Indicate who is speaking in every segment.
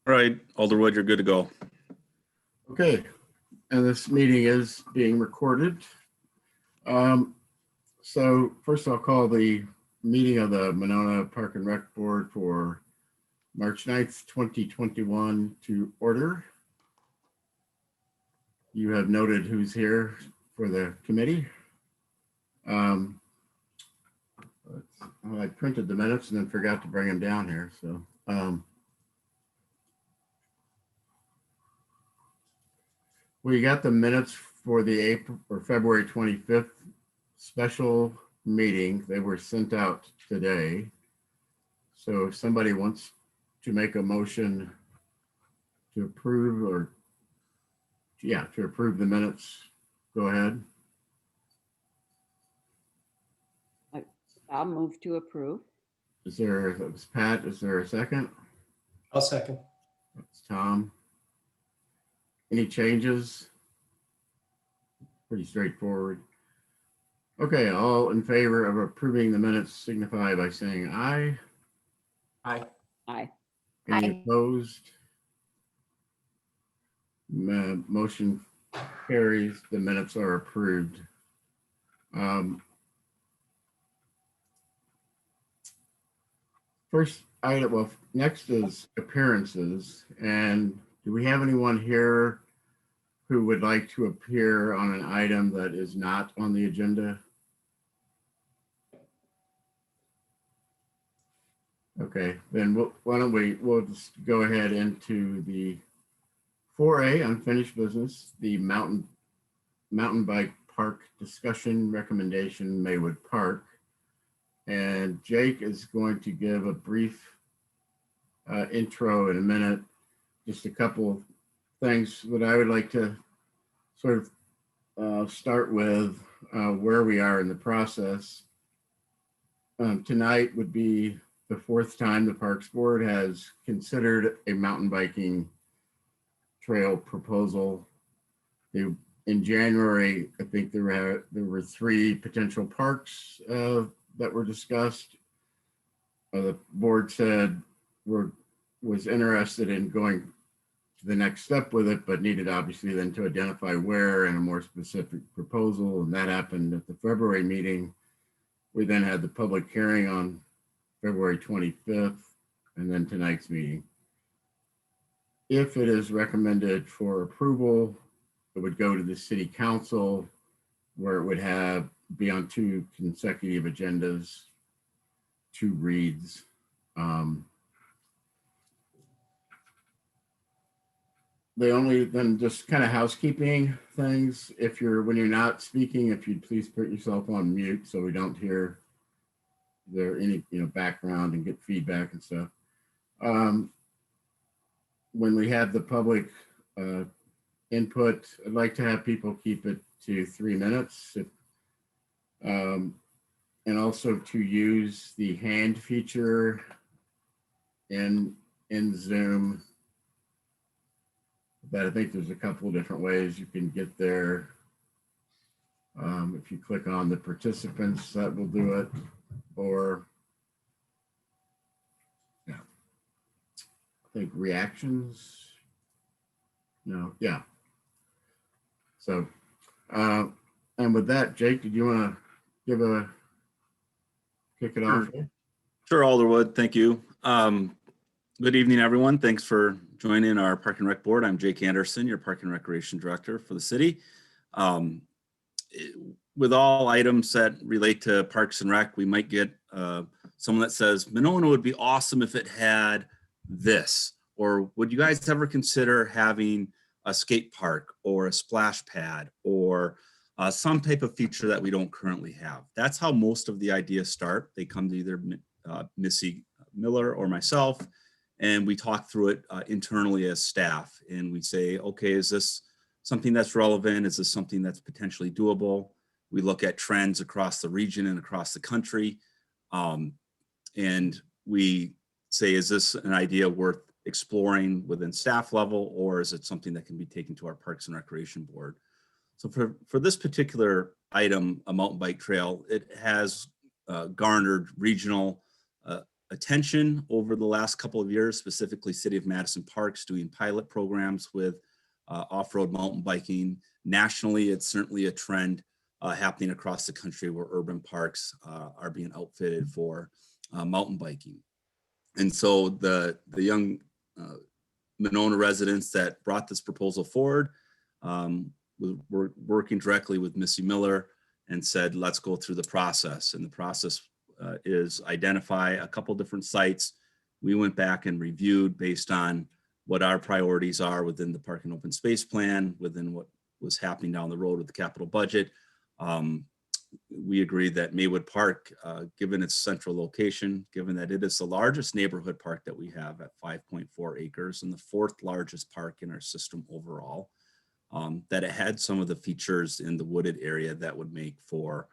Speaker 1: All right, Alderwood, you're good to go.
Speaker 2: Okay, and this meeting is being recorded. So first I'll call the meeting of the Monona Park and Rec Board for March 9th, 2021 to order. You have noted who's here for the committee. I printed the minutes and then forgot to bring them down here. So we got the minutes for the April or February 25th special meeting. They were sent out today. So if somebody wants to make a motion to approve to approve the minutes, go ahead.
Speaker 3: I'll move to approve.
Speaker 2: That was Pat. Is there a second?
Speaker 4: I'll second.
Speaker 2: That's Tom. Any changes? Pretty straightforward. Okay, all in favor of approving the minutes signify by saying aye.
Speaker 4: Aye.
Speaker 3: Aye.
Speaker 2: Any opposed? Motion carries. The minutes are approved. First item, well, next is appearances. And do we have anyone here who would like to appear on an item that is not on the agenda? Okay, then we'll just go ahead into the 4A, unfinished business, the mountain bike park discussion recommendation, Maywood Park. And Jake is going to give a brief intro in a minute. Just a couple things that I would like to sort of start with where we are in the process. Tonight would be the fourth time the Parks Board has considered a mountain biking trail proposal. In January, I think there were 3 potential parks that were discussed. The board said was interested in going to the next step with it, but needed obviously then to identify where and a more specific proposal. And that happened at the February meeting. We then had the public hearing on February 25th, and then tonight's meeting. If it is recommended for approval, it would go to the city council, where it would be on 2 consecutive agendas, 2 reads. Then just kind of housekeeping things. When you're not speaking, if you'd please put yourself on mute so we don't hear any background and get feedback and stuff. When we have the public input, I'd like to have people keep it to 3 minutes. And also to use the hand feature in Zoom. But I think there's a couple of different ways you can get there. If you click on the participants, that will do it. Or I think reactions. No, yeah. So, and with that, Jake, did you want to kick it off?
Speaker 1: Sure, Alderwood, thank you. Good evening, everyone. Thanks for joining our Park and Rec Board. I'm Jake Anderson, your Park and Recreation Director for the city. With all items that relate to Parks and Rec, we might get someone that says, Monona would be awesome if it had this, or would you guys ever consider having a skate park or a splash pad or some type of feature that we don't currently have? That's how most of the ideas start. They come to either Missy Miller or myself, and we talk through it internally as staff. And we say, okay, is this something that's relevant? Is this something that's potentially doable? We look at trends across the region and across the country. And we say, is this an idea worth exploring within staff level, or is it something that can be taken to our Parks and Recreation Board? So for this particular item, a mountain bike trail, it has garnered regional attention over the last couple of years, specifically City of Madison Parks doing pilot programs with off-road mountain biking. Nationally, it's certainly a trend happening across the country where urban parks are being outfitted for mountain biking. And so the young Monona residents that brought this proposal forward were working directly with Missy Miller and said, let's go through the process. And the process is identify a couple different sites. We went back and reviewed based on what our priorities are within the park and open space plan, within what was happening down the road with the capital budget. We agreed that Maywood Park, given its central location, given that it is the largest neighborhood park that we have at 5.4 acres and the fourth largest park in our system overall, that it had some of the features in the wooded area that would make for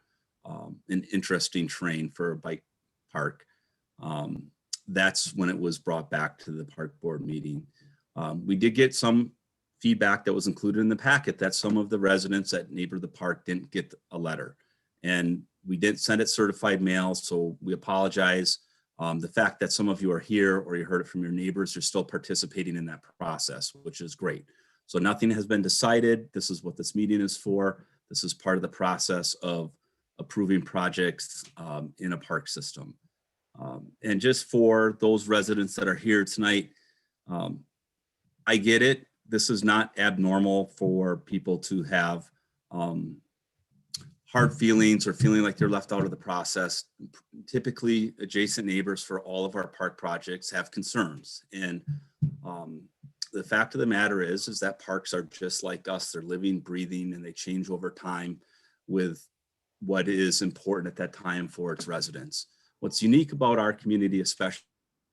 Speaker 1: an interesting terrain for a bike park. That's when it was brought back to the park board meeting. We did get some feedback that was included in the packet that some of the residents that neighbor the park didn't get a letter. And we didn't send it certified mail, so we apologize. The fact that some of you are here or you heard it from your neighbors, you're still participating in that process, which is great. So nothing has been decided. This is what this meeting is for. This is part of the process of approving projects in a park system. And just for those residents that are here tonight, I get it. This is not abnormal for people to have hard feelings or feeling like they're left out of the process. Typically, adjacent neighbors for all of our park projects have concerns. And the fact of the matter is that parks are just like us. They're living, breathing, and they change over time with what is important at that time for its residents. What's unique about our community especially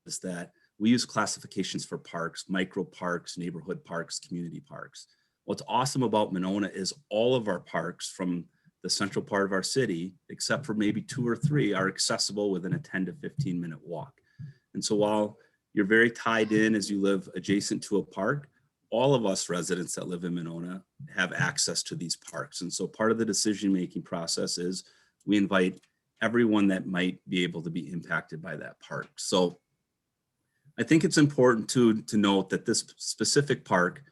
Speaker 1: is that we use classifications for parks, micro parks, neighborhood parks, community parks. What's awesome about Monona is all of our parks from the central part of our city, except for maybe 2 or 3, are accessible within a 10 to 15 minute walk. And so while you're very tied in as you live adjacent to a park, all of us residents that live in Monona have access to these parks. And so part of the decision-making process is we invite everyone that might be able to be impacted by that park. So I think it's important to note that this specific park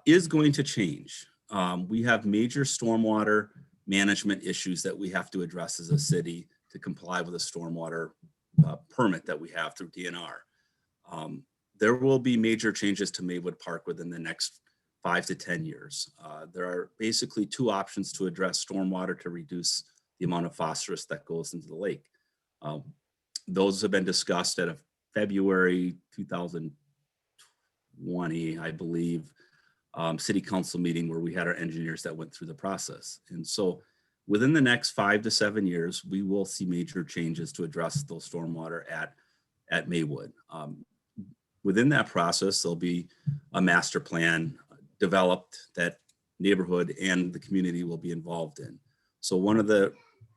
Speaker 1: is going to change. We have major stormwater management issues that we have to address as a city to comply with a stormwater permit that we have through DNR. There will be major changes to Maywood Park within the next 5 to 10 years. There are basically 2 options to address stormwater to reduce the amount of phosphorus that goes into the lake. Those have been discussed at a February 2020, I believe, city council meeting where we had our engineers that went through the process. And so within the next 5 to 7 years, we will see major changes to address those stormwater at Maywood. Within that process, there'll be a master plan developed that neighborhood and the community will be involved in. So one of the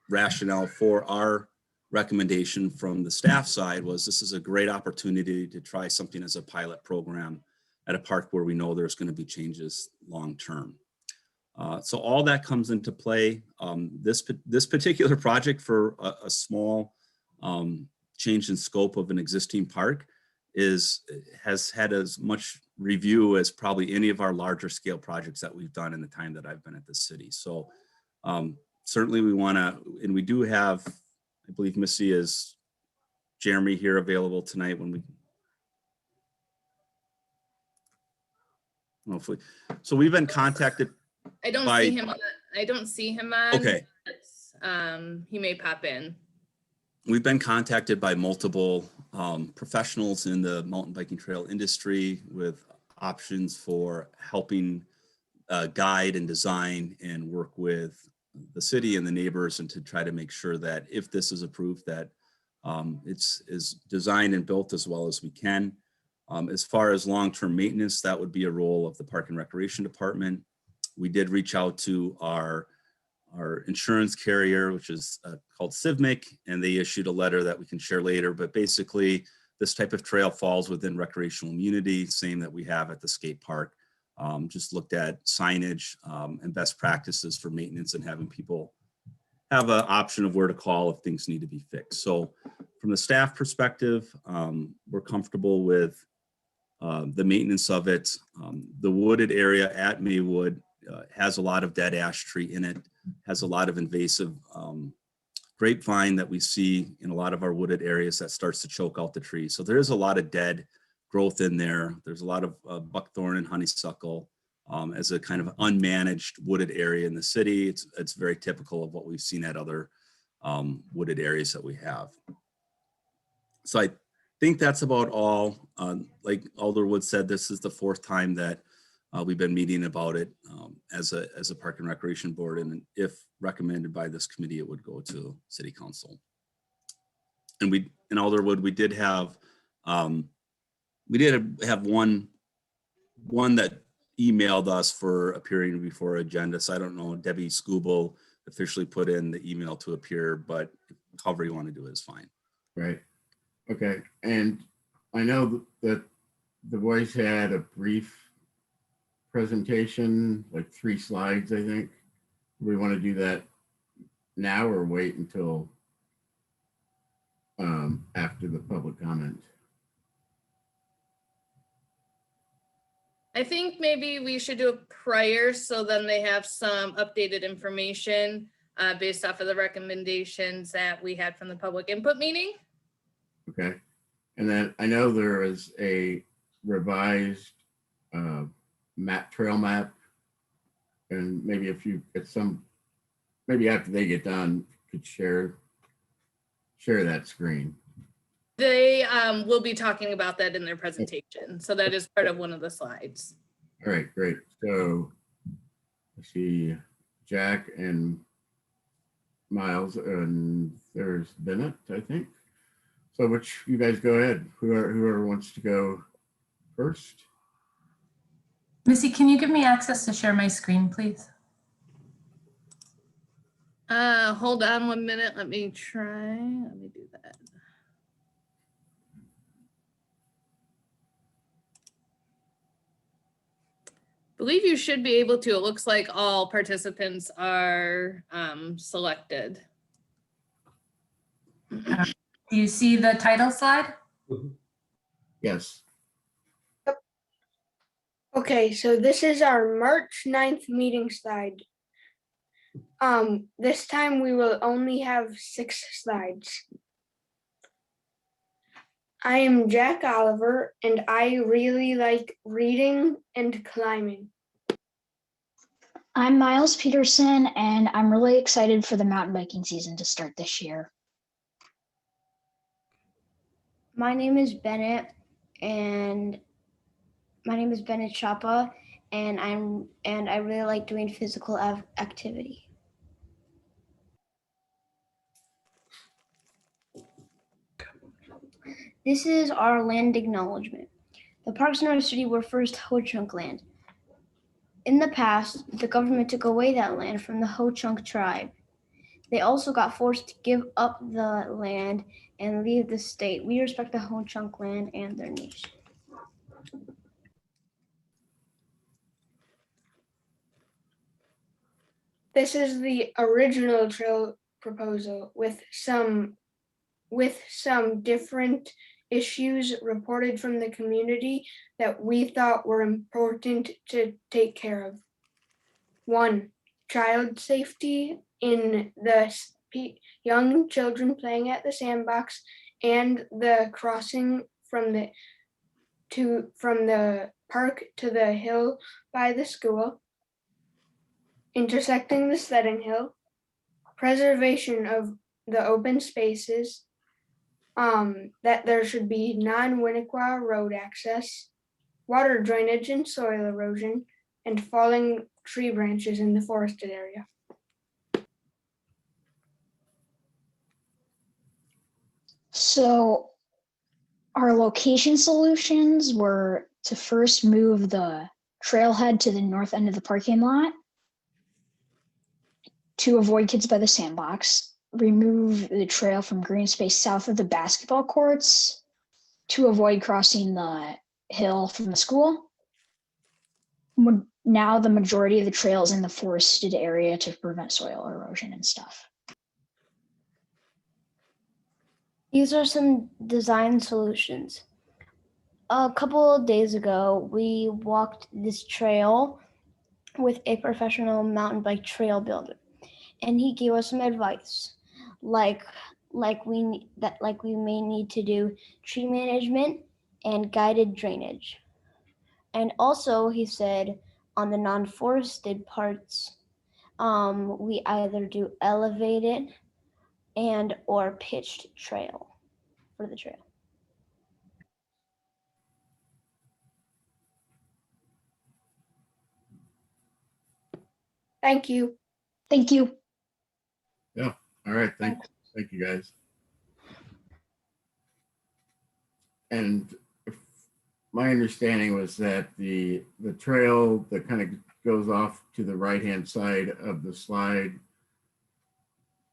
Speaker 1: rationale for our recommendation from the staff side was this is a great opportunity to try something as a pilot program at a park where we know there's going to be changes long term. So all that comes into play. This particular project for a small change in scope of an existing park has had as much review as probably any of our larger scale projects that we've done in the time that I've been at the city. So certainly we want to, and we do have, I believe Missy is Jeremy here available tonight when we hopefully. So we've been contacted.
Speaker 5: I don't see him. I don't see him on.
Speaker 1: Okay.
Speaker 5: But, he may pop in.
Speaker 1: We've been contacted by multiple professionals in the mountain biking trail industry with options for helping guide and design and work with the city and the neighbors and to try to make sure that if this is approved that it's designed and built as well as we can. As far as long-term maintenance, that would be a role of the Park and Recreation Department. We did reach out to our insurance carrier, which is called CIVMIC, and they issued a letter that we can share later. But basically, this type of trail falls within recreational immunity, same that we have at the skate park. Just looked at signage and best practices for maintenance and having people have an option of where to call if things need to be fixed. So from the staff perspective, we're comfortable with the maintenance of it. The wooded area at Maywood has a lot of dead ash tree in it, has a lot of invasive grapevine that we see in a lot of our wooded areas that starts to choke out the tree. So there is a lot of dead growth in there. There's a lot of buckthorn and honeysuckle as a kind of unmanaged wooded area in the city. It's very typical of what we've seen at other wooded areas that we have. So I think that's about all. Like Alderwood said, this is the fourth time that we've been meeting about it as a Park and Recreation Board, and if recommended by this committee, it would go to City Council. And we, in Alderwood, we did have one that emailed us for appearing before agenda. So I don't know, Debbie Scooble officially put in the email to appear, but however you want to do it is fine.
Speaker 2: Right. Okay. And I know that the Voice had a brief presentation, like 3 slides, I think. Do we want to do that now or wait until after the public comment?
Speaker 5: I think maybe we should do it prior, so then they have some updated information based off of the recommendations that we had from the public input meeting.
Speaker 2: Okay. And then I know there is a revised trail map, and maybe if you maybe after they get done, could share that screen.
Speaker 5: They will be talking about that in their presentation. So that is part of one of the slides.
Speaker 2: All right, great. So I see Jack and Miles, and there's Bennett, I think. So which, you guys go ahead. Whoever wants to go first.
Speaker 6: Missy, can you give me access to share my screen, please?
Speaker 5: Hold on 1 minute. Let me try. Let me do that. Believe you should be able to. It looks like all participants are selected.
Speaker 6: Do you see the title slide?
Speaker 2: Yes.
Speaker 7: Okay, so this is our March 9th meeting slide. This time we will only have 6 slides. I am Jack Oliver, and I really like reading and climbing.
Speaker 8: I'm Miles Peterson, and I'm really excited for the mountain biking season to start this year.
Speaker 9: My name is Bennett, and my name is Bennett Chapa, and I really like doing physical activity. This is our land acknowledgement. The parks in our city were first Ho-Chunk land. In the past, the government took away that land from the Ho-Chunk tribe. They also got forced to give up the land and leave the state. We respect the Ho-Chunk land and their nation.
Speaker 7: This is the original trail proposal with some different issues reported from the community that we thought were important to take care of. 1, child safety in the young children playing at the sandbox and the crossing from the park to the hill by the school, intersecting the sledding hill, preservation of the open spaces, that there should be non-Winnequa road access, water drainage and soil erosion, and falling tree branches in the forested area.
Speaker 8: So our location solutions were to first move the trailhead to the north end of the parking lot to avoid kids by the sandbox, remove the trail from green space south of the basketball courts to avoid crossing the hill from the school. Now the majority of the trail is in the forested area to prevent soil erosion and stuff.
Speaker 9: These are some design solutions. A couple of days ago, we walked this trail with a professional mountain bike trail builder, and he gave us some advice, like we may need to do tree management and guided drainage. And also, he said on the non-forested parts, we either do elevated and or pitched trail for the trail.
Speaker 7: Thank you.
Speaker 8: Thank you.
Speaker 2: All right, thank you guys. And my understanding was that the trail that kind of goes off to the right-hand side of the slide,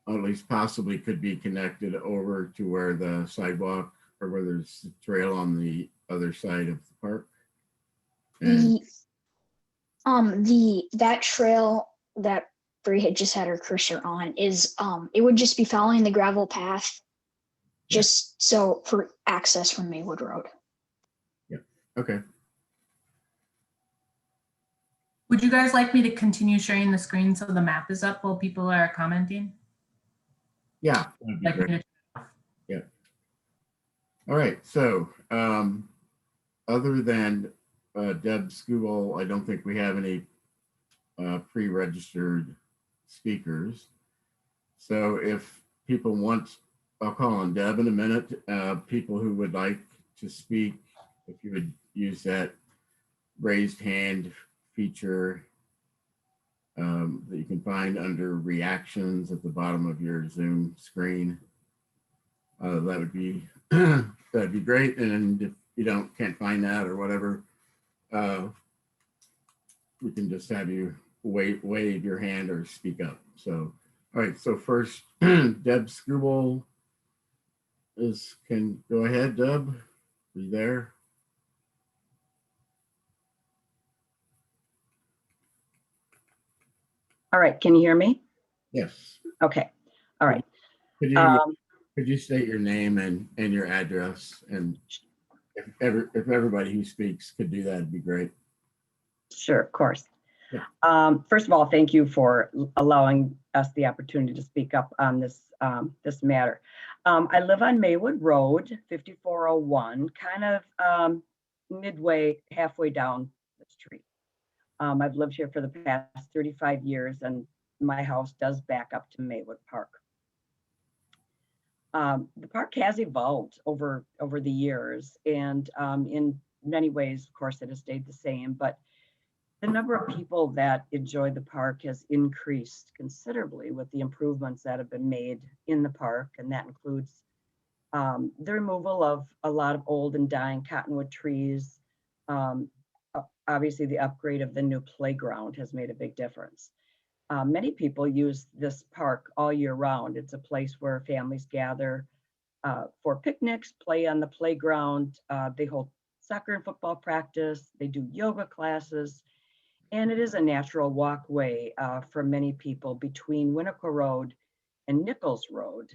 Speaker 2: or at least possibly could be connected over to where the sidewalk or where there's a trail on the other side of the park. And
Speaker 8: That trail that Bree had just had her cursor on is it would just be following the gravel path, just so for access from Maywood Road.
Speaker 2: okay,
Speaker 6: Would you guys like me to continue sharing the screen so the map is up while people are commenting?
Speaker 2: yeah, that'd be
Speaker 6: Like,
Speaker 2: great. All right, so other than Deb Scubel, I don't think we have any pre-registered speakers. So if people want, I'll call on Deb in a minute, people who would like to speak, if you would use that raised hand feature that you can find under reactions at the bottom of your Zoom screen. That would be that'd be great. And if you can't find that or whatever, we can just have you wave your hand or speak up. So, all right. So first, Deb Scubel can go ahead. Deb, are you there?
Speaker 10: All right, can you hear me?
Speaker 2: Yes.
Speaker 10: Okay, all right.
Speaker 2: Could you state your name and your address? And if everybody who speaks could do that, it'd be great.
Speaker 10: Sure, of course.
Speaker 2: Yeah.
Speaker 10: First of all, thank you for allowing us the opportunity to speak up on this this matter. I live on Maywood Road, 5401, kind of midway, halfway down the street. I've lived here for the past 35 years, and my house does back up to Maywood Park. The park has evolved over the years, and in many ways, of course, it has stayed the same, but the number of people that enjoy the park has increased considerably with the improvements that have been made in the park, and that includes the removal of a lot of old and dying cottonwood trees. Obviously, the upgrade of the new playground has made a big difference. Many people use this park all year round. It's a place where families gather for picnics, play on the playground. They hold soccer and football practice. They do yoga classes. And it is a natural walkway for many people between Winnequa Road and Nichols Road,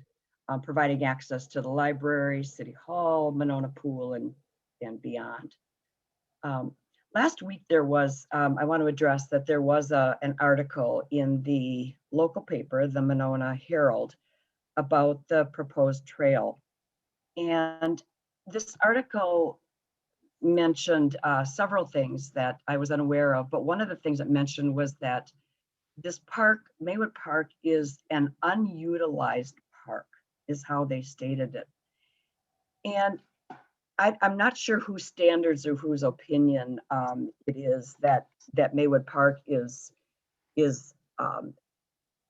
Speaker 10: providing access to the library, City Hall, Monona Pool, and beyond. Last week, there was, I want to address that there was an article in the local paper, the Monona Herald, about the proposed trail. And this article mentioned several things that I was unaware of, but one of the things it mentioned was that this park, Maywood Park, is an unutilized park, is how they stated it. And I'm not sure whose standards or whose opinion it is that Maywood Park is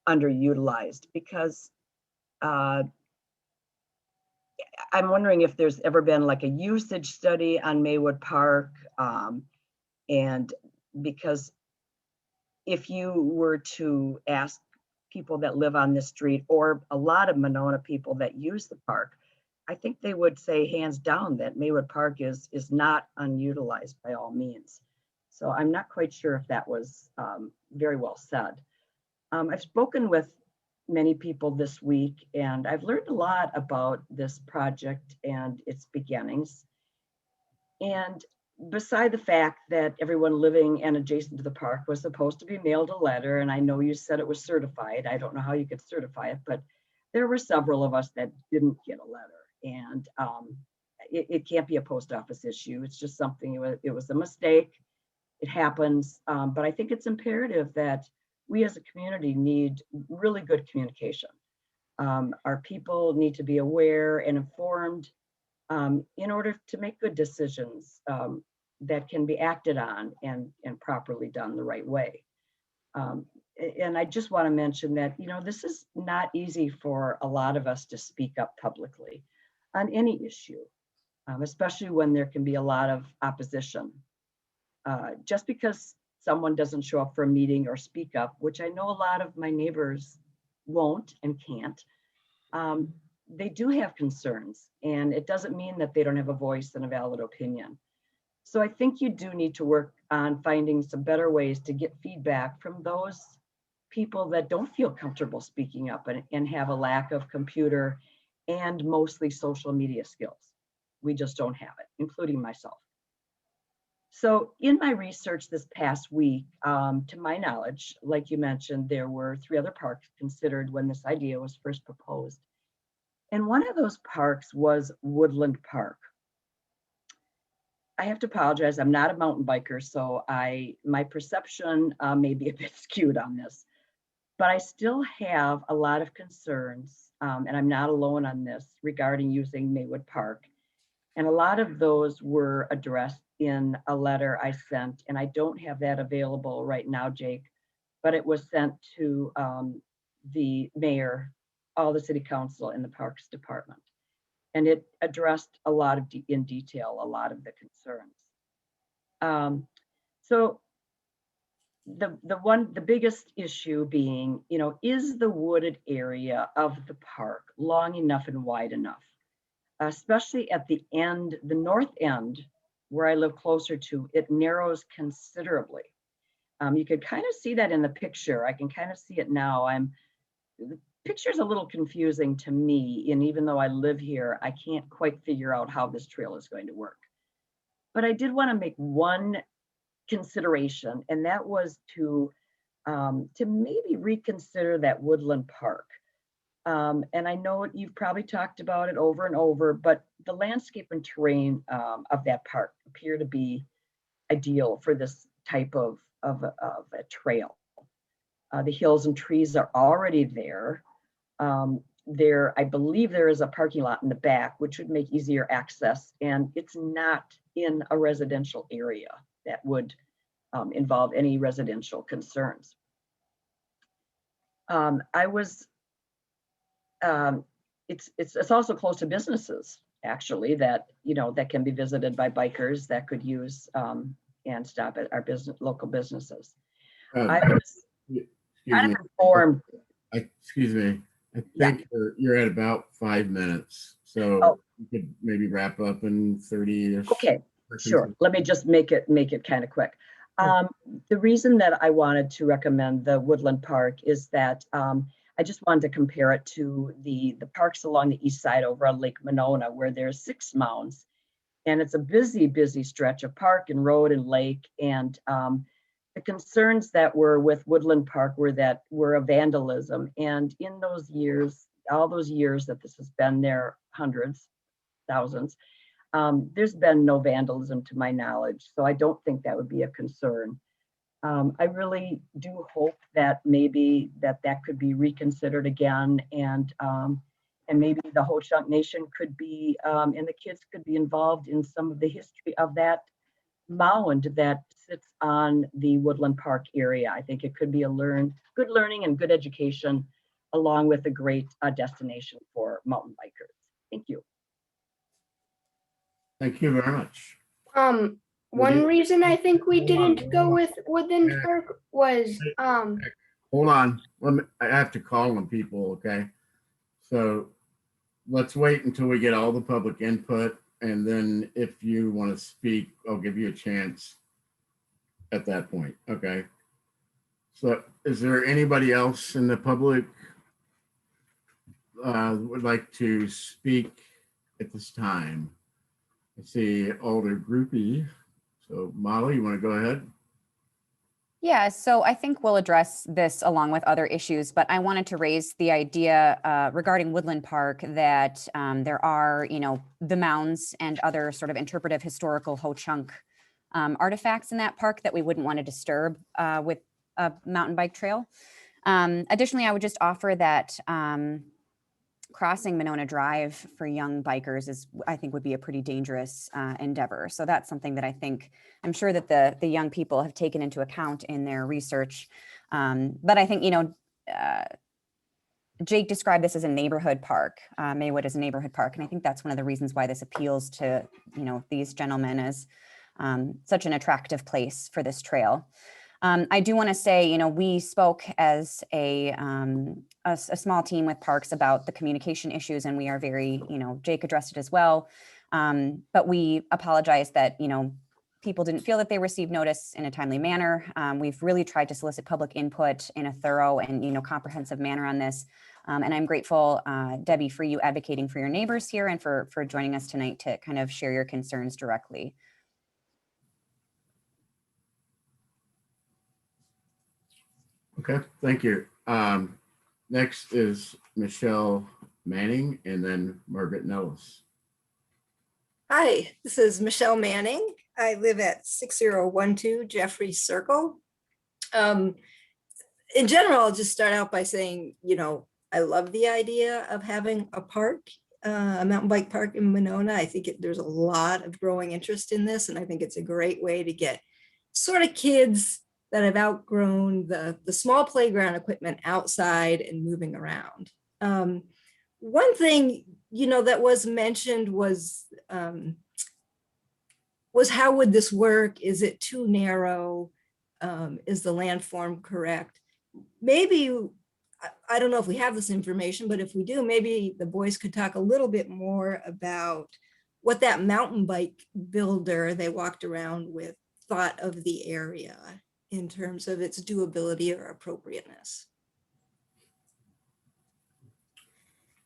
Speaker 10: underutilized, because I'm wondering if there's ever been like a usage study on Maywood Park, and because if you were to ask people that live on this street, or a lot of Monona people that use the park, I think they would say hands down that Maywood Park is not unutilized by all means. So I'm not quite sure if that was very well said. I've spoken with many people this week, and I've learned a lot about this project and its beginnings. And beside the fact that everyone living and adjacent to the park was supposed to be mailed a letter, and I know you said it was certified. I don't know how you could certify it, but there were several of us that didn't get a letter. And it can't be a post office issue. It's just something, it was a mistake. It happens. But I think it's imperative that we as a community need really good communication. Our people need to be aware and informed in order to make good decisions that can be acted on and properly done the right way. And I just want to mention that, you know, this is not easy for a lot of us to speak up publicly on any issue, especially when there can be a lot of opposition. Just because someone doesn't show up for a meeting or speak up, which I know a lot of my neighbors won't and can't, they do have concerns, and it doesn't mean that they don't have a voice and a valid opinion. So I think you do need to work on finding some better ways to get feedback from those people that don't feel comfortable speaking up and have a lack of computer and mostly social media skills. We just don't have it, including myself. So in my research this past week, to my knowledge, like you mentioned, there were 3 other parks considered when this idea was first proposed. And one of those parks was Woodland Park. I have to apologize, I'm not a mountain biker, so my perception may be a bit skewed on this, but I still have a lot of concerns, and I'm not alone on this, regarding using Maywood Park. And a lot of those were addressed in a letter I sent, and I don't have that available right now, Jake, but it was sent to the mayor, all the city council, and the Parks Department. And it addressed a lot of in detail, a lot of the concerns. So the biggest issue being, you know, is the wooded area of the park long enough and wide enough? Especially at the end, the north end, where I live closer to, it narrows considerably. You could kind of see that in the picture. I can kind of see it now. The picture's a little confusing to me, and even though I live here, I can't quite figure out how this trail is going to work. But I did want to make one consideration, and that was to maybe reconsider that Woodland Park. And I know you've probably talked about it over and over, but the landscape and terrain of that park appear to be ideal for this type of a trail. The hills and trees are already there. I believe there is a parking lot in the back, which would make easier access, and it's not in a residential area that would involve any residential concerns. It's also close to businesses, actually, that, you know, that can be visited by bikers that could use and stop at our local businesses. I was kind of informed.
Speaker 2: Excuse me. I think you're at about 5 minutes, so you could maybe wrap up in 30-ish.
Speaker 10: Okay, sure. Let me just make it kind of quick. The reason that I wanted to recommend the Woodland Park is that I just wanted to compare it to the parks along the east side over on Lake Monona, where there's 6 mounds, and it's a busy stretch of park and road and lake. And the concerns that were with Woodland Park were of vandalism. And in those years, all those years that this has been there, hundreds, thousands, there's been no vandalism to my knowledge. So I don't think that would be a concern. I really do hope that maybe that could be reconsidered again, and maybe the Ho-Chunk Nation could be, and the kids could be involved in some of the history of that mound that sits on the Woodland Park area. I think it could be good learning and good education, along with a great destination for mountain bikers. Thank you.
Speaker 2: Thank you very much.
Speaker 7: One reason I think we didn't go with Woodland Park was
Speaker 2: Hold on. I have to call on people, okay? So let's wait until we get all the public input, and then if you want to speak, I'll give you a chance at that point, okay? So is there anybody else in the public would like to speak at this time? I see Alder Groupie. So Molly, you want to go ahead?
Speaker 11: Yeah, so I think we'll address this along with other issues, but I wanted to raise the idea regarding Woodland Park that there are, the mounds and other sort of interpretive historical Ho-Chunk artifacts in that park that we wouldn't want to disturb with a mountain bike trail. Additionally, I would just offer that crossing Monona Drive for young bikers I think would be a pretty dangerous endeavor. So that's something that I'm sure that the young people have taken into account in their research. But I think, Jake described this as a neighborhood park, Maywood as a neighborhood park. And I think that's one of the reasons why this appeals to, these gentlemen as such an attractive place for this trail. I do want to say, we spoke as a small team with Parks about the communication issues, and we are very, Jake addressed it as well. But we apologize that, people didn't feel that they received notice in a timely manner. We've really tried to solicit public input in a thorough and, comprehensive manner on this. And I'm grateful, Debbie, for you advocating for your neighbors here and for joining us tonight to kind of share your concerns directly.
Speaker 2: Okay, thank you. Next is Michelle Manning and then Margaret Nellis.
Speaker 12: Hi, this is Michelle Manning. I live at 6012 Jeffrey Circle. In general, I'll just start out by saying, I love the idea of having a park, a mountain bike park in Monona. I think there's a lot of growing interest in this, and I think it's a great way to get sort of kids that have outgrown the small playground equipment outside and moving around. One thing, that was mentioned was how would this work? Is it too narrow? Is the landform correct? Maybe, I don't know if we have this information, but if we do, maybe the boys could talk a little bit more about what that mountain bike builder they walked around with thought of the area in terms of its doability or appropriateness.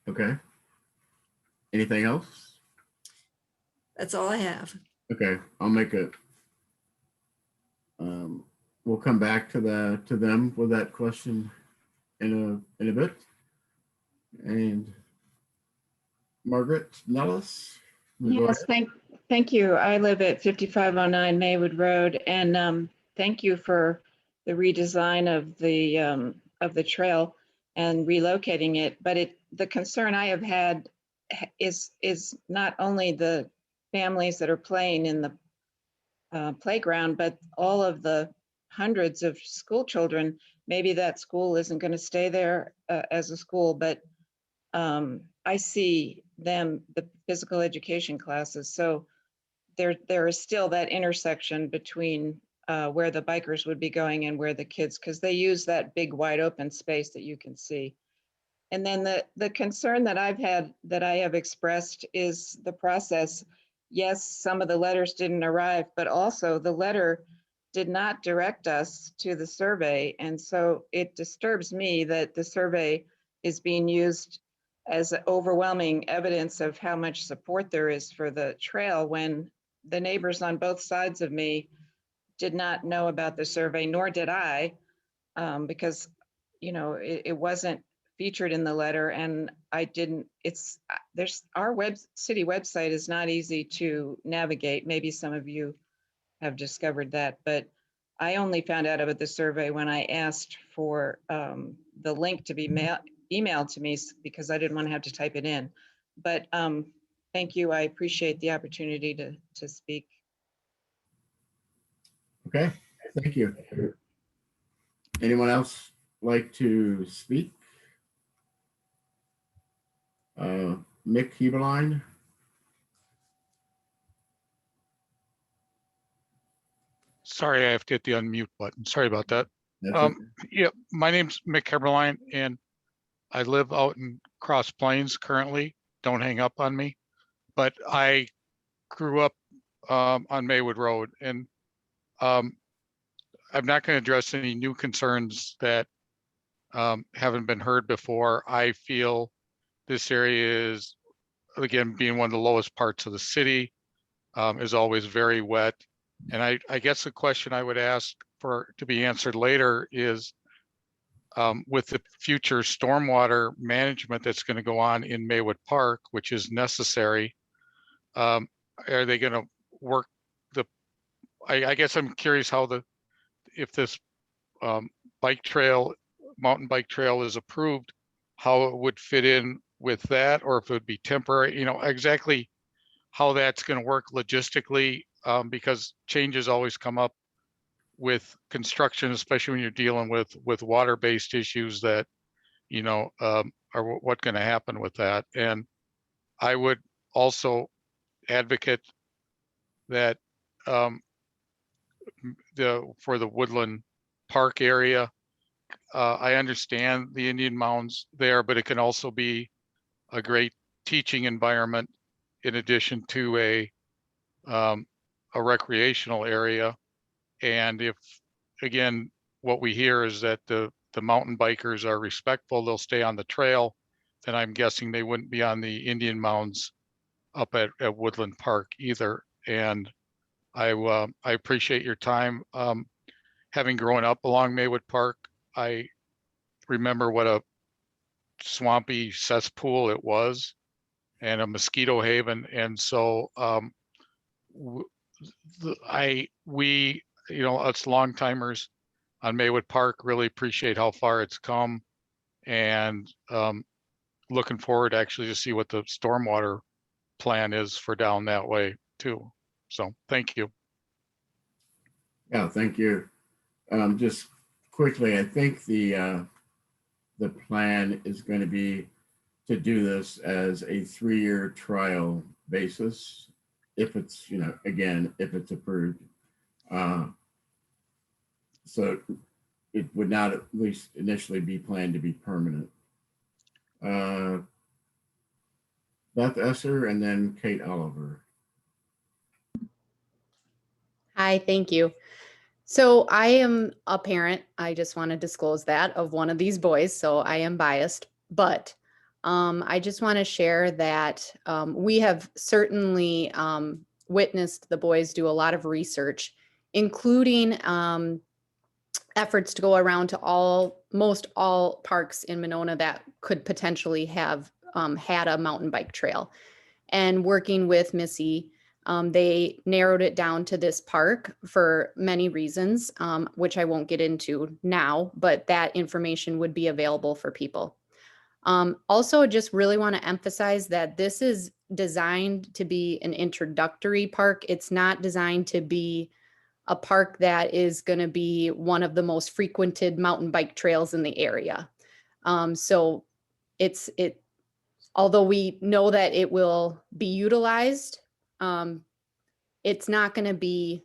Speaker 2: Okay. Anything else?
Speaker 12: That's all I have.
Speaker 2: Okay, I'll make it. We'll come back to them with that question in a bit. And Margaret Nellis.
Speaker 13: Yes, thank you. I live at 5509 Maywood Road, and thank you for the redesign of the trail and relocating it. But the concern I have had is not only the families that are playing in the playground, but all of the hundreds of school children. Maybe that school isn't going to stay there as a school, but I see the physical education classes. So there is still that intersection between where the bikers would be going and where the kids, because they use that big wide open space that you can see. And then the concern that I have expressed is the process. Yes, some of the letters didn't arrive, but also the letter did not direct us to the survey. And so it disturbs me that the survey is being used as overwhelming evidence of how much support there is for the trail when the neighbors on both sides of me did not know about the survey, nor did I, because, it wasn't featured in the letter, and I didn't, our city website is not easy to navigate. Maybe some of you have discovered that, but I only found out about the survey when I asked for the link to be emailed to me because I didn't want to have to type it in. But thank you. I appreciate the opportunity to speak.
Speaker 2: Okay, thank you. Anyone else like to speak? Mick Heberlein.
Speaker 14: Sorry, I have to hit the unmute button. Sorry about that.
Speaker 2: Okay.
Speaker 14: Yeah, my name's Mick Heberlein, and I live out in Cross Plains currently. Don't hang up on me, but I grew up on Maywood Road, and I'm not going to address any new concerns that haven't been heard before. I feel this area is, again, being one of the lowest parts of the city, is always very wet. And I guess the question I would ask for to be answered later is, with the future stormwater management that's going to go on in Maywood Park, which is necessary, are they going to work the, I guess I'm curious how if this bike trail, mountain bike trail is approved, how it would fit in with that, or if it would be temporary, exactly how that's going to work logistically, because changes always come up with construction, especially when you're dealing with water-based issues that, are what going to happen with that. And I would also advocate that for the Woodland Park area, I understand the Indian Mounds there, but it can also be a great teaching environment in addition to a recreational area. And if, again, what we hear is that the mountain bikers are respectful, they'll stay on the trail, then I'm guessing they wouldn't be on the Indian Mounds up at Woodland Park either. And I appreciate your time. Having grown up along Maywood Park, I remember what a swampy cesspool it was and a mosquito haven. And so we, us long timers on Maywood Park really appreciate how far it's come, and looking forward actually to see what the stormwater plan is for down that way too. So thank you.
Speaker 2: Yeah, thank you. Just quickly, I think the plan is going to be to do this as a 3-year trial basis, if it's, again, if it's approved. So it would not, at least initially, be planned to be permanent. Beth Esser and then Kate Oliver.
Speaker 15: Hi, thank you. So I am a parent, I just want to disclose that, of one of these boys, so I am biased, but I just want to share that we have certainly witnessed the boys do a lot of research, including efforts to go around to most all parks in Monona that could potentially have had a mountain bike trail. And working with Missy, they narrowed it down to this park for many reasons, which I won't get into now, but that information would be available for people. Also, just really want to emphasize that this is designed to be an introductory park. It's not designed to be a park that is going to be one of the most frequented mountain bike trails in the area. So although we know that it will be utilized, it's not going to be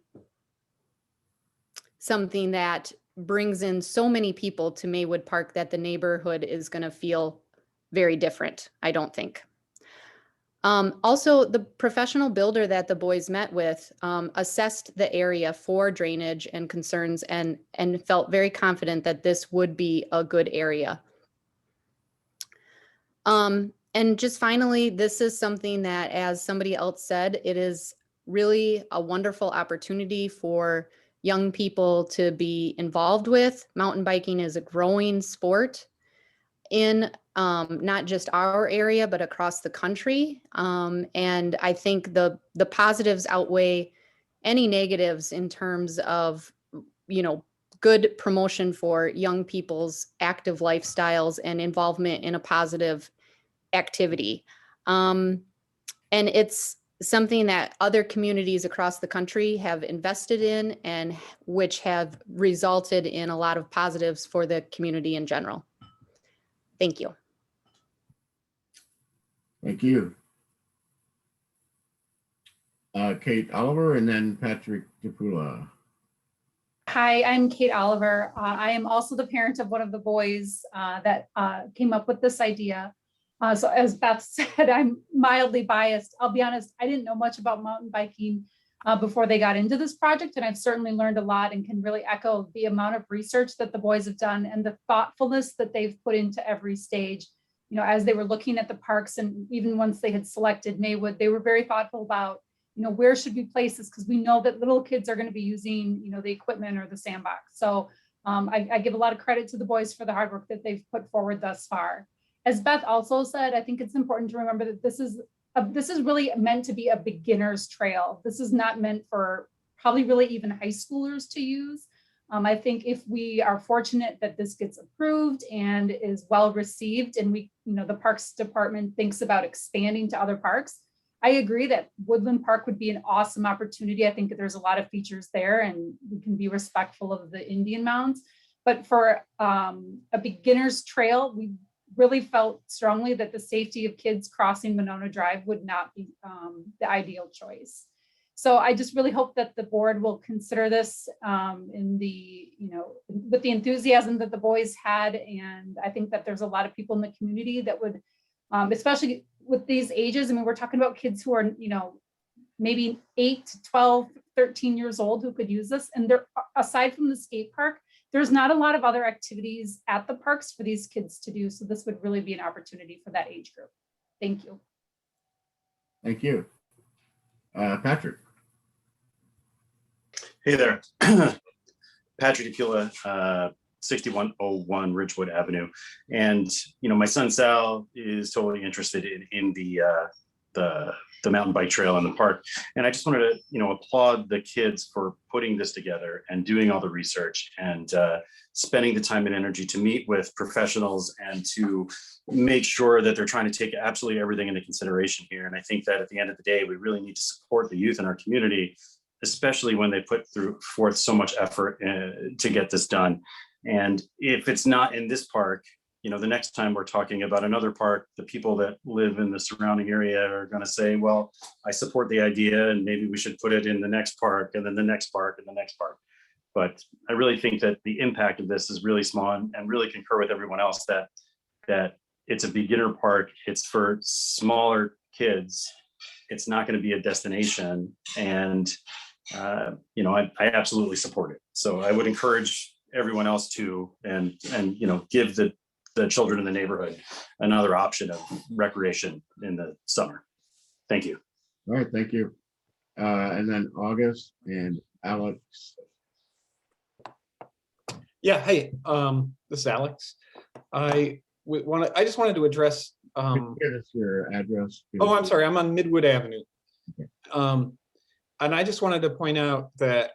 Speaker 15: something that brings in so many people to Maywood Park that the neighborhood is going to feel very different, I don't think. Also, the professional builder that the boys met with assessed the area for drainage and concerns and felt very confident that this would be a good area. And just finally, this is something that, as somebody else said, it is really a wonderful opportunity for young people to be involved with. Mountain biking is a growing sport in not just our area, but across the country. And I think the positives outweigh any negatives in terms of, good promotion for young people's active lifestyles and involvement in a positive activity. And it's something that other communities across the country have invested in and which have resulted in a lot of positives for the community in general. Thank you.
Speaker 2: Thank you. Kate Oliver and then Patrick DePula.
Speaker 16: Hi, I'm Kate Oliver. I am also the parent of one of the boys that came up with this idea. So as Beth said, I'm mildly biased. I'll be honest, I didn't know much about mountain biking before they got into this project, and I've certainly learned a lot and can really echo the amount of research that the boys have done and the thoughtfulness that they've put into every stage as they were looking at the parks, and even once they had selected Maywood, they were very thoughtful about, where should we place this? Because we know that little kids are going to be using, the equipment or the sandbox. So I give a lot of credit to the boys for the hard work that they've put forward thus far. As Beth also said, I think it's important to remember that this is really meant to be a beginner's trail. This is not meant for probably really even high schoolers to use. I think if we are fortunate that this gets approved and is well received, and the Parks Department thinks about expanding to other parks, I agree that Woodland Park would be an awesome opportunity. I think that there's a lot of features there, and we can be respectful of the Indian mounds. But for a beginner's trail, we really felt strongly that the safety of kids crossing Monona Drive would not be the ideal choice. So I just really hope that the board will consider this with the enthusiasm that the boys had. And I think that there's a lot of people in the community that would, especially with these ages, I mean, we're talking about kids who are, maybe 8 to 12, 13 years old who could use this. And there, aside from the skate park, there's not a lot of other activities at the parks for these kids to do. So this would really be an opportunity for that age group. Thank you.
Speaker 2: Thank you. Patrick.
Speaker 17: Hey there. Patrick Aquila, 6101 Ridgewood Avenue. And, my son Sal is totally interested in the mountain bike trail in the park. And I just wanted to, applaud the kids for putting this together and doing all the research and spending the time and energy to meet with professionals and to make sure that they're trying to take absolutely everything into consideration here. And I think that at the end of the day, we really need to support the youth in our community, especially when they put forth so much effort to get this done. And if it's not in this park, the next time we're talking about another park, the people that live in the surrounding area are going to say, well, I support the idea and maybe we should put it in the next park and then the next park and the next park. But I really think that the impact of this is really small, and really concur with everyone else that it's a beginner park. It's for smaller kids. It's not going to be a destination. And, I absolutely support it. So I would encourage everyone else to, and give the children in the neighborhood another option of recreation in the summer. Thank you.
Speaker 2: All right, thank you. And then August and Alex.
Speaker 4: Yeah, hey, this is Alex. I just wanted to address.
Speaker 2: Give us your address.
Speaker 4: Oh, I'm sorry, I'm on Midwood Avenue.
Speaker 2: Okay.
Speaker 4: And I just wanted to point out that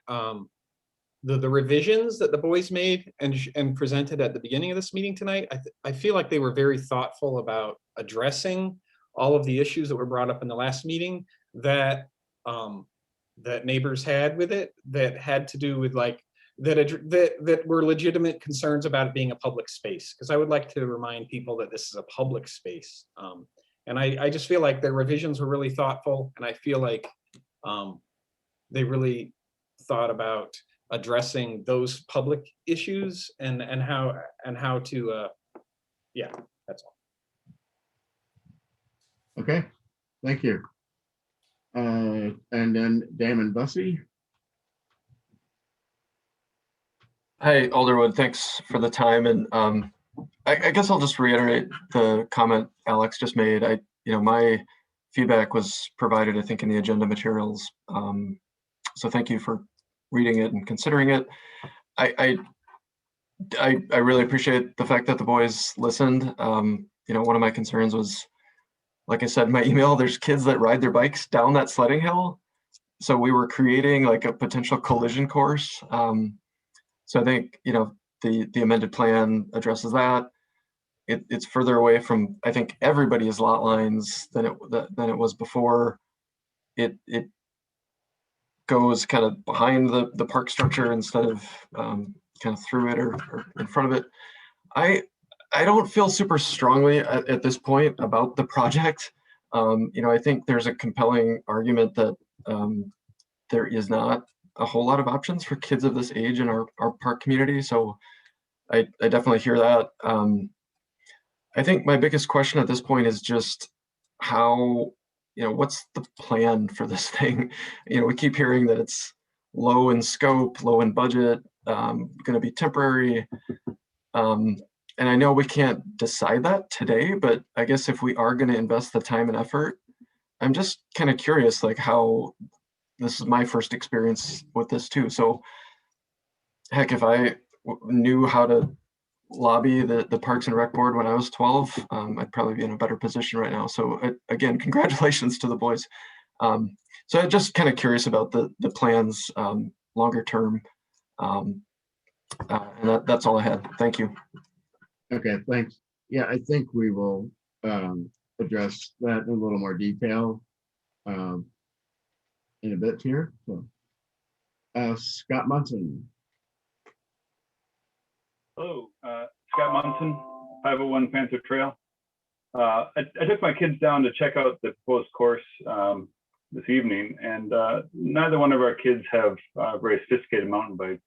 Speaker 4: the revisions that the boys made and presented at the beginning of this meeting tonight, I feel like they were very thoughtful about addressing all of the issues that were brought up in the last meeting that neighbors had with it, that had to do with that were legitimate concerns about it being a public space. Because I would like to remind people that this is a public space. And I just feel like their revisions were really thoughtful, and I feel like they really thought about addressing those public issues and how to yeah, that's all.
Speaker 2: Okay, thank you. And then Damon Bussey.
Speaker 18: Hi, Alderwood, thanks for the time. And I guess I'll just reiterate the comment Alex just made. My feedback was provided, I think, in the agenda materials. So thank you for reading it and considering it. I really appreciate the fact that the boys listened. One of my concerns was, like I said in my email, there's kids that ride their bikes down that sledding hill. So we were creating like a potential collision course. So I think, the amended plan addresses that. It's further away from, I think, everybody's lot lines than it was before. It goes kind of behind the park structure instead of kind of through it or in front of it. I don't feel super strongly at this point about the project. I think there's a compelling argument that there is not a whole lot of options for kids of this age in our park community. So I definitely hear that. I think my biggest question at this point is just how, what's the plan for this thing? We keep hearing that it's low in scope, low in budget, going to be temporary. and I know we can't decide that today, but I guess if we are going to invest the time and effort, I'm just kind of curious, like how, this is my first experience with this too. So heck, if I knew how to lobby the Parks and Rec Board when I was 12, I'd probably be in a better position right now. So again, congratulations to the boys. So I'm just kind of curious about the plans longer term. And that's all I had. Thank you.
Speaker 2: Okay, thanks. Yeah, I think we will address that in a little more detail in a bit here. So, Scott Munson.
Speaker 19: Hello, Scott Munson, 501 Panther Trail. I took my kids down to check out the proposed course this evening, and neither one of our kids have very sophisticated mountain bikes,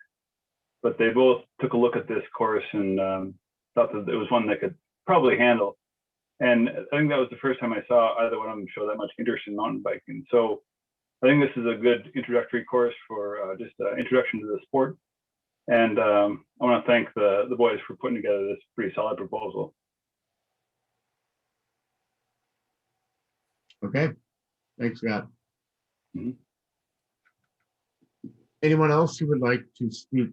Speaker 19: but they both took a look at this course and thought that it was one they could probably handle. And I think that was the first time I saw either one of them show that much interest in mountain biking. So I think this is a good introductory course for just introduction to the sport. And I want to thank the boys for putting together this pretty solid proposal.
Speaker 2: Okay, thanks, Scott. Anyone else who would like to speak?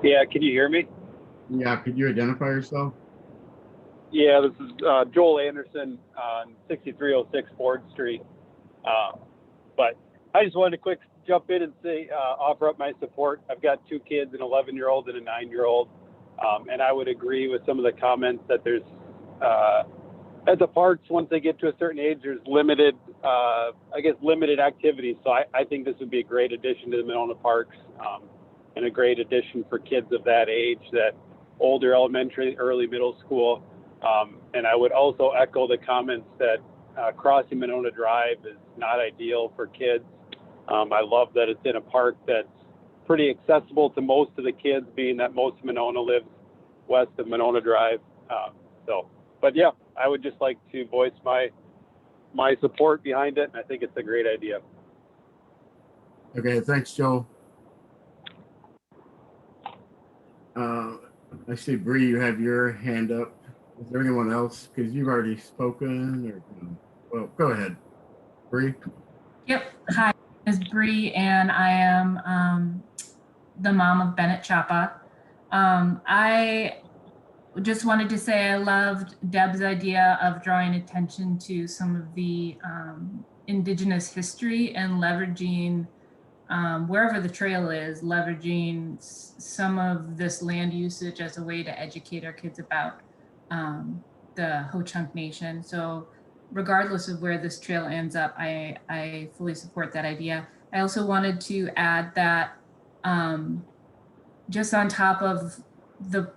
Speaker 20: Yeah, can you hear me?
Speaker 2: Yeah, could you identify yourself?
Speaker 20: Yeah, this is Joel Anderson on 6306 Ford Street. But I just wanted to quick jump in and say, offer up my support. I've got two kids, an 11-year-old and a 9-year-old. And I would agree with some of the comments that there's, at the parks, once they get to a certain age, there's limited, limited activities. So I think this would be a great addition to the Monona Parks and a great addition for kids of that age, that older elementary, early middle school. And I would also echo the comments that crossing Monona Drive is not ideal for kids. I love that it's in a park that's pretty accessible to most of the kids, being that most of Monona lives west of Monona Drive. But yeah, I would just like to voice my support behind it, and I think it's a great idea.
Speaker 2: Okay, thanks, Joe. I see, Bree, you have your hand up. Is there anyone else? Because you've already spoken. Or, well, go ahead, Bree.
Speaker 6: Yep. Hi, this is Bree, and I am the mom of Bennett Chapa. I just wanted to say I loved Deb's idea of drawing attention to some of the Indigenous history and leveraging wherever the trail is, leveraging some of this land usage as a way to educate our kids about the Ho-Chunk Nation. So regardless of where this trail ends up, I fully support that idea. I also wanted to add that just on top of the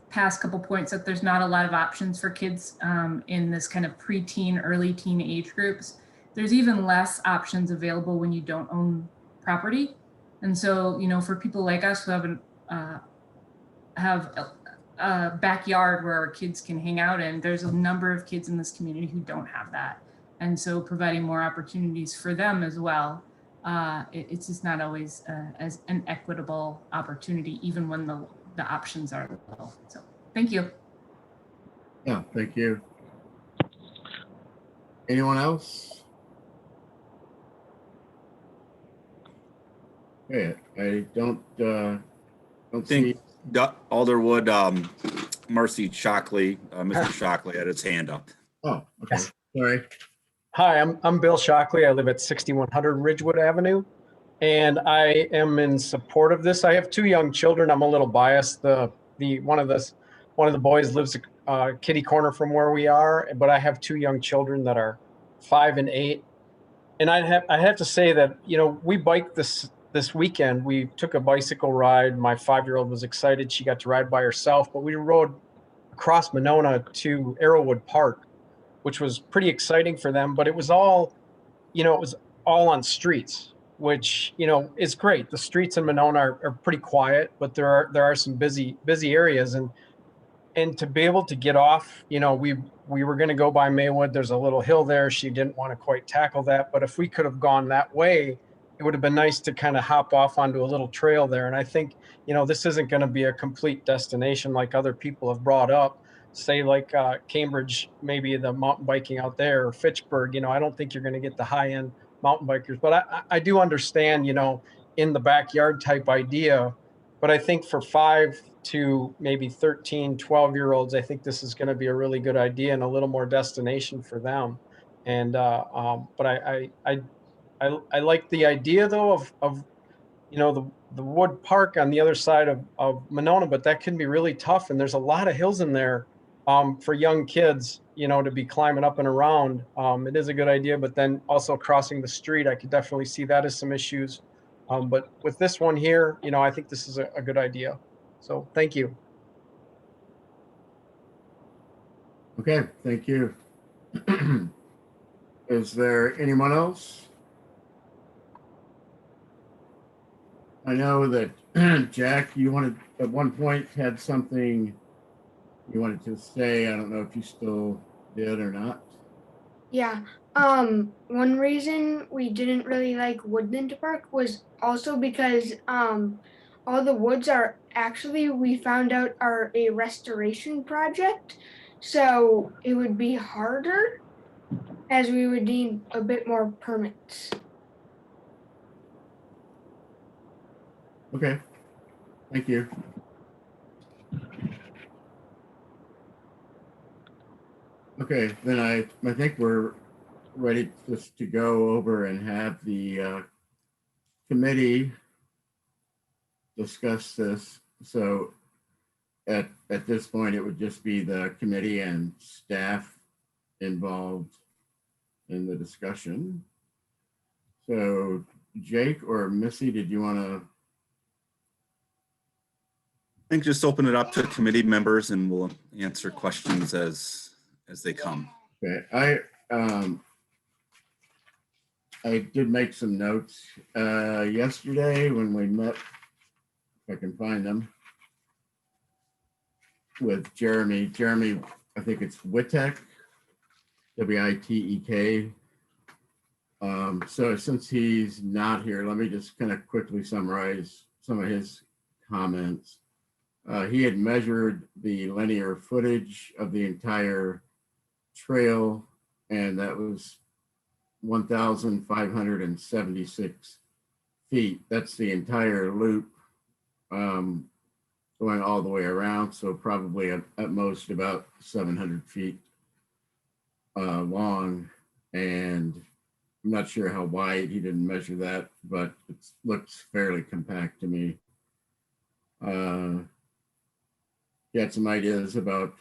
Speaker 6: past couple points, that there's not a lot of options for kids in this kind of preteen, early teen age groups. There's even less options available when you don't own property. And so, you know, for people like us who have a backyard where our kids can hang out in, there's a number of kids in this community who don't have that. And so providing more opportunities for them as well, it's just not always as an equitable opportunity, even when the options are low. So thank you.
Speaker 2: Yeah, thank you. Anyone else? Okay, I don't
Speaker 1: think Alderwood Marcy Shockley, Mr. Shockley had his hand up.
Speaker 2: Oh, okay. Sorry.
Speaker 21: Hi, I'm Bill Shockley. I live at 6100 Ridgewood Avenue, and I am in support of this. I have two young children. I'm a little biased. One of the boys lives kitty corner from where we are, but I have two young children that are 5 and 8. And I have to say that, you know, we biked this weekend. We took a bicycle ride. My 5-year-old was excited. She got to ride by herself, but we rode across Monona to Arrowwood Park, which was pretty exciting for them. But it was all, you know, it was all on streets, which, you know, is great. The streets in Monona are pretty quiet, but there are some busy areas. And to be able to get off, you know, we were going to go by Maywood. There's a little hill there. She didn't want to quite tackle that. But if we could have gone that way, it would have been nice to kind of hop off onto a little trail there. And I think, this isn't going to be a complete destination like other people have brought up, say like Cambridge, maybe the mountain biking out there, or Fitchburg. I don't think you're going to get the high end mountain bikers, but I do understand, in the backyard type idea. But I think for 5 to maybe 13, 12-year-olds, I think this is going to be a really good idea and a little more destination for them. And but I like the idea though of the wood park on the other side of Monona, but that can be really tough. And there's a lot of hills in there for young kids, to be climbing up and around. It is a good idea, but then also crossing the street, I could definitely see that as some issues. But with this one here, I think this is a good idea. So thank you.
Speaker 2: Okay, thank you. Is there anyone else? I know that Jack, you wanted at one point had something you wanted to say. I don't know if you still did or not.
Speaker 7: Yeah. One reason we didn't really like Woodland Park was also because all the woods are actually, we found out, are a restoration project. So it would be harder, as we would need a bit more permits.
Speaker 2: Okay, thank you. Okay, then I think we're ready just to go over and have the committee discuss this. So at this point, it would just be the committee and staff involved in the discussion. So Jake or Missy, did you want to?
Speaker 1: I think just open it up to committee members and we'll answer questions as they come.
Speaker 2: Okay, I did make some notes yesterday when we met, if I can find them, with Jeremy. Jeremy, I think it's Witek, W-I-T-E-K. So since he's not here, let me just kind of quickly summarize some of his comments. He had measured the linear footage of the entire trail, and that was 1,576 feet. That's the entire loop going all the way around. So probably at most about 700 feet long. And I'm not sure how wide, he didn't measure that, but it looks fairly compact to me. He had some ideas about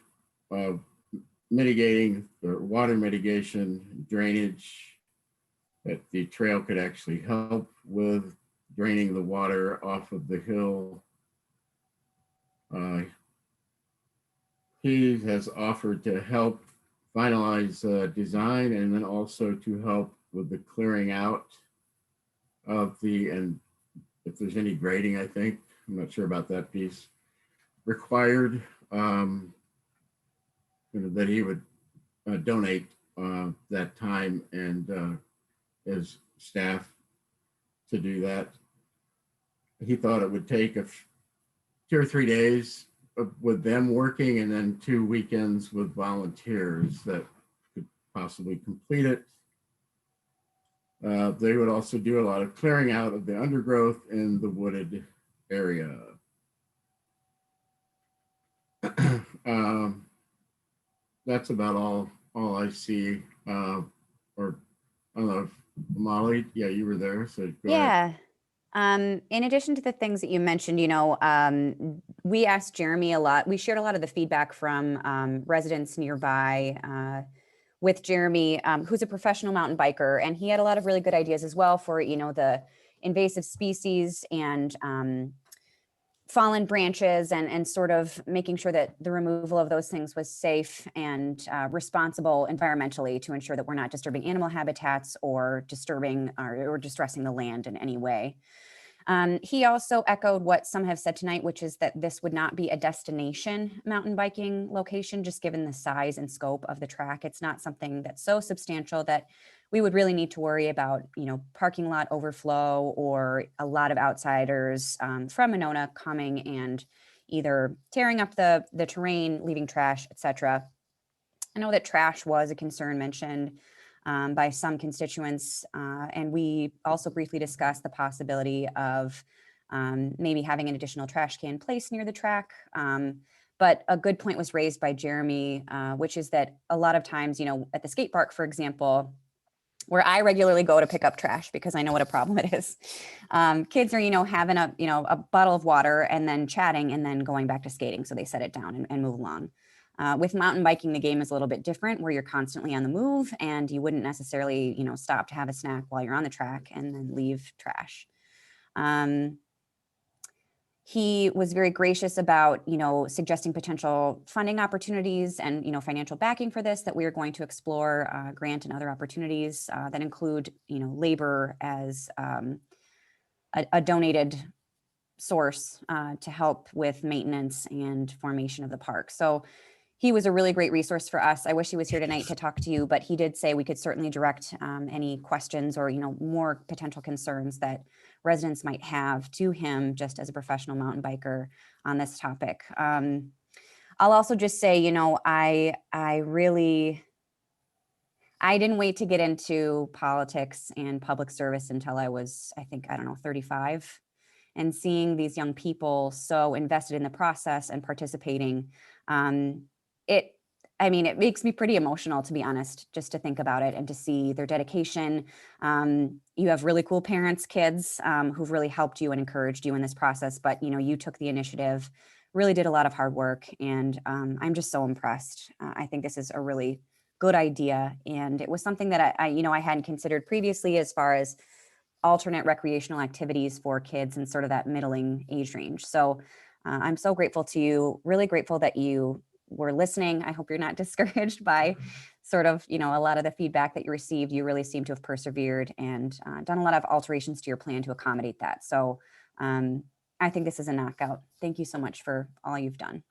Speaker 2: mitigating or water mitigation, drainage, that the trail could actually help with draining the water off of the hill. He has offered to help finalize design and then also to help with the clearing out of and if there's any grading, I think, I'm not sure about that piece, required, that he would donate that time and his staff to do that. He thought it would take 2 or 3 days with them working and then 2 weekends with volunteers that could possibly complete it. They would also do a lot of clearing out of the undergrowth in the wooded area. That's about all I see. Or I don't know if Molly, yeah, you were there, so go ahead.
Speaker 11: In addition to the things that you mentioned, we asked Jeremy a lot. We shared a lot of the feedback from residents nearby with Jeremy, who's a professional mountain biker, and he had a lot of really good ideas as well for, the invasive species and fallen branches and sort of making sure that the removal of those things was safe and responsible environmentally to ensure that we're not disturbing animal habitats or disturbing or distressing the land in any way. He also echoed what some have said tonight, which is that this would not be a destination mountain biking location, just given the size and scope of the track. It's not something that's so substantial that we would really need to worry about, parking lot overflow or a lot of outsiders from Monona coming and either tearing up the terrain, leaving trash, etc. I know that trash was a concern mentioned by some constituents, and we also briefly discussed the possibility of maybe having an additional trash can placed near the track. But a good point was raised by Jeremy, which is that a lot of times, at the skate park, for example, where I regularly go to pick up trash because I know what a problem it is. Kids are, having a bottle of water and then chatting and then going back to skating. So they set it down and move along. With mountain biking, the game is a little bit different where you're constantly on the move and you wouldn't necessarily, stop to have a snack while you're on the track and then leave trash. He was very gracious about, suggesting potential funding opportunities and, financial backing for this, that we are going to explore grant and other opportunities that include, labor as a donated source to help with maintenance and formation of the park. So he was a really great resource for us. I wish he was here tonight to talk to you, but he did say we could certainly direct any questions or, more potential concerns that residents might have to him just as a professional mountain biker on this topic. I'll also just say, I didn't wait to get into politics and public service until I was, 35. And seeing these young people so invested in the process and participating, it makes me pretty emotional, to be honest, just to think about it and to see their dedication. You have really cool parents, kids who've really helped you and encouraged you in this process, but you took the initiative, really did a lot of hard work, and I'm just so impressed. I think this is a really good idea, and it was something that I hadn't considered previously as far as alternate recreational activities for kids in sort of that middling age range. So I'm so grateful to you, really grateful that you were listening. I hope you're not discouraged by sort of, a lot of the feedback that you received. You really seem to have persevered and done a lot of alterations to your plan to accommodate that. So I think this is a knockout. Thank you so much for all you've done.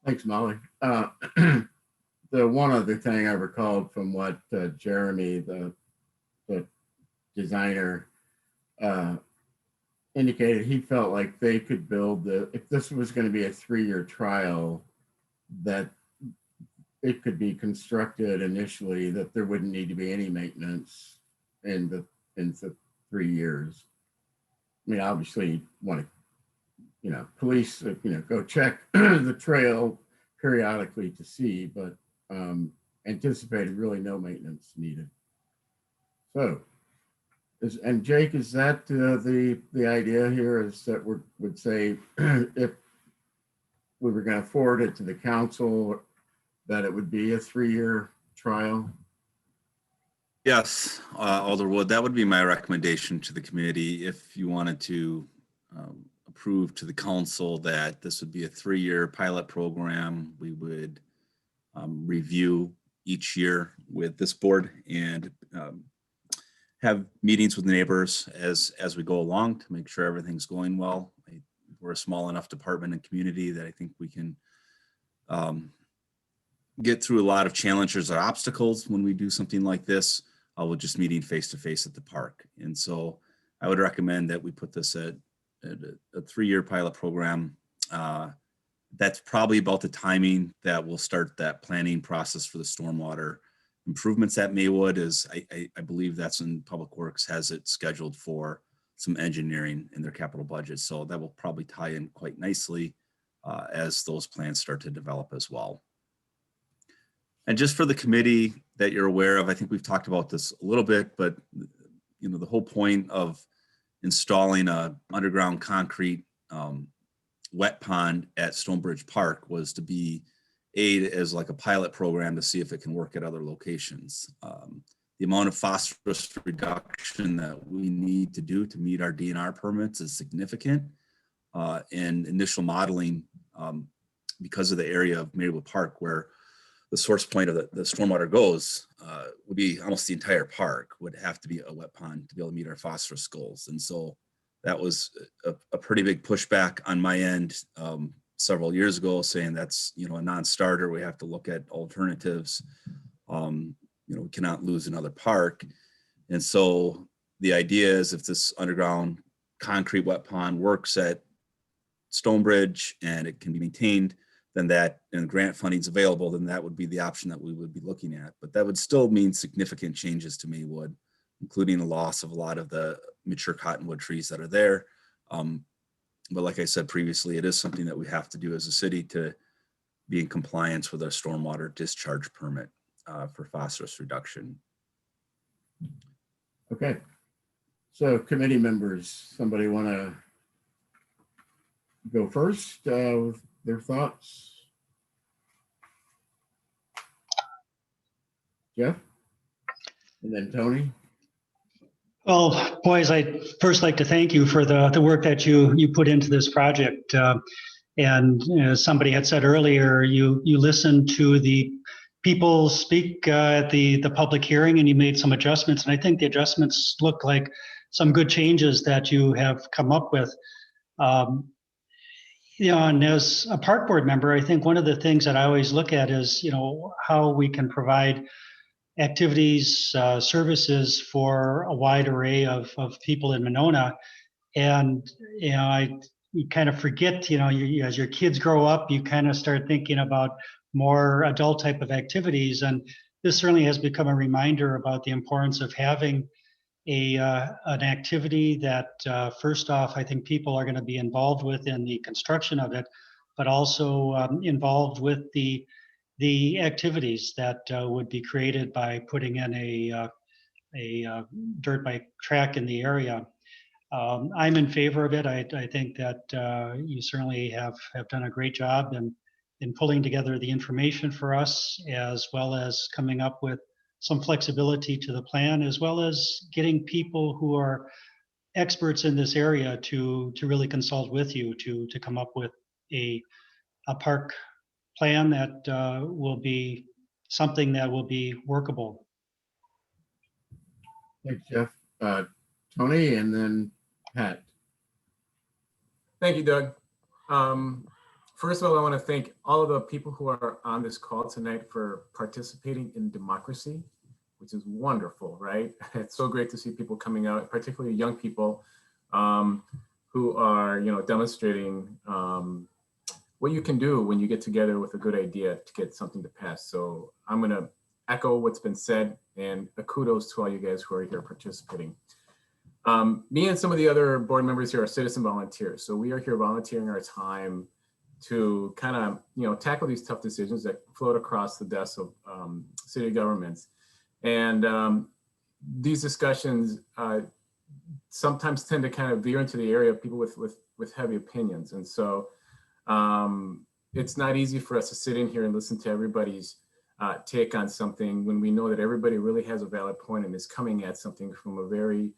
Speaker 2: Thanks, Molly. The one other thing I recalled from what Jeremy, the designer, indicated, he felt like they could build if this was going to be a 3-year trial, that it could be constructed initially that there wouldn't need to be any maintenance in the 3 years. I mean, obviously you want to, police, go check the trail periodically to see, but anticipated really no maintenance needed. So, and Jake, is that the idea here, is that we would say if we were going to forward it to the council, that it would be a 3-year trial?
Speaker 1: Yes, Alderwood, that would be my recommendation to the committee. If you wanted to approve to the council that this would be a 3-year pilot program, we would review each year with this board and have meetings with neighbors as we go along to make sure everything's going well. We're a small enough department and community that I think we can get through a lot of challenges or obstacles when we do something like this with just meeting face to face at the park. And so I would recommend that we put this at a 3-year pilot program. That's probably about the timing that we'll start that planning process for the stormwater improvements at Maywood. I believe that's when Public Works has it scheduled for some engineering in their capital budget. So that will probably tie in quite nicely as those plans start to develop as well. And just for the committee that you're aware of, I think we've talked about this a little bit, but the whole point of installing a underground concrete wet pond at Stonebridge Park was to be aid as like a pilot program to see if it can work at other locations. The amount of phosphorus reduction that we need to do to meet our DNR permits is significant. And initial modeling, because of the area of Maywood Park where the source point of the stormwater goes, would be almost the entire park would have to be a wet pond to be able to meet our phosphorus goals. And so that was a pretty big pushback on my end several years ago, saying that's, you know, a non-starter. We have to look at alternatives. You know, we cannot lose another park. And so the idea is, if this underground concrete wet pond works at Stonebridge and it can be maintained, then that, and grant funding is available, then that would be the option that we would be looking at. But that would still mean significant changes to Maywood, including the loss of a lot of the mature cottonwood trees that are there. But like I said previously, it is something that we have to do as a city to be in compliance with our stormwater discharge permit for phosphorus reduction.
Speaker 2: Okay. So committee members, somebody want to go first with their thoughts? Jeff? And then Tony?
Speaker 3: Well, boys, I'd first like to thank you for the work that you put into this project. And as somebody had said earlier, you listened to the people speak at the public hearing, and you made some adjustments. And I think the adjustments look like some good changes that you have come up with. You know, and as a park board member, I think one of the things that I always look at is, you know, how we can provide activities, services for a wide array of people in Monona. And, you know, you kind of forget, you know, as your kids grow up, you kind of start thinking about more adult type of activities. And this certainly has become a reminder about the importance of having an activity that, first off, I think people are going to be involved with in the construction of it, but also involved with the activities that would be created by putting in a dirt bike track in the area. I'm in favor of it. I think that you certainly have done a great job in pulling together the information for us, as well as coming up with some flexibility to the plan, as well as getting people who are experts in this area to really consult with you to come up with a park plan that will be something that will be workable.
Speaker 2: Thanks, Jeff. Tony, and then Pat.
Speaker 22: Thank you, Doug. First of all, I want to thank all of the people who are on this call tonight for participating in democracy, which is wonderful, right? It's so great to see people coming out, particularly young people who are, you know, demonstrating what you can do when you get together with a good idea to get something to pass. So I'm going to echo what's been said, and a kudos to all you guys who are here participating. Me and some of the other board members here are citizen volunteers. So we are here volunteering our time to kind of, you know, tackle these tough decisions that float across the desks of city governments. And these discussions sometimes tend to kind of veer into the area of people with heavy opinions. And so it's not easy for us to sit in here and listen to everybody's take on something when we know that everybody really has a valid point and is coming at something from a very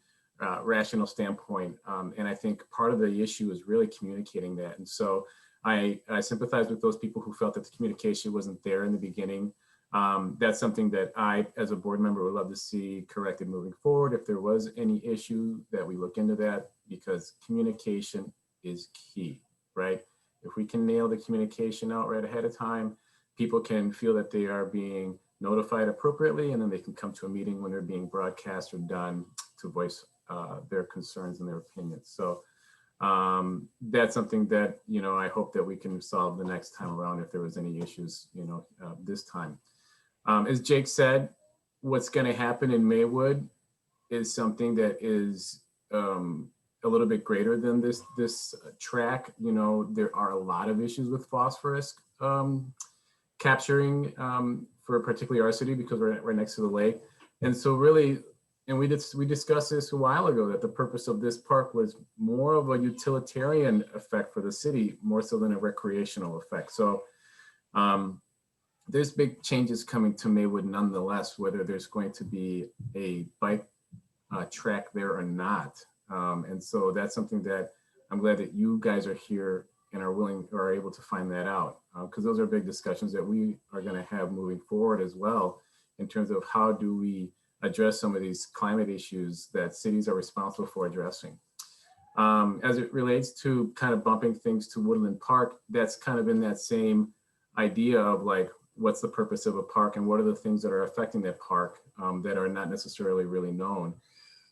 Speaker 22: rational standpoint. And I think part of the issue is really communicating that. And so I sympathize with those people who felt that the communication wasn't there in the beginning. That's something that I, as a board member, would love to see corrected moving forward. If there was any issue, that we look into that, because communication is key, right? If we can nail the communication out right ahead of time, people can feel that they are being notified appropriately, and then they can come to a meeting when they're being broadcast or done to voice their concerns and their opinions. So that's something that, you know, I hope that we can solve the next time around if there was any issues, you know, this time. As Jake said, what's going to happen in Maywood is something that is a little bit greater than this track. You know, there are a lot of issues with phosphorus capturing for particularly our city, because we're right next to the lake. And so really, and we discussed this a while ago, that the purpose of this park was more of a utilitarian effect for the city, more so than a recreational effect. So there's big changes coming to Maywood nonetheless, whether there's going to be a bike track there or not. And so that's something that I'm glad that you guys are here and are willing or are able to find that out, because those are big discussions that we are going to have moving forward as well in terms of how do we address some of these climate issues that cities are responsible for addressing. As it relates to kind of bumping things to Woodland Park, that's kind of in that same idea of like, what's the purpose of a park and what are the things that are affecting that park that are not necessarily really known.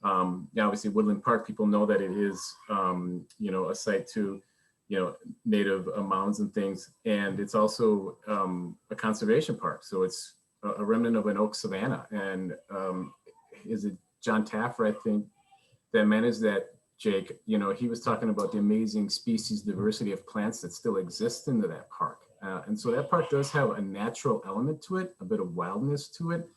Speaker 22: Yeah, obviously Woodland Park, people know that it is, you know, a site to, you know, native mounds and things. And it's also a conservation park. So it's a remnant of an oak savanna. And is it John Taffer, I think, that managed that, Jake? You know, he was talking about the amazing species diversity of plants that still exist in that park. And so that park does have a natural element to it, a bit of wildness to it.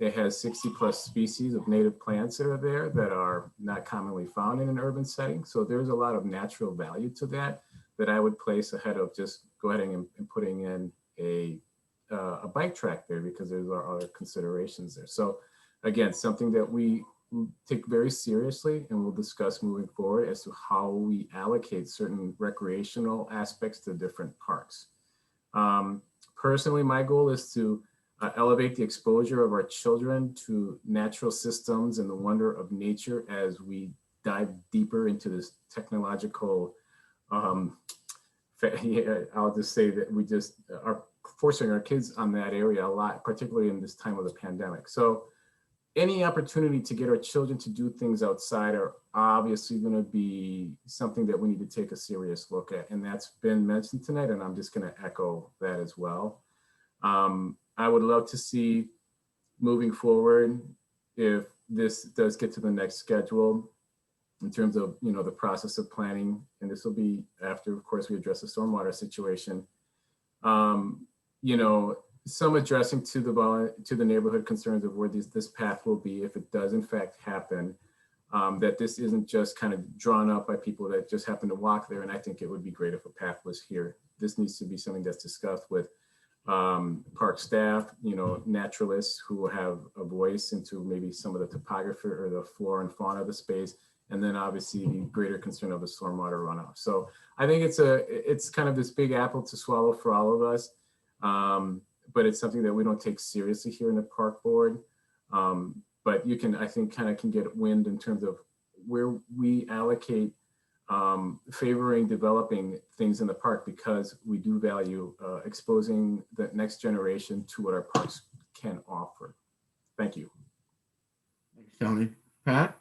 Speaker 22: It has 60+ species of native plants that are there that are not commonly found in an urban setting. So there's a lot of natural value to that I would place ahead of just go ahead and putting in a bike track there, because there are other considerations there. So again, something that we take very seriously and we'll discuss moving forward as to how we allocate certain recreational aspects to different parks. Personally, my goal is to elevate the exposure of our children to natural systems and the wonder of nature as we dive deeper into this technological, I'll just say that we just are forcing our kids on that area a lot, particularly in this time of the pandemic. So any opportunity to get our children to do things outside are obviously going to be something that we need to take a serious look at. And that's been mentioned tonight, and I'm just going to echo that as well. I would love to see moving forward, if this does get to the next schedule in terms of, you know, the process of planning, and this will be after, of course, we address the stormwater situation, you know, some addressing to the neighborhood concerns of where this path will be if it does in fact happen, that this isn't just kind of drawn up by people that just happen to walk there. And I think it would be great if a path was here. This needs to be something that's discussed with park staff, you know, naturalists who will have a voice into maybe some of the topography or the flora and fauna of the space, and then obviously the greater concern of the stormwater runoff. So I think it's kind of this big apple to swallow for all of us. But it's something that we don't take seriously here in the park board. But you can, I think, kind of can get wind in terms of where we allocate favoring developing things in the park, because we do value exposing the next generation to what our parks can offer. Thank you.
Speaker 2: Thanks, Tony. Pat?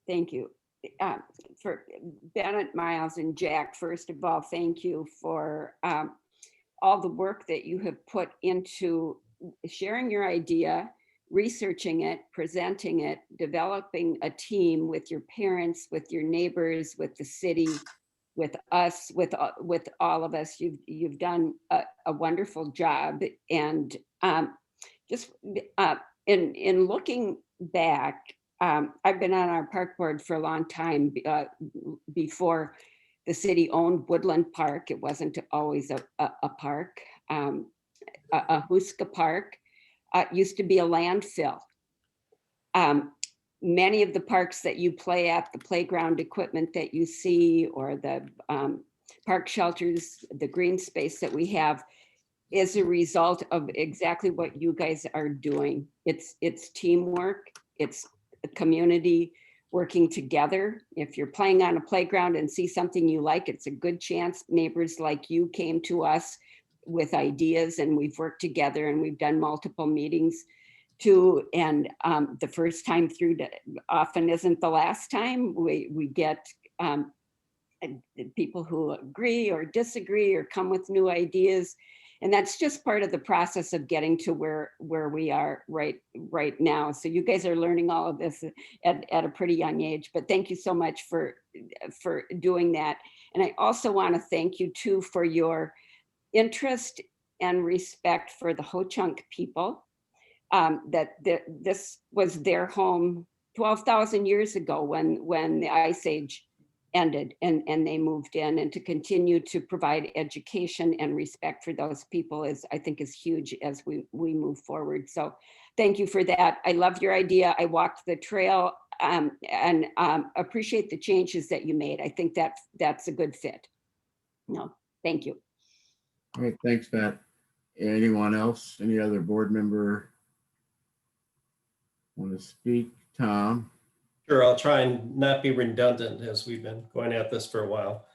Speaker 5: Thank you. For Bennett, Miles, and Jack, first of all, thank you for all the work that you have put into sharing your idea, researching it, presenting it, developing a team with your parents, with your neighbors, with the city, with us, with all of us. You've done a wonderful job. And just in looking back, I've been on our park board for a long time. Before the city owned Woodland Park, it wasn't always a park. Huska Park used to be a landfill. Many of the parks that you play at, the playground equipment that you see, or the park shelters, the green space that we have, is a result of exactly what you guys are doing. It's teamwork. It's a community working together. If you're playing on a playground and see something you like, it's a good chance neighbors like you came to us with ideas, and we've worked together, and we've done multiple meetings too. And the first time through often isn't the last time. We get people who agree or disagree or come with new ideas. And that's just part of the process of getting to where we are right now. So you guys are learning all of this at a pretty young age, but thank you so much for doing that. And I also want to thank you too for your interest and respect for the Ho-Chunk people, that this was their home 12,000 years ago when the Ice Age ended and they moved in, and to continue to provide education and respect for those people I think is huge as we move forward. So thank you for that. I love your idea. I walked the trail and appreciate the changes that you made. I think that's a good fit. No, Thank you.
Speaker 2: All right, thanks, Pat. Anyone else? Any other board member want to speak? Tom?
Speaker 8: Sure, I'll try and not be redundant as we've been going at this for a while.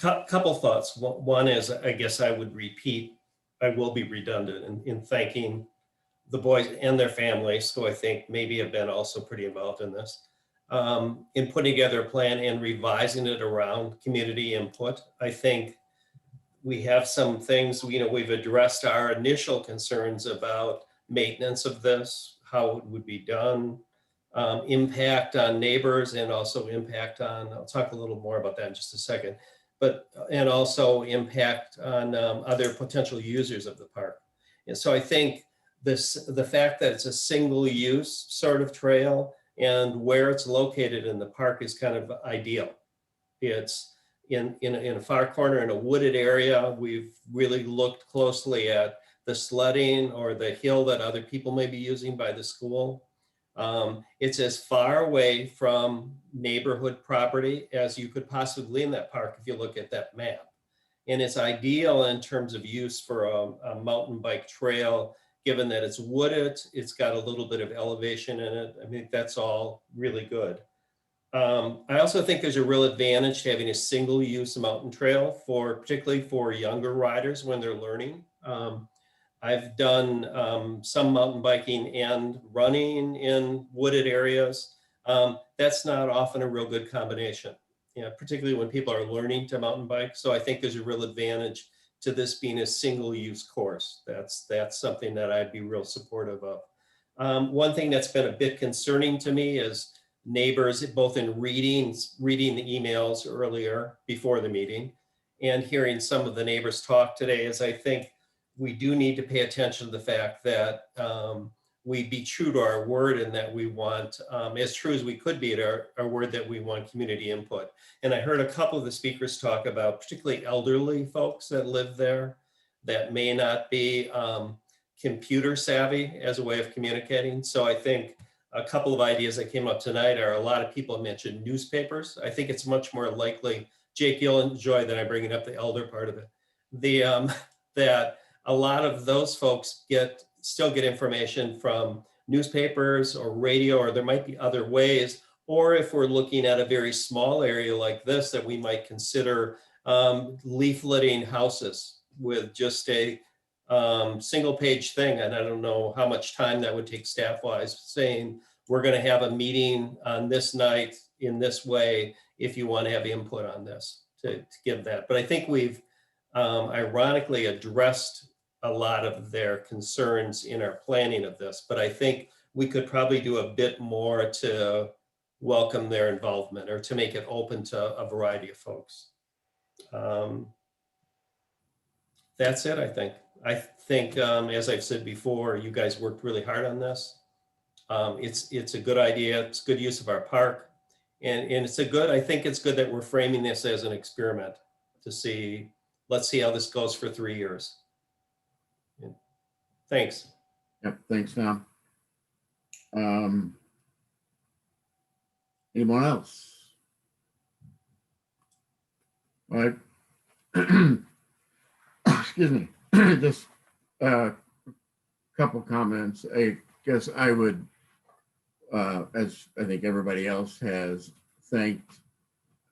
Speaker 8: Couple thoughts. One is, I guess I would repeat, I will be redundant in thanking the boys and their families, who I think maybe have been also pretty involved in this, in putting together a plan and revising it around community input. I think we have some things, we've addressed our initial concerns about maintenance of this, how it would be done, impact on neighbors, and also impact on, I'll talk a little more about that in just a second, and also impact on other potential users of the park. And so I think the fact that it's a single use sort of trail and where it's located in the park is kind of ideal. It's in a far corner in a wooded area. We've really looked closely at the sledding or the hill that other people may be using by the school. It's as far away from neighborhood property as you could possibly in that park if you look at that map. And it's ideal in terms of use for a mountain bike trail, given that it's wooded, it's got a little bit of elevation in it. I mean, that's all really good. I also think there's a real advantage to having a single use mountain trail particularly for younger riders when they're learning. I've done some mountain biking and running in wooded areas. That's not often a real good combination, particularly when people are learning to mountain bike. So I think there's a real advantage to this being a single use course. That's something that I'd be real supportive of. One thing that's been a bit concerning to me is neighbors, both in reading the emails earlier before the meeting and hearing some of the neighbors talk today, is I think we do need to pay attention to the fact that we be true to our word and that we want, as true as we could be at our word, that we want community input. And I heard a couple of the speakers talk about particularly elderly folks that live there that may not be computer savvy as a way of communicating. So I think a couple of ideas that came up tonight are, a lot of people mentioned newspapers. I think it's much more likely, Jake, you'll enjoy that I'm bringing up the elder part of it, that a lot of those folks still get information from newspapers or radio, or there might be other ways. Or if we're looking at a very small area like this, that we might consider leafleting houses with just a single page thing. And I don't know how much time that would take staff wise, saying we're going to have a meeting on this night in this way, if you want to have input on this, to give that. But I think we've ironically addressed a lot of their concerns in our planning of this, but I think we could probably do a bit more to welcome their involvement or to make it open to a variety of folks. That's it, I think. I think, as I've said before, you guys worked really hard on this. It's a good idea. It's good use of our park. And I think it's good that we're framing this as an experiment to see, let's see how this goes for 3 years. Thanks.
Speaker 2: Yep, thanks, Tom. Anyone else? All right. Excuse me. Just a couple comments. I guess I would, as I think everybody else has, thanked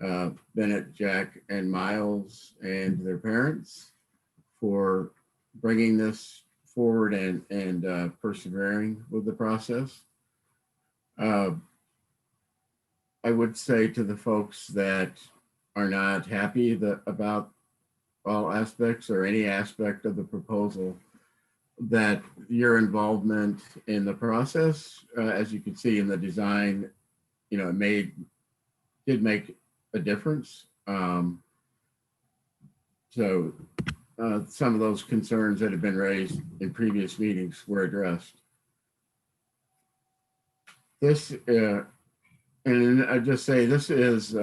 Speaker 2: Bennett, Jack, and Miles and their parents for bringing this forward and persevering with the process. I would say to the folks that are not happy about all aspects or any aspect of the proposal, that your involvement in the process, as you can see in the design, it did make a difference. So some of those concerns that have been raised in previous meetings were addressed. This, and I just say this is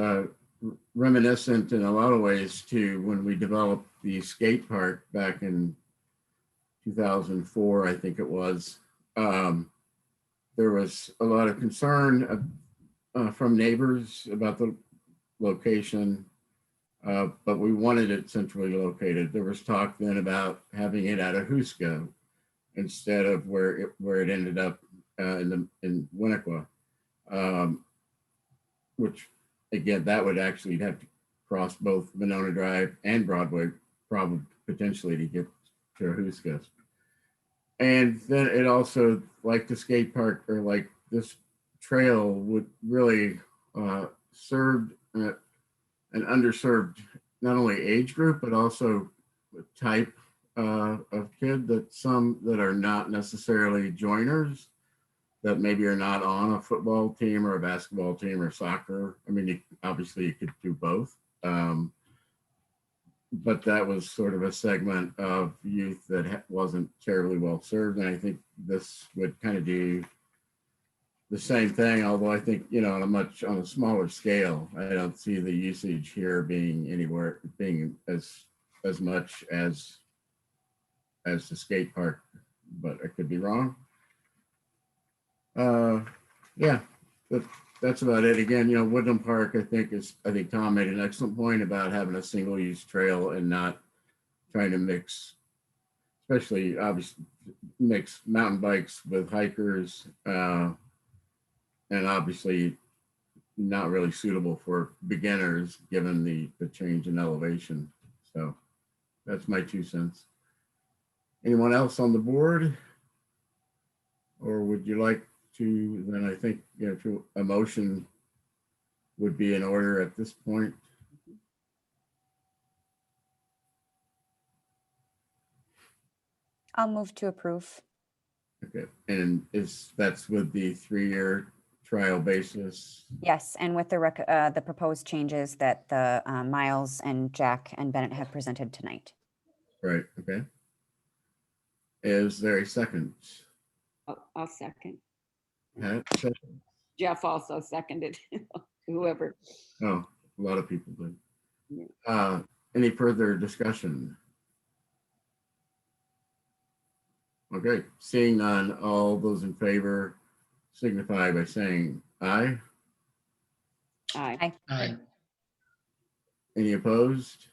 Speaker 2: reminiscent in a lot of ways to when we developed the skate park back in 2004, I think it was. There was a lot of concern from neighbors about the location But we wanted it centrally located. There was talk then about having it at Ahuska instead of where it ended up in Winnequa, which again, that would actually have to cross both Monona Drive and Broadway, probably potentially to get to Ahuska. And then it also, like the skate park or like this trail, would really serve an underserved, not only age group, but also type of kid, that some that are not necessarily joiners, that maybe are not on a football team or a basketball team or soccer. I mean, obviously you could do both. But that was sort of a segment of youth that wasn't terribly well served. And I think this would kind of do the same thing, although I think, on a smaller scale. I don't see the usage here being as much as the skate park, but I could be wrong. Yeah, that's about it. Again, Woodland Park, I think Tom made an excellent point about having a single-use trail and not trying to mix, especially obviously mix mountain bikes with hikers, and obviously not really suitable for beginners given the change in elevation. So that's my 2 cents. Anyone else on the board? Or would you like to, then I think, a motion would be in order at this point.
Speaker 11: I'll move to approve.
Speaker 2: Okay, and that's with the 3-year trial basis?
Speaker 11: Yes, and with the proposed changes that the Miles and Jack and Bennett have presented tonight.
Speaker 2: Right, okay. Is there a second?
Speaker 5: I'll second.
Speaker 2: Pat, second.
Speaker 5: Jeff also seconded, whoever.
Speaker 2: Oh, a lot of people did.
Speaker 5: Yeah.
Speaker 2: Any further discussion? Okay, seeing none, all those in favor signify by saying aye.
Speaker 5: Aye.
Speaker 3: Aye.
Speaker 2: Any opposed?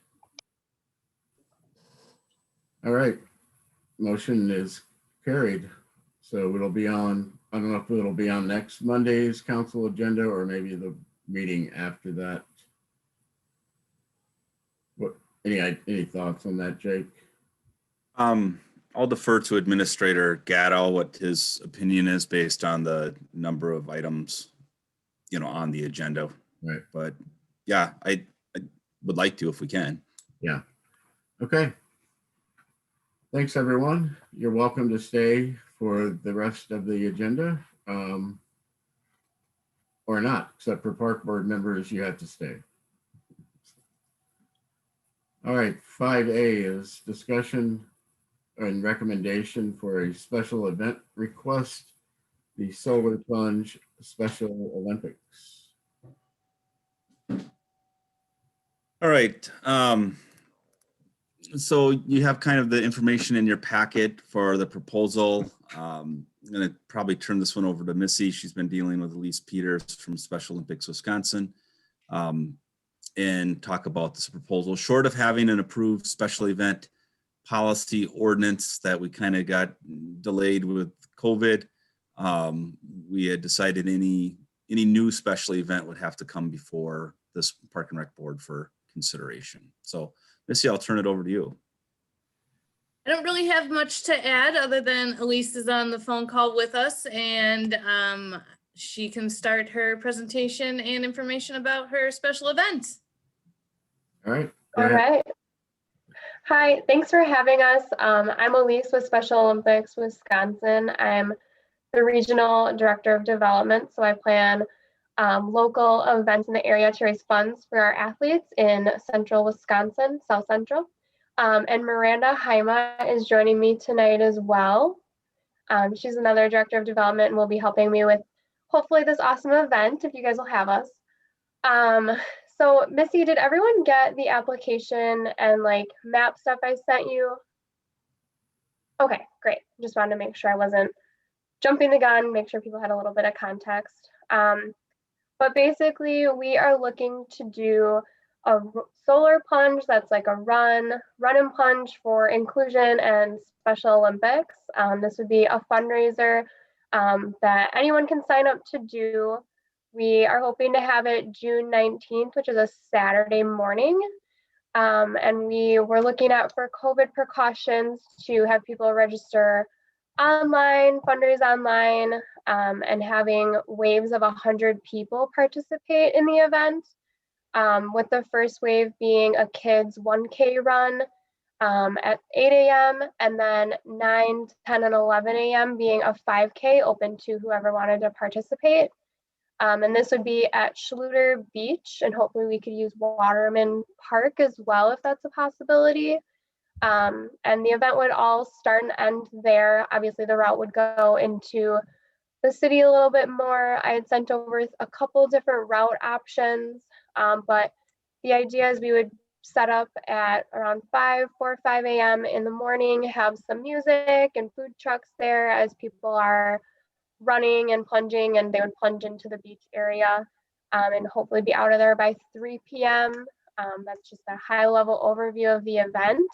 Speaker 2: All right, motion is carried. So it'll be on, I don't know if it'll be on next Monday's council agenda or maybe the meeting after that. What, any thoughts on that, Jake?
Speaker 1: I'll defer to Administrator Gatto what his opinion is based on the number of items, on the agenda.
Speaker 2: Right.
Speaker 1: But yeah, I would like to if we can.
Speaker 2: Yeah. Okay. Thanks, everyone. You're welcome to stay for the rest of the agenda, or not, except for park board members, you have to stay. All right, 5A is discussion and recommendation for a special event request, the Solar Plunge Special Olympics.
Speaker 1: All right. So you have kind of the information in your packet for the proposal. I'm going to probably turn this one over to Missy. She's been dealing with Elise Peters from Special Olympics Wisconsin, and talk about this proposal. Short of having an approved special event policy ordinance that we kind of got delayed with COVID, we had decided any new special event would have to come before this Park and Rec Board for consideration. So Missy, I'll turn it over to you.
Speaker 9: I don't really have much to add other than Elise is on the phone call with us, and she can start her presentation and information about her special event.
Speaker 2: All right.
Speaker 10: All right. Hi, thanks for having us. I'm Elise with Special Olympics Wisconsin. I'm the Regional Director of Development, so I plan local events in the area to raise funds for our athletes in central Wisconsin, South Central. And Miranda Haima is joining me tonight as well. She's another Director of Development and will be helping me with hopefully this awesome event if you guys will have us. So Missy, did everyone get the application and like map stuff I sent you? Okay, great. Just wanted to make sure I wasn't jumping the gun, make sure people had a little bit of context. But basically we are looking to do solar plunge that's like a run and plunge for inclusion and Special Olympics. This would be a fundraiser that anyone can sign up to do. We are hoping to have it June 19th, which is a Saturday morning. And we were looking at, for COVID precautions, to have people register online, fundraise online, and having waves of 100 people participate in the event. With the first wave being a kids 1K run at 8 a.m. and then 9, 10, and 11 a.m. being a 5K open to whoever wanted to participate. And this would be at Schluter Beach, and hopefully we could use Waterman Park as well if that's a possibility. And the event would all start and end there. Obviously the route would go into the city a little bit more. I had sent over a couple different route options, but the idea is we would set up at around 4 or 5 a.m. in the morning, have some music and food trucks there as people are running and plunging, and they would plunge into the beach area, and hopefully be out of there by 3 p.m. That's just a high level overview of the event.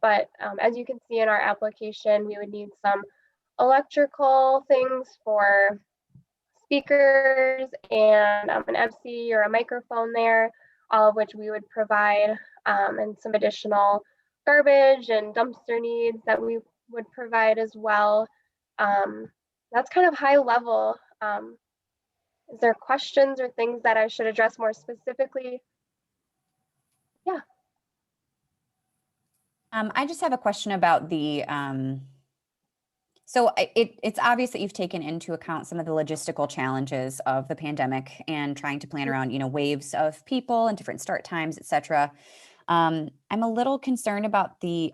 Speaker 10: But as you can see in our application, we would need some electrical things for speakers and an MC or a microphone there, all of which we would provide, and some additional garbage and dumpster needs that we would provide as well. That's kind of high level. Is there questions or things that I should address more specifically? Yeah.
Speaker 11: I just have a question about the, so it's obvious that you've taken into account some of the logistical challenges of the pandemic and trying to plan around, waves of people and different start times, et cetera. I'm a little concerned about the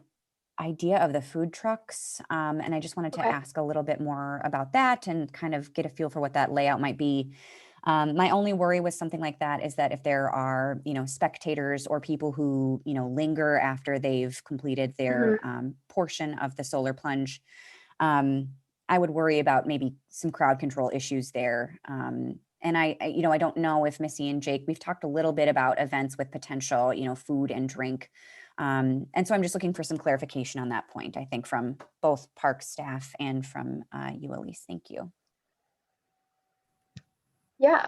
Speaker 11: idea of the food trucks. And I just wanted to ask a little bit more about that and kind of get a feel for what that layout might be. My only worry with something like that is that if there are, spectators or people who, linger after they've completed their portion of the solar plunge, I would worry about maybe some crowd control issues there. And I don't know if Missy and Jake, we've talked a little bit about events with potential, food and drink. And so I'm just looking for some clarification on that point, I think, from both park staff and from you, Elise. Thank you.
Speaker 10: Yeah.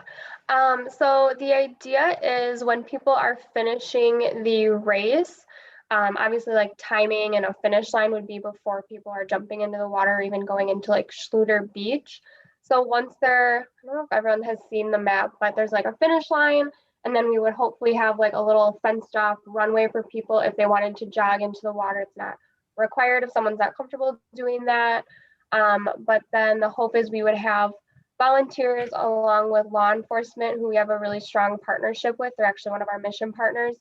Speaker 10: So the idea is when people are finishing the race, obviously like timing and a finish line would be before people are jumping into the water or even going into like Schluter Beach. So once they're, I don't know if everyone has seen the map, but there's like a finish line, and then we would hopefully have like a little fenced off runway for people if they wanted to jog into the water. It's not required if someone's not comfortable doing that. But then the hope is we would have volunteers along with law enforcement, who we have a really strong partnership with. They're actually one of our mission partners,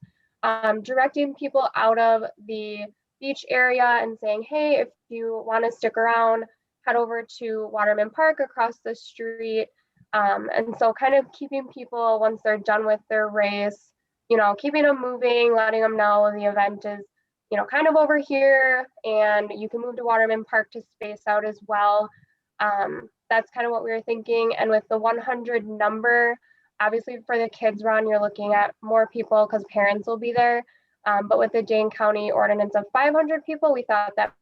Speaker 10: directing people out of the beach area and saying, hey, if you want to stick around, head over to Waterman Park across the street. And so kind of keeping people, once they're done with their race, keeping them moving, letting them know the event is, kind of over here, and you can move to Waterman Park to space out as well. That's kind of what we were thinking. And with the 100 number, obviously for the kids run, you're looking at more people because parents will be there. But with the Dane County ordinance of 500 people, we thought that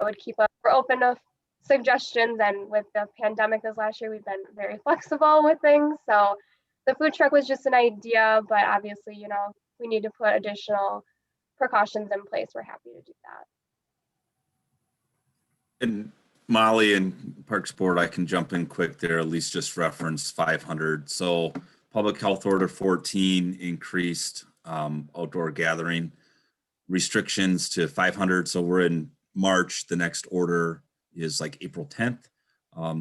Speaker 10: would keep us, we're open to suggestions. And with the pandemic this last year, we've been very flexible with things. So the food truck was just an idea, but obviously, we need to put additional precautions in place. We're happy to do that.
Speaker 1: And Molly and Parks Board, I can jump in quick there, at least just reference 500. So Public Health Order 14 increased outdoor gathering restrictions to 500. So we're in March. The next order is like April 10th.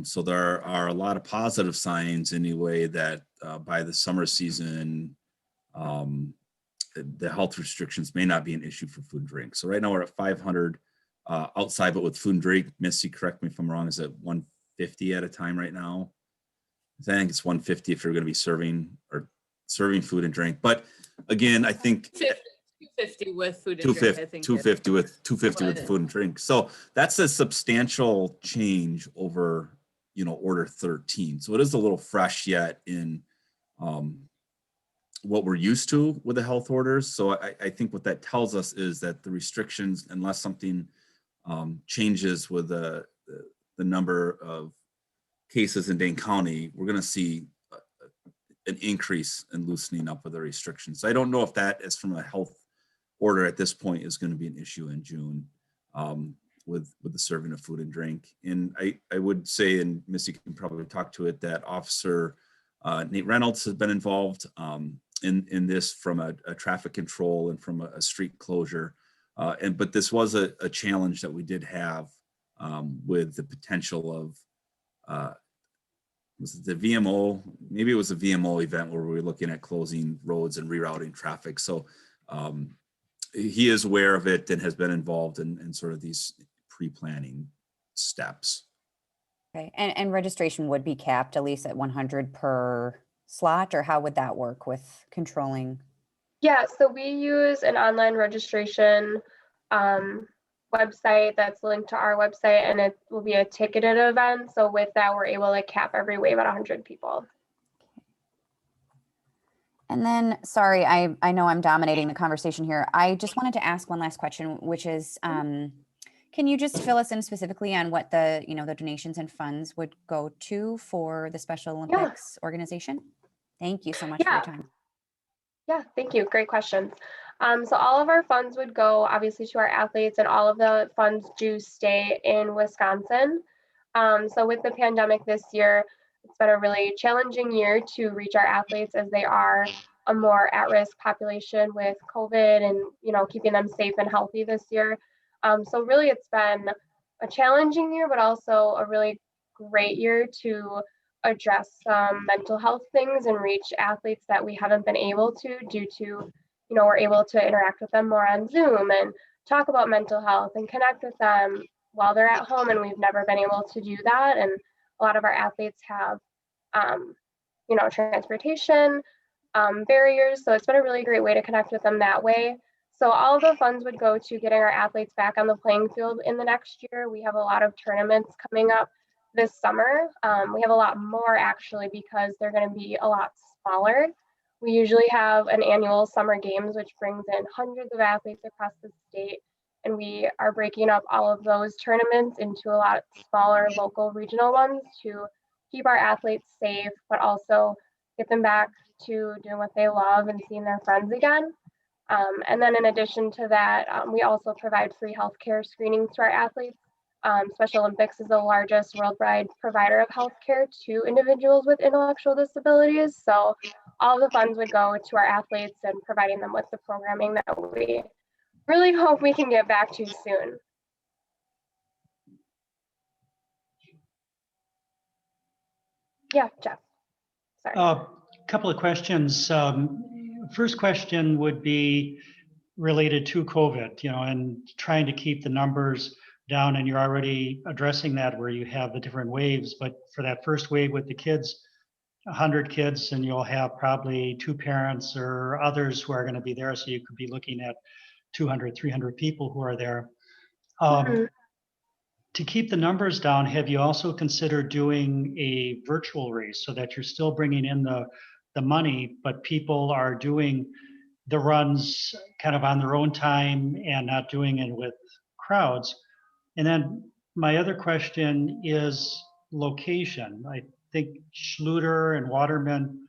Speaker 1: So there are a lot of positive signs anyway that by the summer season, the health restrictions may not be an issue for food and drink. So right now we're at 500 outside, but with food and drink, Missy, correct me if I'm wrong, is it 150 at a time right now? I think it's 150 if you're going to be serving food and drink. But again, I think
Speaker 9: 250 with food and drink. I think
Speaker 1: 250 with food and drink. So that's a substantial change over, order 13. So it is a little fresh yet in what we're used to with the health orders. So I think what that tells us is that the restrictions, unless something changes with the number of cases in Dane County, we're going to see an increase in loosening up of the restrictions. So I don't know if that is from a health order at this point is going to be an issue in June with the serving of food and drink. And I would say, and Missy can probably talk to it, that Officer Nate Reynolds has been involved in this from a traffic control and from a street closure. But this was a challenge that we did have with the potential of, was it the VMO? Maybe it was a VMO event where we were looking at closing roads and rerouting traffic. So he is aware of it and has been involved in sort of these pre-planning steps.
Speaker 11: Okay, and registration would be capped at least at 100 per slot, or how would that work with controlling?
Speaker 10: Yeah, so we use an online registration website that's linked to our website, and it will be a ticketed event. So with that, we're able to cap every wave at 100 people.
Speaker 11: And then, sorry, I know I'm dominating the conversation here. I just wanted to ask one last question, which is, can you just fill us in specifically on what the donations and funds would go to for the Special Olympics organization? Thank you so much for your time.
Speaker 10: Yeah, thank you. Great questions. So all of our funds would go obviously to our athletes, and all of the funds do stay in Wisconsin. So with the pandemic this year, it's been a really challenging year to reach our athletes, as they are a more at-risk population with COVID and keeping them safe and healthy this year. So really it's been a challenging year, but also a really great year to address some mental health things and reach athletes that we haven't been able to, due to, we're able to interact with them more on Zoom and talk about mental health and connect with them while they're at home. And we've never been able to do that. And a lot of our athletes have, transportation barriers. So it's been a really great way to connect with them that way. So all of the funds would go to getting our athletes back on the playing field in the next year. We have a lot of tournaments coming up this summer. We have a lot more actually, because they're going to be a lot smaller. We usually have an annual summer games, which brings in hundreds of athletes across the state. And we are breaking up all of those tournaments into a lot smaller local regional ones to keep our athletes safe, but also get them back to doing what they love and seeing their friends again. And then in addition to that, we also provide free healthcare screenings to our athletes. Special Olympics is the largest worldwide provider of healthcare to individuals with intellectual disabilities. So all the funds would go to our athletes and providing them with the programming that we really hope we can get back to soon. Yeah, Jeff. Sorry.
Speaker 3: A couple of questions. First question would be related to COVID, and trying to keep the numbers down, and you're already addressing that where you have the different waves. But for that first wave with the kids, 100 kids, and you'll have probably 2 parents or others who are going to be there. So you could be looking at 200, 300 people who are there. To keep the numbers down, have you also considered doing a virtual race so that you're still bringing in the money, but people are doing the runs kind of on their own time and not doing it with crowds? And then my other question is location. I think Schluter and Waterman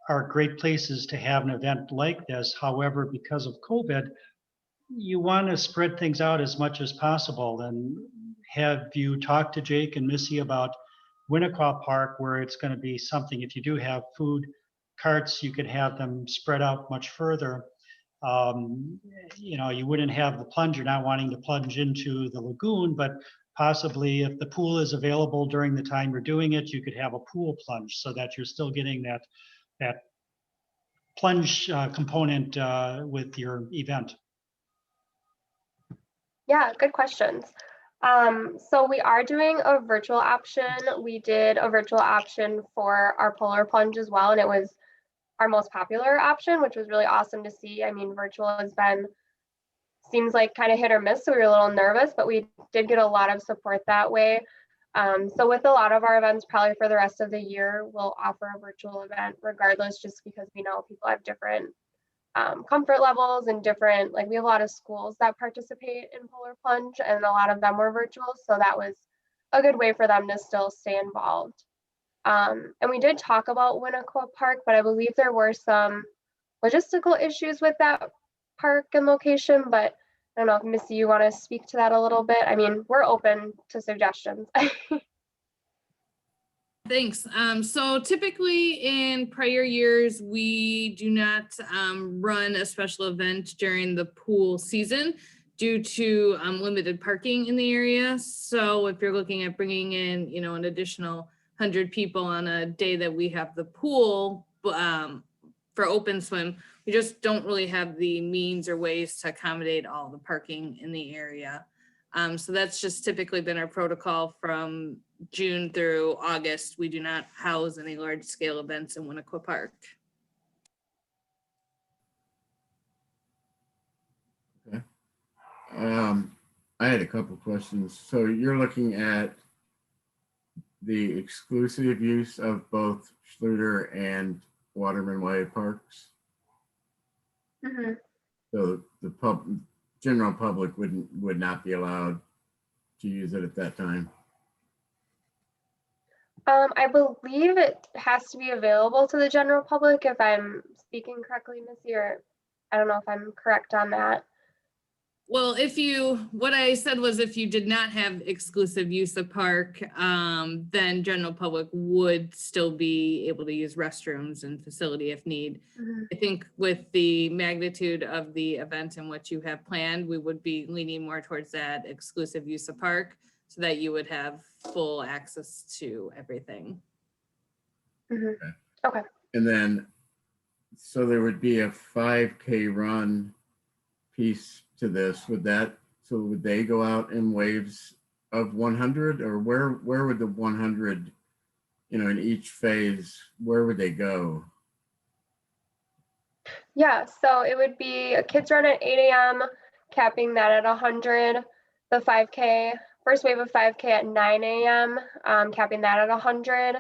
Speaker 3: are great places to have an event like this. However, because of COVID, you want to spread things out as much as possible. And have you talked to Jake and Missy about Winnequa Park, where it's going to be something, if you do have food carts, you could have them spread out much further. You wouldn't have the plunge, you're not wanting to plunge into the lagoon, but possibly if the pool is available during the time you're doing it, you could have a pool plunge so that you're still getting that plunge component with your event.
Speaker 10: Yeah, good questions. So we are doing a virtual option. We did a virtual option for our polar plunge as well, and it was our most popular option, which was really awesome to see. I mean, virtual seems like kind of hit or miss, so we were a little nervous, but we did get a lot of support that way. So with a lot of our events, probably for the rest of the year, we'll offer a virtual event regardless, just because we know people have different comfort levels and different, like we have a lot of schools that participate in polar plunge and a lot of them were virtual. So that was a good way for them to still stay involved. And we did talk about Winnequa Park, but I believe there were some logistical issues with that park and location, but I don't know if Missy, you want to speak to that a little bit? I mean, we're open to suggestions.
Speaker 9: Thanks. So typically in prior years, we do not run a special event during the pool season due to limited parking in the area. So if you're looking at bringing in, you know, an additional 100 people on a day that we have the pool for open swim, we just don't really have the means or ways to accommodate all the parking in the area. So that's just typically been our protocol from June through August. We do not house any large scale events in Winnequa Park.
Speaker 2: Okay. I had a couple questions. So you're looking at the exclusive use of both Schluter and Waterman Way parks?
Speaker 10: Mm-hmm.
Speaker 2: So the general public would not be allowed to use it at that time?
Speaker 10: I believe it has to be available to the general public, if I'm speaking correctly, Missy, or I don't know if I'm correct on that.
Speaker 9: Well, what I said was if you did not have exclusive use of park, then general public would still be able to use restrooms and facility if need.
Speaker 10: Mm-hmm.
Speaker 9: I think with the magnitude of the event and what you have planned, we would be leaning more towards that exclusive use of park so that you would have full access to everything.
Speaker 10: Mm-hmm. Okay.
Speaker 2: And then, so there would be a 5K run piece to this. Would they go out in waves of 100, or where would the 100, in each phase, where would they go?
Speaker 10: Yeah, so it would be a kids run at 8 a.m., capping that at 100, the 5K, first wave of 5K at 9 a.m., capping that at 100,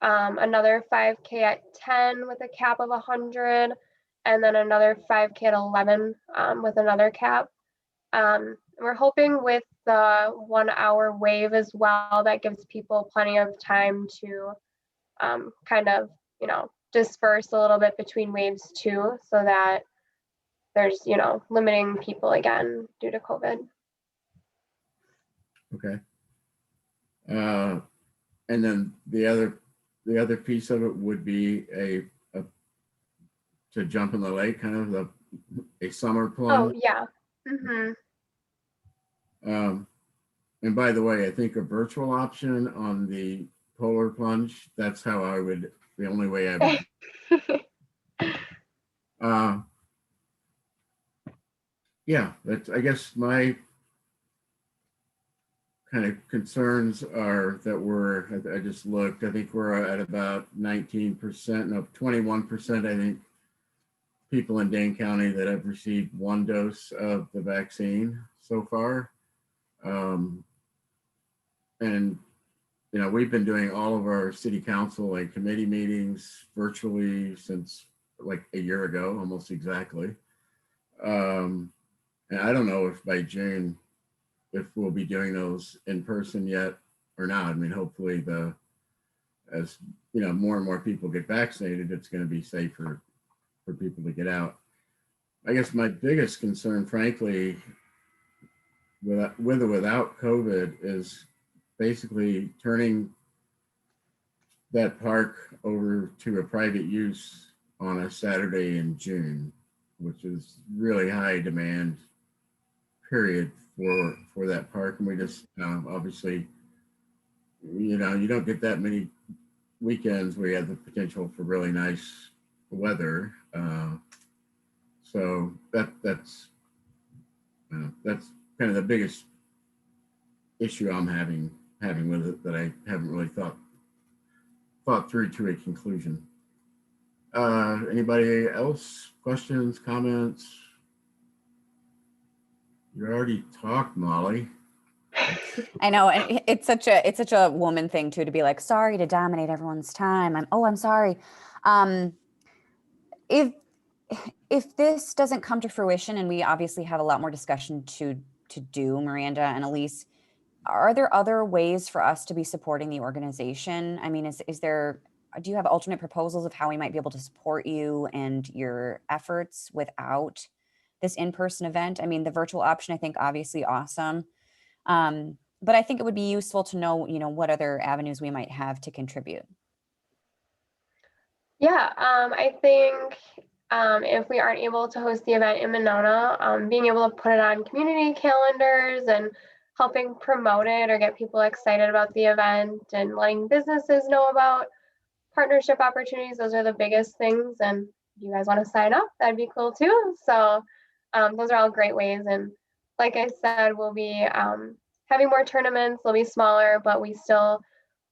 Speaker 10: another 5K at 10 with a cap of 100, and then another 5K at 11 with another cap. We're hoping with the 1 hour wave as well, that gives people plenty of time to kind of, disperse a little bit between waves too, so that there's, limiting people again due to COVID.
Speaker 2: Okay. And then the other piece of it would be to jump in the lake, kind of a summer plunge.
Speaker 10: Oh yeah. Mm-hmm.
Speaker 2: And by the way, I think a virtual option on the polar plunge, that's how the only way I would. Yeah, I guess my kind of concerns are that I just looked, I think we're at about 19%, no, 21%, I think, people in Dane County that have received one dose of the vaccine so far. And, we've been doing all of our city council and committee meetings virtually since like a year ago, almost exactly. And I don't know if by June, if we'll be doing those in person yet or not. I mean, hopefully as more and more people get vaccinated, it's going to be safer for people to get out. I guess my biggest concern, frankly, with or without COVID, is basically turning that park over to a private use on a Saturday in June, which is really high demand period for that park. And we just obviously, you don't get that many weekends where you have the potential for really nice weather. So that's kind of the biggest issue I'm having with it, that I haven't really thought through to a conclusion. Anybody else? Questions, comments? You already talked, Molly.
Speaker 11: I know, and it's such a woman thing too, to be like, sorry to dominate everyone's time. I'm sorry. If this doesn't come to fruition, and we obviously have a lot more discussion to do, Miranda and Elise, are there other ways for us to be supporting the organization? I mean, do you have alternate proposals of how we might be able to support you and your efforts without this in-person event? I mean, the virtual option, I think, obviously awesome. But I think it would be useful to know, what other avenues we might have to contribute.
Speaker 10: Yeah, I think if we aren't able to host the event in Monona, being able to put it on community calendars and helping promote it or get people excited about the event and letting businesses know about partnership opportunities, those are the biggest things. And if you guys want to sign up, that'd be cool too. So those are all great ways. And like I said, we'll be having more tournaments. They'll be smaller, but we still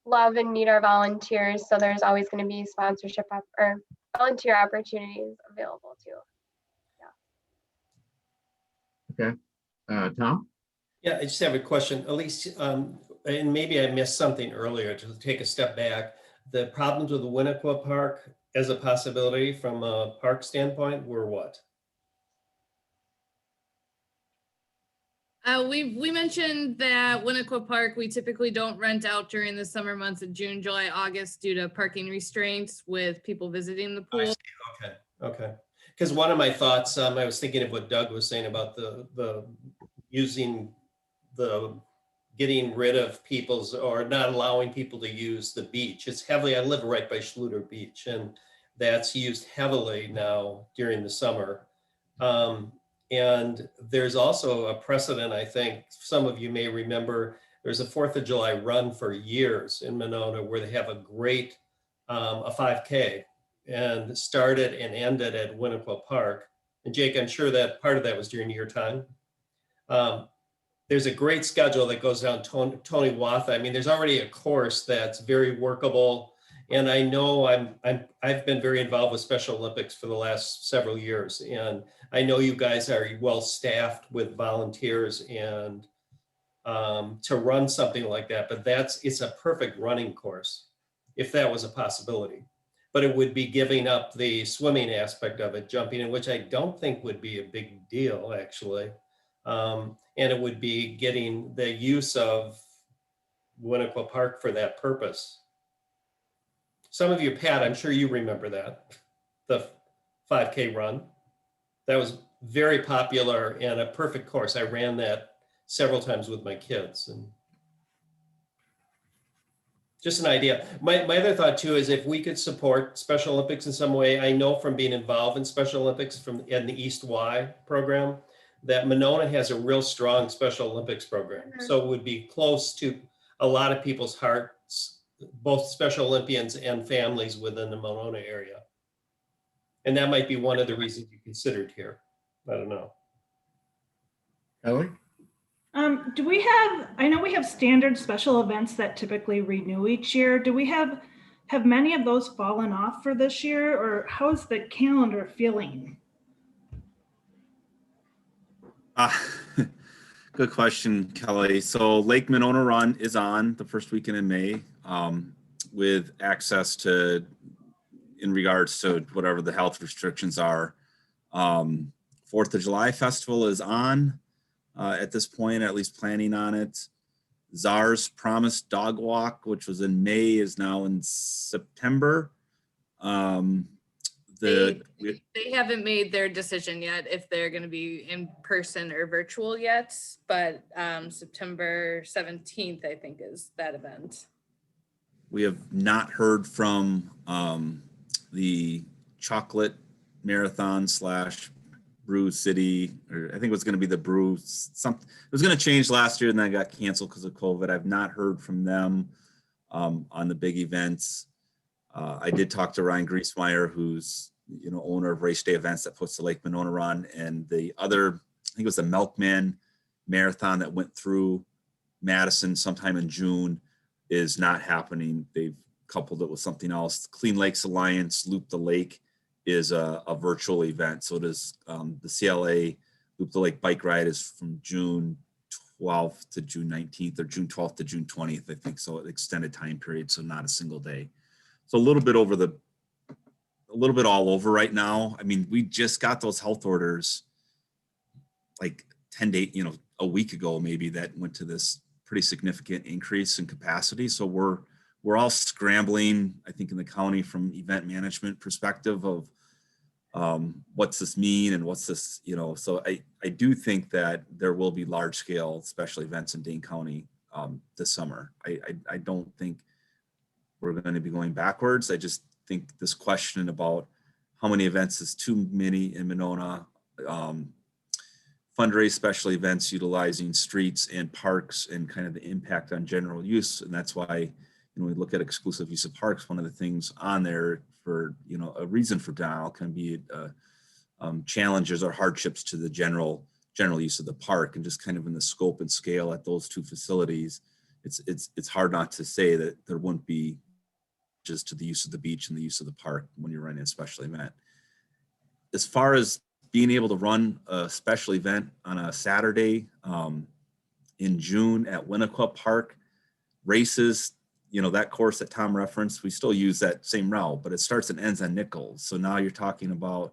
Speaker 10: love and need our volunteers. So there's always going to be sponsorship or volunteer opportunities available too.
Speaker 2: Okay. Tom?
Speaker 8: Yeah, I just have a question. Elise, and maybe I missed something earlier, to take a step back. The problems with the Winnequa Park as a possibility from a park standpoint were what?
Speaker 9: We mentioned that Winnequa Park, we typically don't rent out during the summer months of June, July, August due to parking restraints with people visiting the pool.
Speaker 8: Okay. Because one of my thoughts, I was thinking of what Doug was saying about the getting rid of people's, or not allowing people to use the beach. It's heavily, I live right by Schluter Beach, and that's used heavily now during the summer. And there's also a precedent, I think some of you may remember, there's a 4th of July run for years in Monona where they have a great, a 5K, and started and ended at Winnequa Park. And Jake, I'm sure that part of that was during your time. There's a great schedule that goes down Tony Watha. I mean, there's already a course that's very workable. And I know I've been very involved with Special Olympics for the last several years. And I know you guys are well staffed with volunteers and to run something like that, but it's a perfect running course if that was a possibility. But it would be giving up the swimming aspect of it, jumping in, which I don't think would be a big deal actually. And it would be getting the use of Winnequa Park for that purpose. Some of you, Pat, I'm sure you remember that, the 5K run. That was very popular and a perfect course. I ran that several times with my kids. And just an idea. My other thought too is if we could support Special Olympics in some way. I know from being involved in Special Olympics in the East Y program, that Monona has a real strong Special Olympics program. So it would be close to a lot of people's hearts, both Special Olympians and families within the Monona area. And that might be one of the reasons you considered here. I don't know.
Speaker 2: Ellie?
Speaker 12: Do we have, I know we have standard special events that typically renew each year. Do we have many of those fallen off for this year, or how's the calendar feeling?
Speaker 1: Good question, Kelly. So Lake Monona Run is on the first weekend in May, with access to, in regards to whatever the health restrictions are. 4th of July Festival is on at this point, at least planning on it. Czar's Promised Dog Walk, which was in May, is now in September.
Speaker 9: They haven't made their decision yet if they're going to be in person or virtual yet, but September 17th, I think, is that event.
Speaker 1: We have not heard from the Chocolate Marathon / Brew City, or I think it was going to be the Brew something. It was going to change last year and then got canceled because of COVID. I've not heard from them on the big events. I did talk to Ryan Griesmeyer, who's owner of Race Day Events that puts the Lake Monona Run, and the other, I think it was the Milkman Marathon that went through Madison sometime in June, is not happening. They've coupled it with something else. Clean Lakes Alliance Loop the Lake is a virtual event. So it is the CLA Loop the Lake bike ride is from June 12th to June 19th or June 12th to June 20th, I think. So an extended time period, so not a single day. So a little bit all over right now. I mean, we just got those health orders like 10 days, a week ago, maybe, that went to this pretty significant increase in capacity. So we're all scrambling, I think, in the county from event management perspective of what's this mean and what's this, so I do think that there will be large scale special events in Dane County this summer. I don't think we're going to be going backwards. I just think this question about how many events is too many in Monona, fundraise special events utilizing streets and parks and kind of the impact on general use. And that's why, when we look at exclusive use of parks, one of the things on there for, a reason for denial can be challenges or hardships to the general use of the park, and just kind of in the scope and scale at those two facilities, it's hard not to say that there wouldn't be just to the use of the beach and the use of the park when you're running a special event. As far as being able to run a special event on a Saturday in June at Winnequa Park, races, that course that Tom referenced, we still use that same route, but it starts and ends on Nichols. So now you're talking about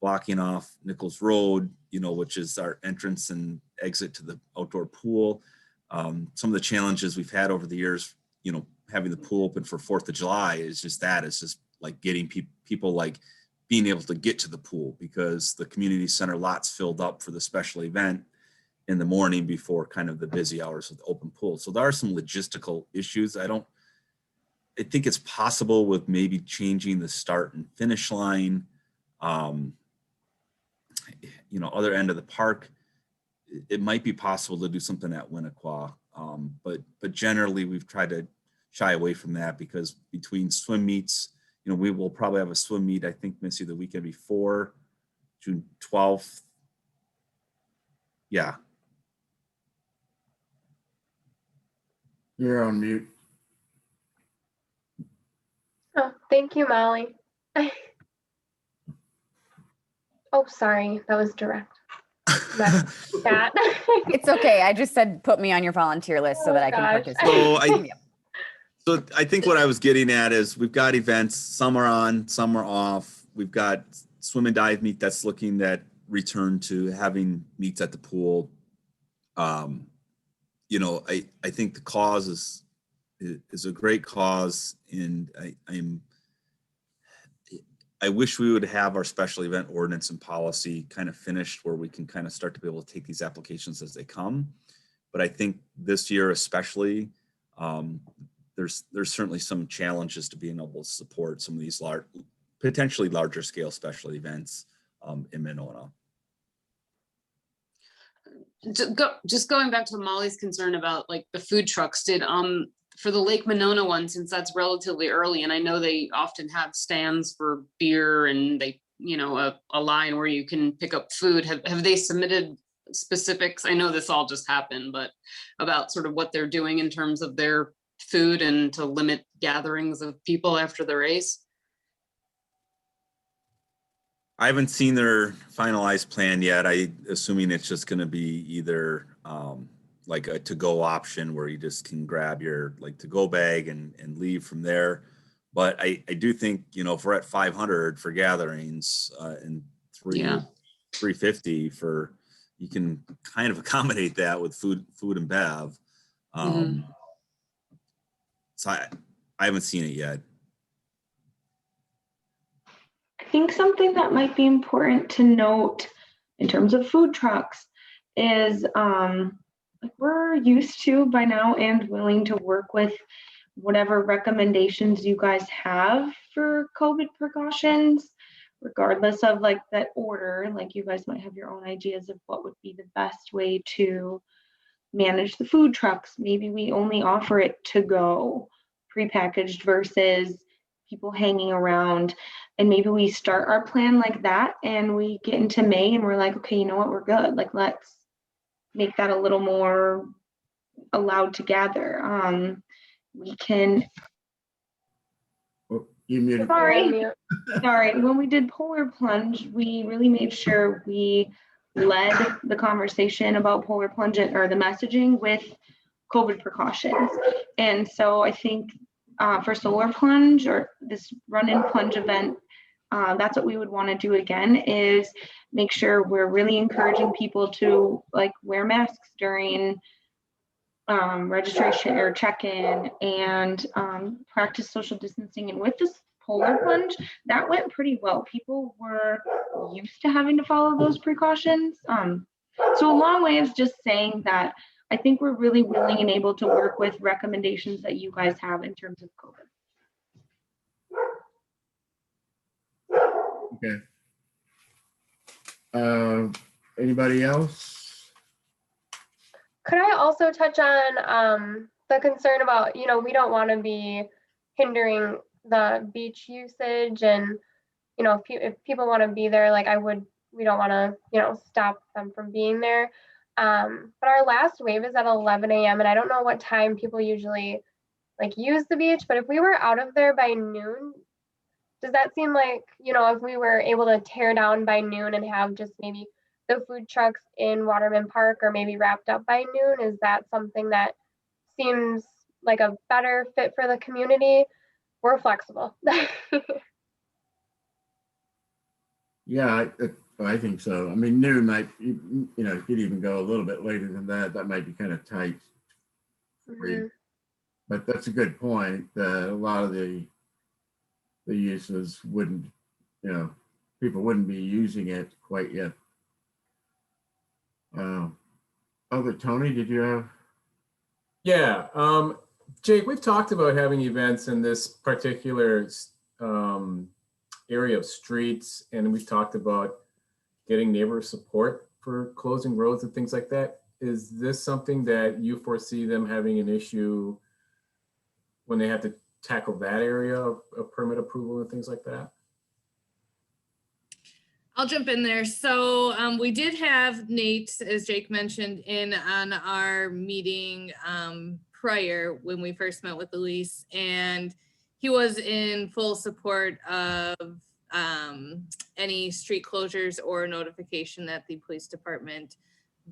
Speaker 1: blocking off Nichols Road, which is our entrance and exit to the outdoor pool. Some of the challenges we've had over the years, having the pool open for 4th of July is just that. It's just like getting people like being able to get to the pool, because the community center lots filled up for the special event in the morning before kind of the busy hours of the open pool. So there are some logistical issues. I think it's possible with maybe changing the start and finish line, other end of the park. It might be possible to do something at Winnequa, but generally we've tried to shy away from that, because between swim meets, we will probably have a swim meet, I think, Missy, the weekend before, June 12th. Yeah.
Speaker 2: You're on mute.
Speaker 10: Oh, thank you, Molly. Oh, sorry, that was direct. Chat.
Speaker 11: It's okay. I just said, put me on your volunteer list so that I can participate.
Speaker 1: So I think what I was getting at is we've got events, some are on, some are off. We've got swim and dive meet that's looking at return to having meets at the pool. I think the cause is a great cause, and I wish we would have our special event ordinance and policy kind of finished, where we can kind of start to be able to take these applications as they come. But I think this year especially, there's certainly some challenges to being able to support some of these potentially larger scale special events in Monona.
Speaker 13: Just going back to Molly's concern about like the food trucks, for the Lake Monona one, since that's relatively early, and I know they often have stands for beer and they, a line where you can pick up food. Have they submitted specifics? I know this all just happened, but about sort of what they're doing in terms of their food and to limit gatherings of people after the race?
Speaker 1: I haven't seen their finalized plan yet. Assuming it's just going to be either like a to-go option where you just can grab your to-go bag and leave from there. But I do think, if we're at 500 for gatherings and 350 for, you can kind of accommodate that with food and bev. So I haven't seen it yet.
Speaker 14: I think something that might be important to note in terms of food trucks is we're used to by now and willing to work with whatever recommendations you guys have for COVID precautions, regardless of that order. You guys might have your own ideas of what would be the best way to manage the food trucks. Maybe we only offer it to go prepackaged versus people hanging around, and maybe we start our plan like that and we get into May and we're like, okay, you know what, we're good. Let's make that a little more allowed to gather. We can.
Speaker 2: Oh, you muted.
Speaker 14: Sorry. When we did Polar Plunge, we really made sure we led the conversation about polar plunge or the messaging with COVID precautions. And so I think for solar plunge or this run and plunge event, that's what we would want to do again, is make sure we're really encouraging people to like wear masks during registration or check-in, and practice social distancing. And with this polar plunge, that went pretty well. People were used to having to follow those precautions. So a long way of just saying that I think we're really willing and able to work with recommendations that you guys have in terms of COVID.
Speaker 2: Okay. Anybody else?
Speaker 10: Could I also touch on the concern about, we don't want to be hindering the beach usage, and, if people want to be there, like we don't want to, stop them from being there. But our last wave is at 11 a.m. and I don't know what time people usually like use the beach, but if we were out of there by noon, does that seem like, if we were able to tear down by noon and have just maybe the food trucks in Waterman Park or maybe wrapped up by noon, is that something that seems like a better fit for the community? We're flexible.
Speaker 2: Yeah, I think so. I mean, noon might, you could even go a little bit later than that. That might be kind of tight for you. But that's a good point. A lot of the uses wouldn't, people wouldn't be using it quite yet. Tony, did you have?
Speaker 22: Yeah, Jake, we've talked about having events in this particular area of streets, and we've talked about getting neighbor support for closing roads and things like that. Is this something that you foresee them having an issue when they have to tackle that area of permit approval and things like that?
Speaker 9: I'll jump in there. So we did have Nate, as Jake mentioned, in on our meeting prior when we first met with Elise, and he was in full support of any street closures or notification that the police department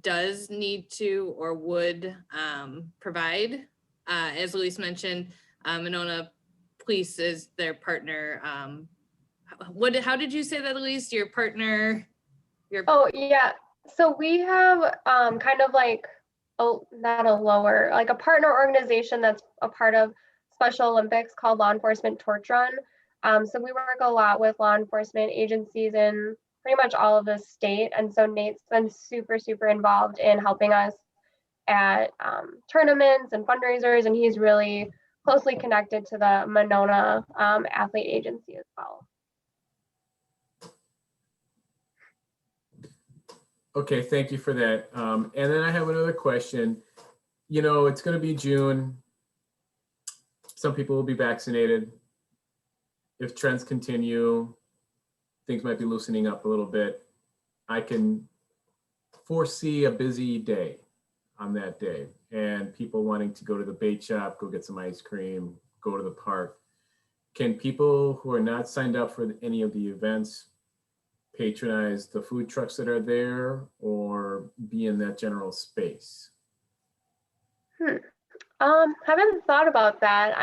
Speaker 9: does need to or would provide. As Elise mentioned, Monona Police is their partner. How did you say that, Elise? Your partner?
Speaker 10: Oh, yeah. So we have kind of like, not a lower, like a partner organization that's a part of Special Olympics called Law Enforcement Torch Run. So we work a lot with law enforcement agencies in pretty much all of the state. And so Nate's been super, super involved in helping us at tournaments and fundraisers. And he's really closely connected to the Monona Athlete Agency as well.
Speaker 22: Okay, thank you for that. And then I have another question. It's going to be June. Some people will be vaccinated. If trends continue, things might be loosening up a little bit. I can foresee a busy day on that day, and people wanting to go to the bait shop, go get some ice cream, go to the park. Can people who are not signed up for any of the events patronize the food trucks that are there or be in that general space?
Speaker 10: Haven't thought about that.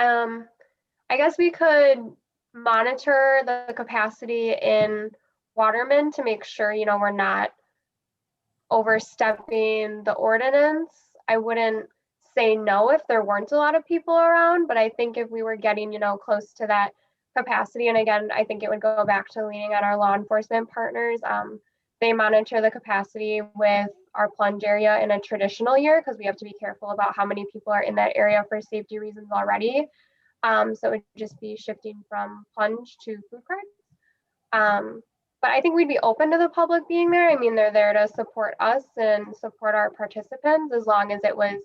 Speaker 10: I guess we could monitor the capacity in Waterman to make sure, we're not overstepping the ordinance. I wouldn't say no if there weren't a lot of people around, but I think if we were getting, close to that capacity, and again, I think it would go back to leaning on our law enforcement partners. They monitor the capacity with our plunge area in a traditional year because we have to be careful about how many people are in that area for safety reasons already. So it would just be shifting from plunge to food carts. But I think we'd be open to the public being there. I mean, they're there to support us and support our participants as long as it was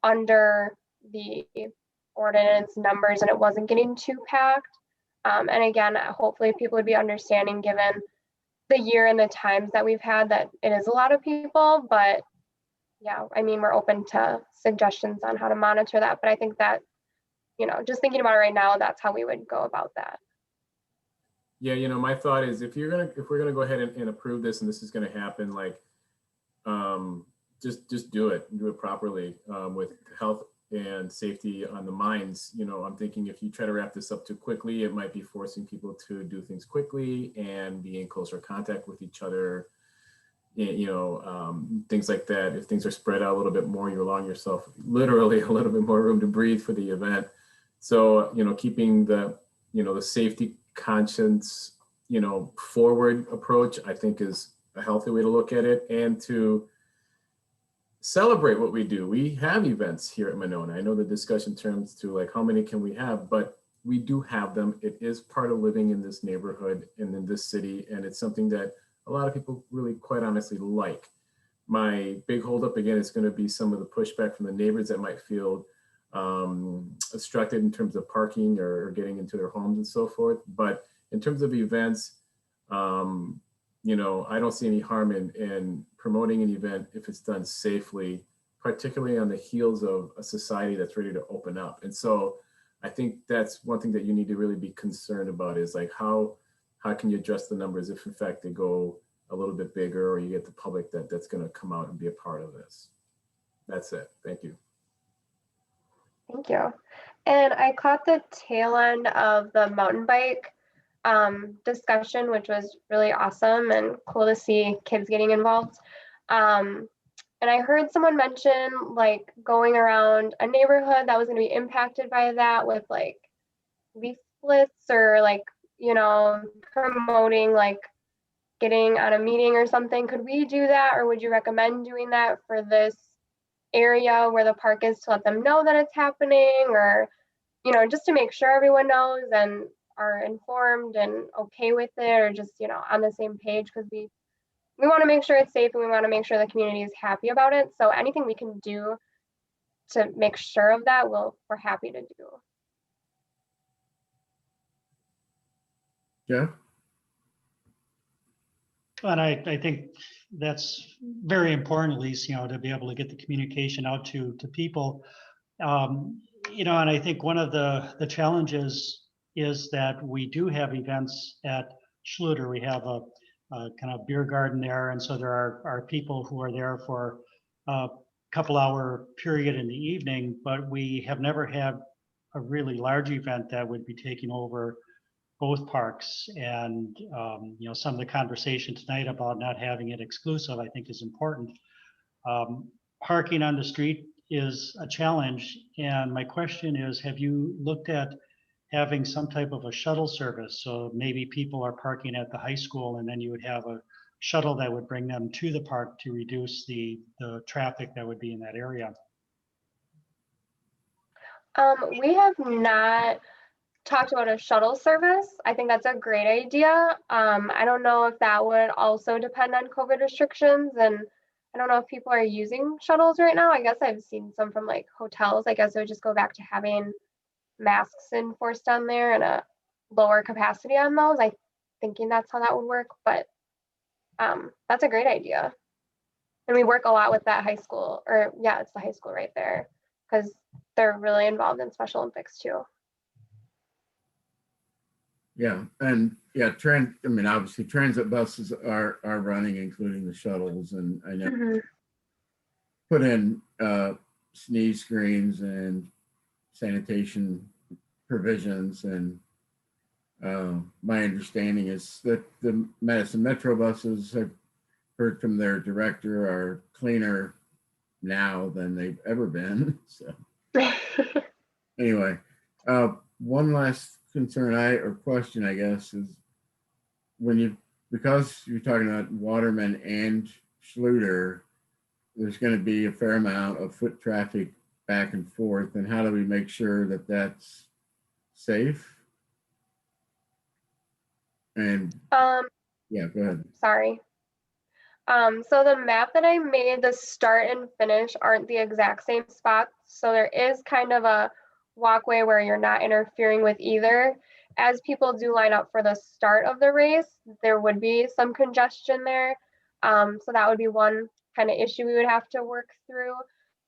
Speaker 10: under the ordinance numbers and it wasn't getting too packed. And again, hopefully people would be understanding given the year and the times that we've had that it is a lot of people, but yeah, I mean, we're open to suggestions on how to monitor that. But I think that, just thinking about it right now, that's how we would go about that.
Speaker 22: Yeah, my thought is if we're gonna go ahead and approve this and this is gonna happen, like just do it properly with health and safety on the minds. You know, I'm thinking if you try to wrap this up too quickly, it might be forcing people to do things quickly and be in closer contact with each other. You know, things like that. If things are spread out a little bit more, you're allowing yourself literally a little bit more room to breathe for the event. So, you know, keeping the, you know, the safety conscience, you know, forward approach, I think is a healthy way to look at it, and to celebrate what we do. We have events here at Monona. I know the discussion turns to like, how many can we have? But we do have them. It is part of living in this neighborhood and in this city. And it's something that a lot of people really, quite honestly, like. My big holdup, again, is going to be some of the pushback from the neighbors that might feel obstructed in terms of parking or getting into their homes and so forth. But in terms of events, you know, I don't see any harm in promoting an event if it's done safely, particularly on the heels of a society that's ready to open up. And so I think that's one thing that you need to really be concerned about, is like, how can you adjust the numbers if in fact they go a little bit bigger, or you get the public that's going to come out and be a part of this. That's it. Thank you.
Speaker 10: Thank you. And I caught the tail end of the mountain bike discussion, which was really awesome and cool to see kids getting involved. And I heard someone mention like going around a neighborhood that was going to be impacted by that with like leaflets or like, you know, promoting like getting on a meeting or something. Could we do that, or would you recommend doing that for this area where the park is, to let them know that it's happening, or, you know, just to make sure everyone knows and are informed and okay with it, or just, you know, on the same page? Because we want to make sure it's safe and we want to make sure the community is happy about it. So anything we can do to make sure of that, we're happy to do.
Speaker 2: Yeah.
Speaker 3: And I think that's very important, at least, you know, to be able to get the communication out to people. You know, and I think one of the challenges is that we do have events at Schluter. We have a kind of beer garden there. And so there are people who are there for a couple hour period in the evening, but we have never had a really large event that would be taking over both parks. And you know, some of the conversation tonight about not having it exclusive, I think, is important. Parking on the street is a challenge, and my question is, have you looked at having some type of a shuttle service? So maybe people are parking at the high school, and then you would have a shuttle that would bring them to the park to reduce the traffic that would be in that area.
Speaker 10: We have not talked about a shuttle service. I think that's a great idea. I don't know if that would also depend on COVID restrictions, and I don't know if people are using shuttles right now. I guess I've seen some from like hotels. I guess it would just go back to having masks enforced on there and a lower capacity on those. I'm thinking that's how that would work, but that's a great idea. And we work a lot with that high school, or yeah, it's the high school right there, because they're really involved in Special Olympics too.
Speaker 2: Yeah, and yeah, I mean, obviously transit buses are running, including the shuttles, and I know put in sneeze screens and sanitation provisions, and my understanding is that the Madison Metro buses, I've heard from their director, are cleaner now than they've ever been. So anyway, one last concern or question, I guess, is because you're talking about Waterman and Schluter, there's going to be a fair amount of foot traffic back and forth, and how do we make sure that that's safe? And yeah, go ahead.
Speaker 10: Sorry. So the map that I made, the start and finish aren't the exact same spots. So there is kind of a walkway where you're not interfering with either. As people do line up for the start of the race, there would be some congestion there. So that would be one kind of issue we would have to work through.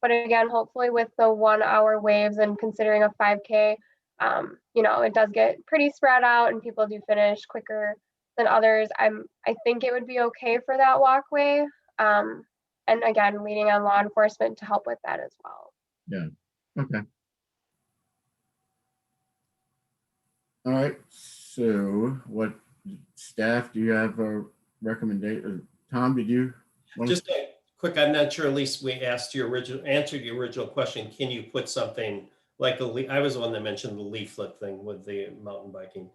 Speaker 10: But again, hopefully with the 1 hour waves and considering a 5K, you know, it does get pretty spread out and people do finish quicker than others. I think it would be okay for that walkway. And And again, leaning on law enforcement to help with that as well.
Speaker 2: Yeah, okay. All right, so what staff, do you have a recommendation? Tom, did you?
Speaker 8: Just a quick, I'm not sure, at least we answered your original question. Can you put something like I was the one that mentioned the leaflet thing with the mountain biking.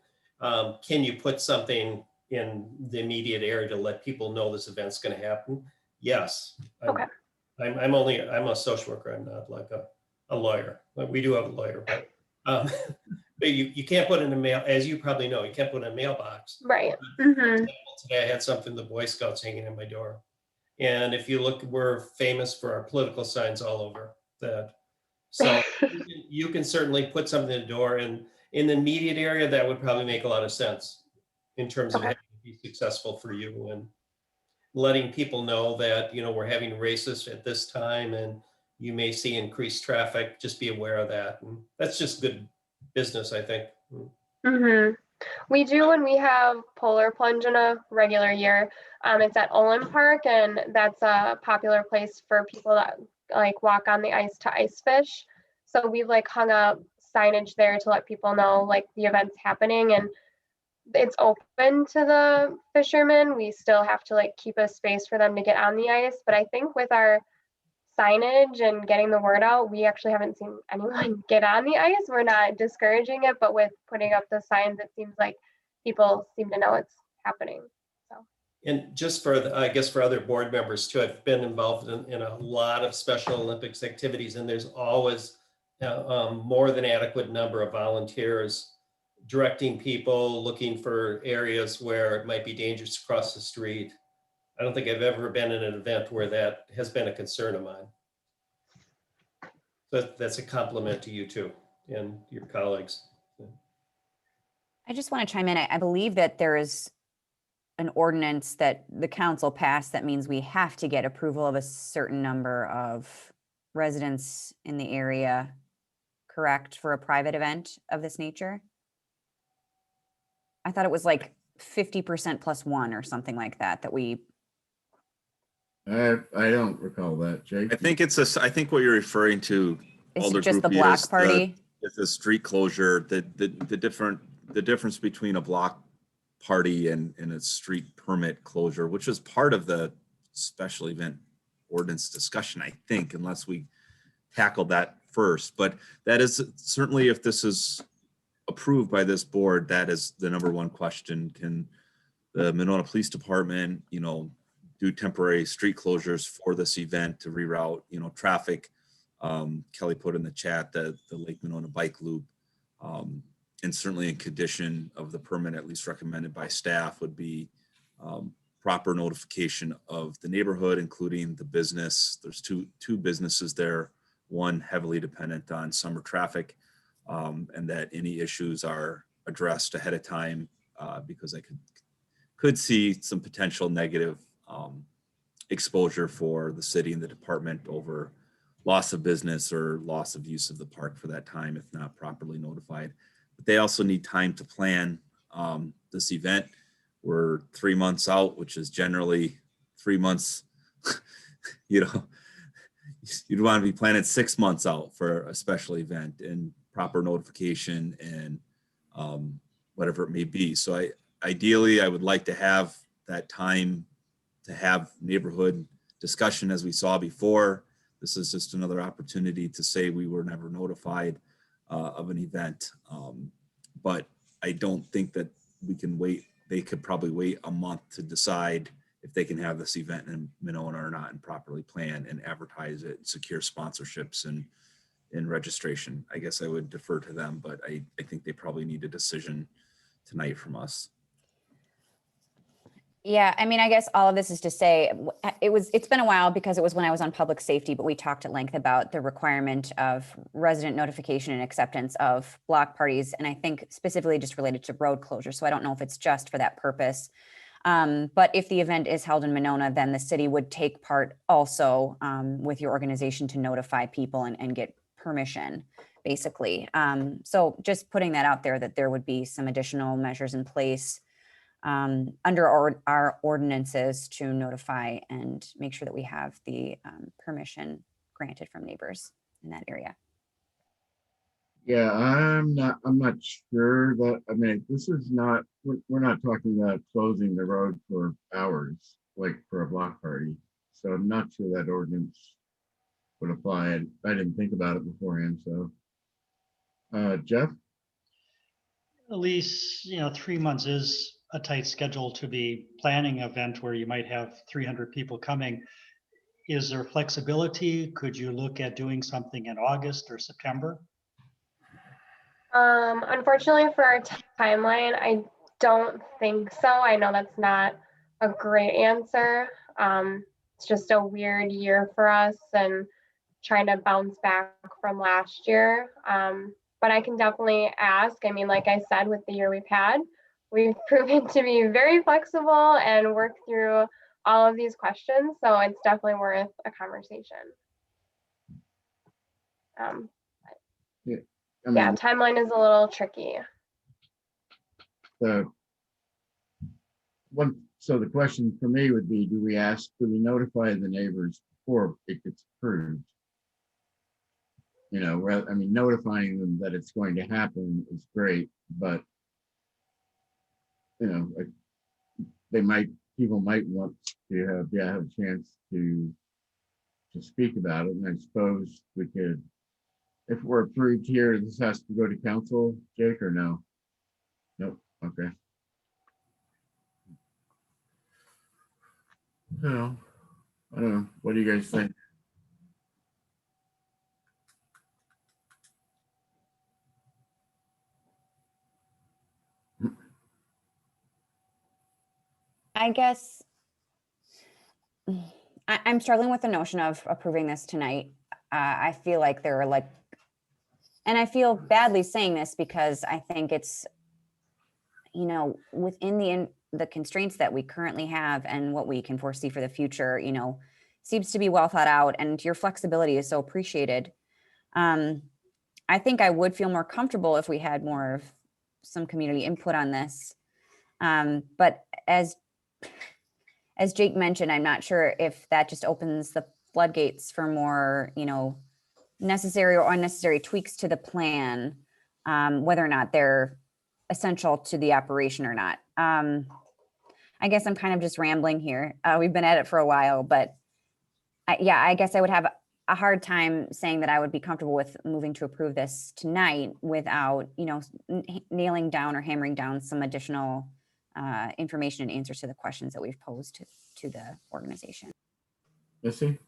Speaker 8: Can you put something in the immediate area to let people know this event's going to happen? Yes.
Speaker 10: Okay.
Speaker 8: I'm a social worker. I'm not like a lawyer. We do have a lawyer, but but you can't put in a mail, as you probably know, you can't put in a mailbox.
Speaker 10: Right.
Speaker 8: Today I had something, the Boy Scouts hanging in my door. And if you look, we're famous for our political signs all over that. So you can certainly put something in the door, and in the immediate area, that would probably make a lot of sense in terms of having to be successful for you and letting people know that, you know, we're having races at this time and you may see increased traffic. Just be aware of that. And that's just good business, I think.
Speaker 10: We do when we have polar plunge in a regular year. It's at Olin Park, and that's a popular place for people that like walk on the ice to ice fish. So we've like hung up signage there to let people know like the event's happening, and it's open to the fishermen. We still have to like keep a space for them to get on the ice. But I think with our signage and getting the word out, we actually haven't seen anyone get on the ice. We're not discouraging it, but with putting up the signs, it seems like people seem to know it's happening. So.
Speaker 8: And just for, I guess for other board members too, I've been involved in a lot of Special Olympics activities, and there's always more than adequate number of volunteers directing people, looking for areas where it might be dangerous to cross the street. I don't think I've ever been in an event where that has been a concern of mine. But that's a compliment to you too and your colleagues.
Speaker 11: I just want to chime in. I believe that there is an ordinance that the council passed that means we have to get approval of a certain number of residents in the area, correct, for a private event of this nature? I thought it was like 50% plus one or something like that, that we.
Speaker 2: I don't recall that, Jake.
Speaker 1: I think I think what you're referring to,
Speaker 11: Is
Speaker 1: Alder
Speaker 11: it just the
Speaker 1: Groupie,
Speaker 11: block
Speaker 1: is
Speaker 11: party?
Speaker 1: Is the street closure, the difference between a block party and a street permit closure, which is part of the special event ordinance discussion, I think, unless we tackle that first. But that is certainly, if this is approved by this board, that is the number one question. Can the Monona Police Department, you know, do temporary street closures for this event to reroute, you know, traffic? Kelly put in the chat the Lake Monona bike loop, and certainly in condition of the permit, at least recommended by staff, would be proper notification of the neighborhood, including the business. There's two businesses there, one heavily dependent on summer traffic, and that any issues are addressed ahead of time, because I could see some potential negative exposure for the city and the department over loss of business or loss of use of the park for that time if not properly notified. But they also need time to plan this event. We're 3 months out, which is generally 3 months. You know, you'd want to be planning 6 months out for a special event and proper notification and whatever it may be. So ideally, I would like to have that time to have neighborhood discussion as we saw before. This is just another opportunity to say we were never notified of an event. But I don't think that we can wait. They could probably wait a month to decide if they can have this event in Monona or not, and properly plan and advertise it, secure sponsorships and registration. I guess I would defer to them, but I think they probably need a decision tonight from us.
Speaker 11: Yeah, I mean, I guess all of this is to say it's been a while because it was when I was on public safety, but we talked at length about the requirement of resident notification and acceptance of block parties. And I think specifically just related to road closure. So I don't know if it's just for that purpose. But if the event is held in Monona, then the city would take part also with your organization to notify people and get permission, basically. So just putting that out there, that there would be some additional measures in place under our ordinances to notify and make sure that we have the permission granted from neighbors in that area.
Speaker 2: Yeah, I'm not sure that, I mean, this is not, we're not talking about closing the road for hours, like for a block party. So I'm not sure that ordinance would apply. And I didn't think about it beforehand, so. Jeff?
Speaker 3: Elise, 3 months is a tight schedule to be planning an event where you might have 300 people coming. Is there flexibility? Could you look at doing something in August or September?
Speaker 10: Unfortunately for our timeline, I don't think so. I know that's not a great answer. It's just a weird year for us and trying to bounce back from last year. But I can definitely ask. I mean, like I said, with the year we've had, we've proven to be very flexible and work through all of these questions. So it's definitely worth a conversation. Yeah, timeline is a little tricky.
Speaker 2: So the question for me would be, do we notify the neighbors before it gets approved? I mean, notifying them that it's going to happen is great, but like people might want to have a chance to speak about it. And I suppose we could, if we're approved here, this has to go to council, Jake, or no? Nope. Okay. No, I don't know. What do you guys think?
Speaker 11: I guess I'm struggling with the notion of approving this tonight. I feel like there are and I feel badly saying this because I think it's, within the constraints that we currently have and what we can foresee for the future, seems to be well thought out, and your flexibility is so appreciated. I think I would feel more comfortable if we had more of some community input on this. But as Jake mentioned, I'm not sure if that just opens the floodgates for more, necessary or unnecessary tweaks to the plan, whether or not they're essential to the operation or not. I guess I'm kind of just rambling here. We've been at it for a while, but I guess I would have a hard time saying that I would be comfortable with moving to approve this tonight without, nailing down or hammering down some additional information and answers to the questions that we've posed to the organization.
Speaker 2: Missy?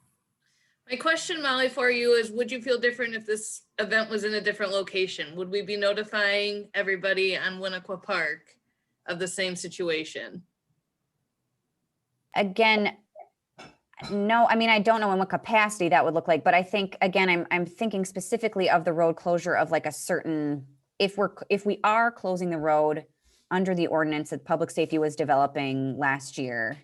Speaker 9: My question, Molly, for you is, would you feel different if this event was in a different location? Would we be notifying everybody on Winnequa Park of the same situation?
Speaker 11: Again, no, I mean, I don't know in what capacity that would look like, but I think, again, I'm thinking specifically of the road closure of like a certain, if we are closing the road under the ordinance that public safety was developing last year,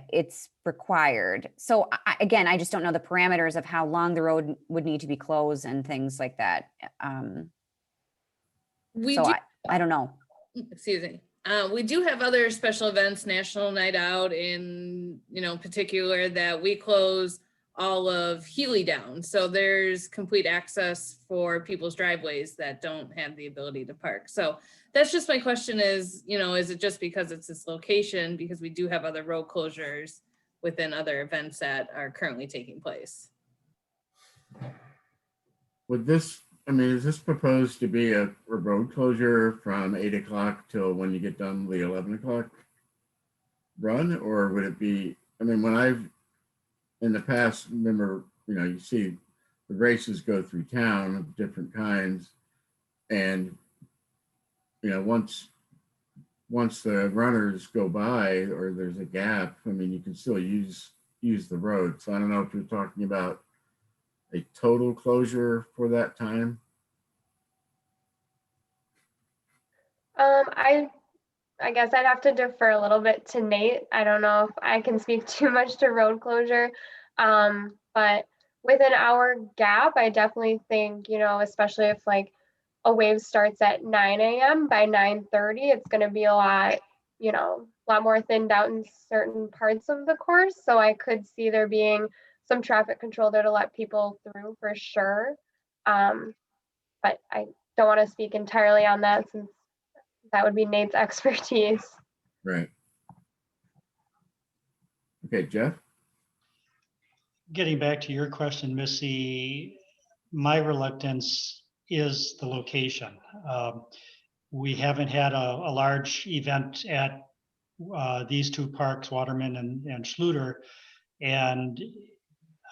Speaker 11: it's required. So again, I just don't know the parameters of how long the road would need to be closed and things like that. I don't know.
Speaker 9: Excuse me. We do have other special events, National Night Out in, particular, that we close all of Healy down. So there's complete access for people's driveways that don't have the ability to park. So that's just my question is, is it just because it's this location? Because we do have other road closures within other events that are currently taking place.
Speaker 2: Would this, is this proposed to be a road closure from 8 o'clock till when you get done the 11 o'clock run? Or would it be, when I've in the past, remember, you see the races go through town of different kinds. And, once the runners go by or there's a gap, you can still use the road. So I don't know if you're talking about a total closure for that time.
Speaker 10: I guess I'd have to defer a little bit to Nate. I don't know if I can speak too much to road closure, but with an hour gap, I definitely think, especially if like a wave starts at 9 a.m. by 9:30, it's going to be a lot a lot more thinned out in certain parts of the course. So I could see there being some traffic control there to let people through for sure. But I don't want to speak entirely on that since that would be Nate's expertise.
Speaker 2: Right. Okay, Jeff?
Speaker 3: Getting back to your question, Missy, my reluctance is the location. We haven't had a large event at these two parks, Waterman and Schluter. And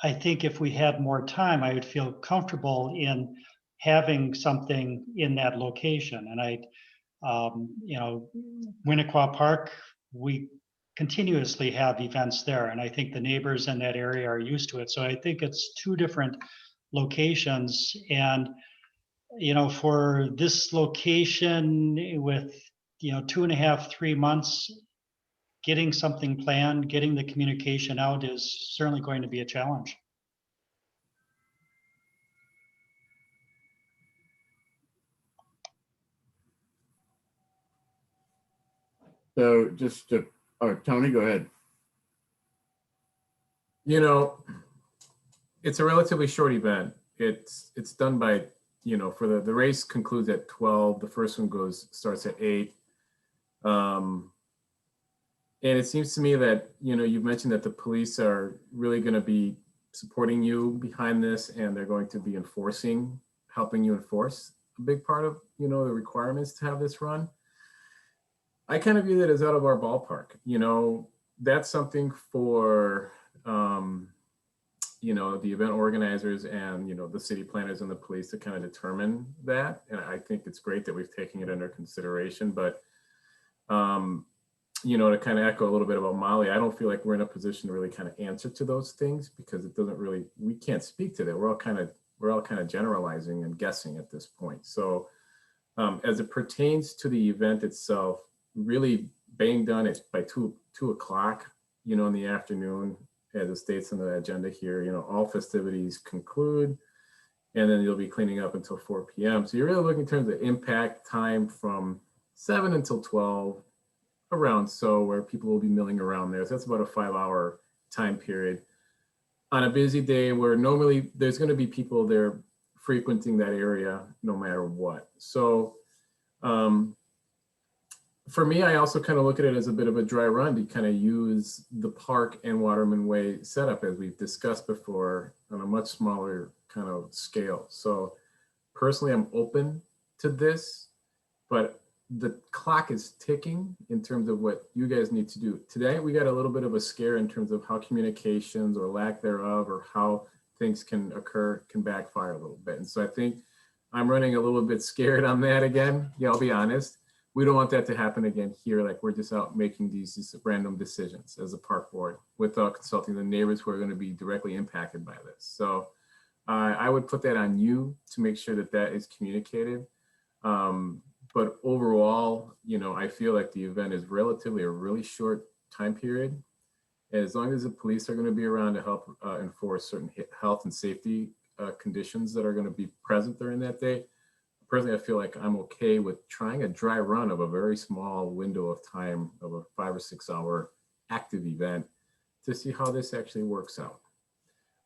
Speaker 3: I think if we had more time, I would feel comfortable in having something in that location. And Winnequa Park, we continuously have events there. And I think the neighbors in that area are used to it. So I think it's two different locations. And, for this location with, 2.5, 3 months, getting something planned, getting the communication out is certainly going to be a challenge.
Speaker 2: So Tony, go ahead.
Speaker 22: It's a relatively short event. It's done by, for the race concludes at 12. The first one starts at 8. And it seems to me that, you've mentioned that the police are really going to be supporting you behind this, and they're going to be helping you enforce a big part of, the requirements to have this run. I kind of view that as out of our ballpark. That's something for, the event organizers and, the city planners and the police to kind of determine that. And I think it's great that we've taken it under consideration, but, to kind of echo a little bit about Molly, I don't feel like we're in a position to really kind of answer to those things because we can't speak to that. We're all kind of generalizing and guessing at this point. So as it pertains to the event itself, really being done by 2 o'clock, in the afternoon, as it states on the agenda here, all festivities conclude, and then you'll be cleaning up until 4 p.m. So you're really looking in terms of impact time from 7 until 12, around where people will be milling around there. So that's about a 5-hour time period. On a busy day where normally there's going to be people there frequenting that area no matter what. So for me, I also kind of look at it as a bit of a dry run to kind of use the park and Waterman Way setup as we've discussed before on a much smaller kind of scale. So personally, I'm open to this, but the clock is ticking in terms of what you guys need to do. Today, we got a little bit of a scare in terms of how communications or lack thereof or how things can backfire a little bit. And so I think I'm running a little bit scared on that again. Yeah, I'll be honest. We don't want that to happen again here. Like we're just out making these random decisions as a park board without consulting the neighbors who are going to be directly impacted by this. So I would put that on you to make sure that is communicated. But overall, I feel like the event is relatively a really short time period. As long as the police are going to be around to help enforce certain health and safety conditions that are going to be present during that day, personally, I feel like I'm okay with trying a dry run of a very small window of time of a 5 or 6 hour active event to see how this actually works out.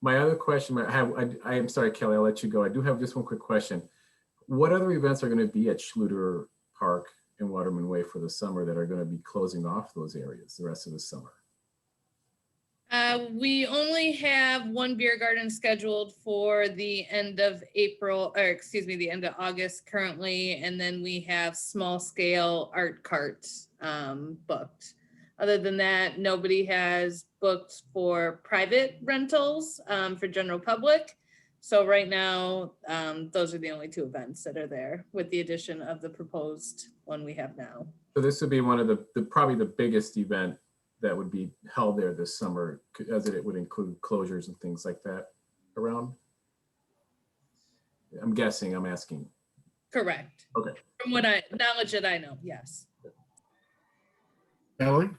Speaker 22: My other question, I am sorry, Kelly, I'll let you go. I do have just one quick question. What other events are going to be at Schluter Park and Waterman Way for the summer that are going to be closing off those areas the rest of the summer?
Speaker 9: We only have one beer garden scheduled for the end of the end of August currently. And then we have small scale art carts booked. Other than that, nobody has booked for private rentals for general public. So right now, those are the only 2 events that are there with the addition of the proposed one we have now.
Speaker 22: So this would be one of probably the biggest event that would be held there this summer, as it would include closures and things like that around? I'm guessing, I'm asking.
Speaker 9: Correct.
Speaker 22: Okay.
Speaker 9: From what knowledge that I know, yes.
Speaker 2: Kelly?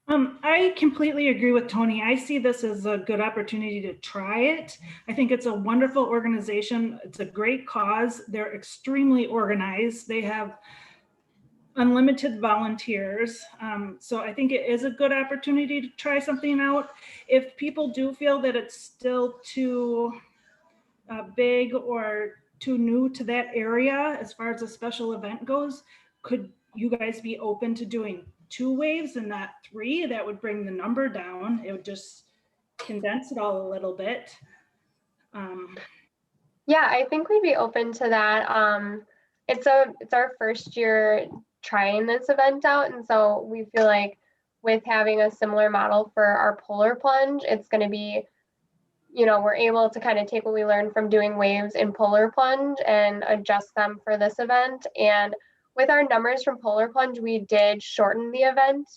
Speaker 12: I completely agree with Tony. I see this as a good opportunity to try it. I think it's a wonderful organization. It's a great cause. They're extremely organized. They have unlimited volunteers. So I think it is a good opportunity to try something out. If people do feel that it's still too big or too new to that area as far as a special event goes, could you guys be open to doing 2 waves and not 3? That would bring the number down. It would just condense it all a little bit.
Speaker 10: Yeah, I think we'd be open to that. It's our first year trying this event out, and so we feel like with having a similar model for our polar plunge, it's going to be, we're able to kind of take what we learned from doing waves in polar plunge and adjust them for this event. And with our numbers from polar plunge, we did shorten the event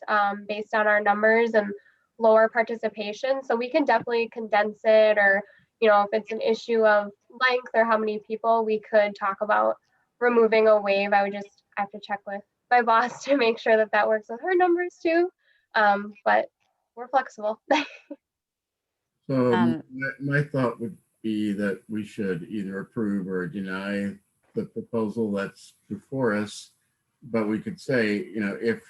Speaker 10: based on our numbers and lower participation. So we can definitely condense it, or if it's an issue of length or how many people, we could talk about removing a wave. I would just have to check with my boss to make sure that that works with her numbers too. But we're flexible.
Speaker 2: So my thought would be that we should either approve or deny the proposal that's before us. But we could say, if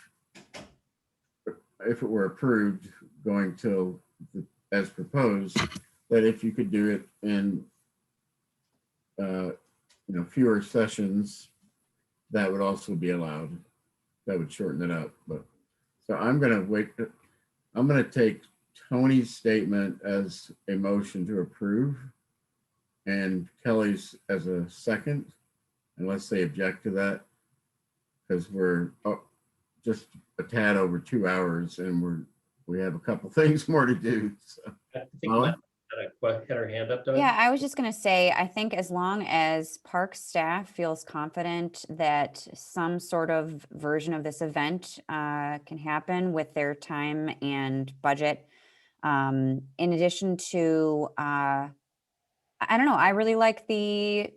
Speaker 2: it were approved going till as proposed, that if you could do it in fewer sessions, that would also be allowed. That would shorten it up. But so I'm gonna take Tony's statement as a motion to approve and Kelly's as a second, unless they object to that, because we're just a tad over 2 hours and we have a couple things more to do. So.
Speaker 8: I think Molly had her hand up.
Speaker 11: Yeah, I was just going to say, I think as long as park staff feels confident that some sort of version of this event can happen with their time and budget, in addition to, I don't know, I really like the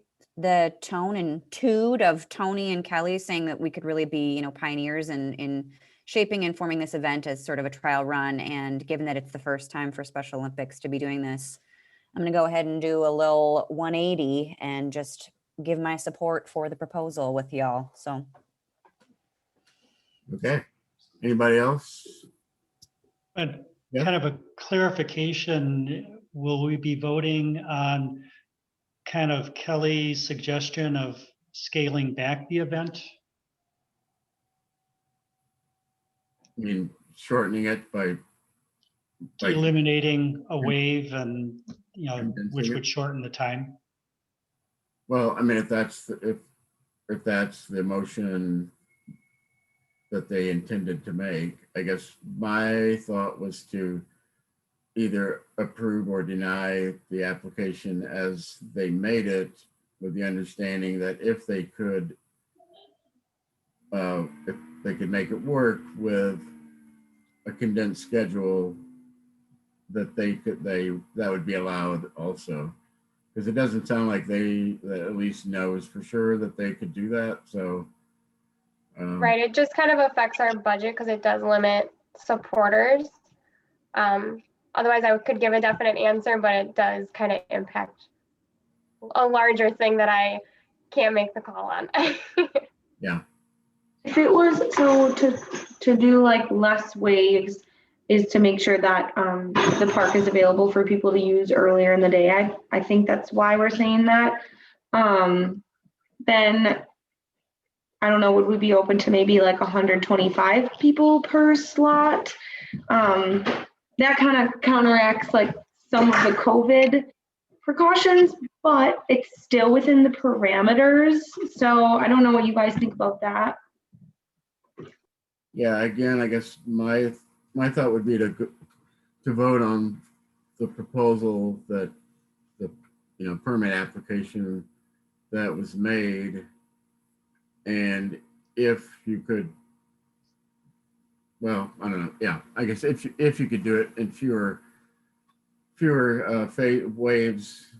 Speaker 11: tone and tude of Tony and Kelly saying that we could really be, pioneers in shaping and forming this event as sort of a trial run. And given that it's the first time for Special Olympics to be doing this, I'm going to go ahead and do a little 180 and just give my support for the proposal with y'all. So.
Speaker 2: Okay. Anybody else?
Speaker 3: But kind of a clarification, will we be voting on kind of Kelly's suggestion of scaling back the event?
Speaker 2: I mean, shortening it by
Speaker 3: eliminating a wave and, which would shorten the time?
Speaker 2: Well, I mean, if that's the motion that they intended to make, I guess my thought was to either approve or deny the application as they made it, with the understanding that if they could make it work with a condensed schedule, that that would be allowed also. Because it doesn't sound like that at least knows for sure that they could do that. So
Speaker 10: right, it just kind of affects our budget because it does limit supporters. Otherwise, I could give a definite answer, but it does kind of impact a larger thing that I can't make the call on.
Speaker 2: Yeah.
Speaker 14: If it was to do like less waves, is to make sure that the park is available for people to use earlier in the day. I think that's why we're saying that. Then I don't know, would we be open to maybe like 125 people per slot? That kind of counteracts like some of the COVID precautions, but it's still within the parameters. So I don't know what you guys think about that.
Speaker 2: Yeah, again, I guess my thought would be to vote on the proposal that the permit application that was made, and if you could, well, I don't know. Yeah, I guess if you could do it in fewer waves,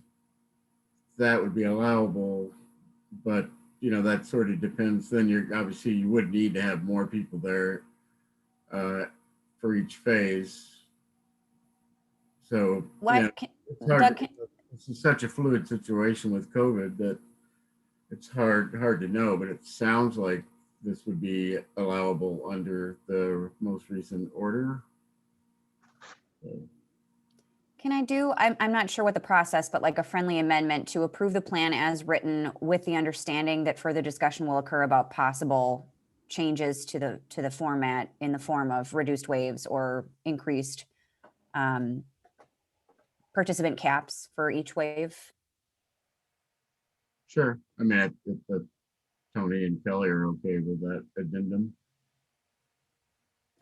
Speaker 2: that would be allowable. But that sort of depends. Then you would need to have more people there for each phase. So it's such a fluid situation with COVID that it's hard to know. But it sounds like this would be allowable under the most recent order.
Speaker 11: Can I do, I'm not sure what the process, but like a friendly amendment to approve the plan as written with the understanding that further discussion will occur about possible changes to the format in the form of reduced waves or increased participant caps for each wave?
Speaker 2: Sure. I mean, if Tony and Kelly are okay with that addendum.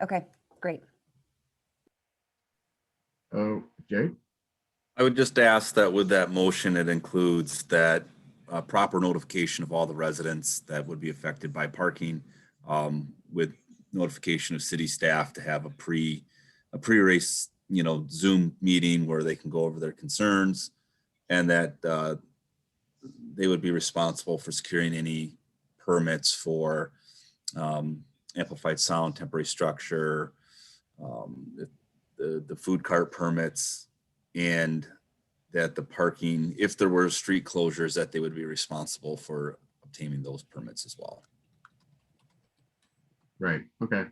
Speaker 11: Okay, great.
Speaker 2: Oh, Jake?
Speaker 1: I would just ask that with that motion, it includes that proper notification of all the residents that would be affected by parking, with notification of city staff to have a pre-race, Zoom meeting where they can go over their concerns, and that they would be responsible for securing any permits for amplified sound, temporary structure, the food cart permits, and that the parking, if there were street closures, that they would be responsible for obtaining those permits as well.
Speaker 2: Right, okay.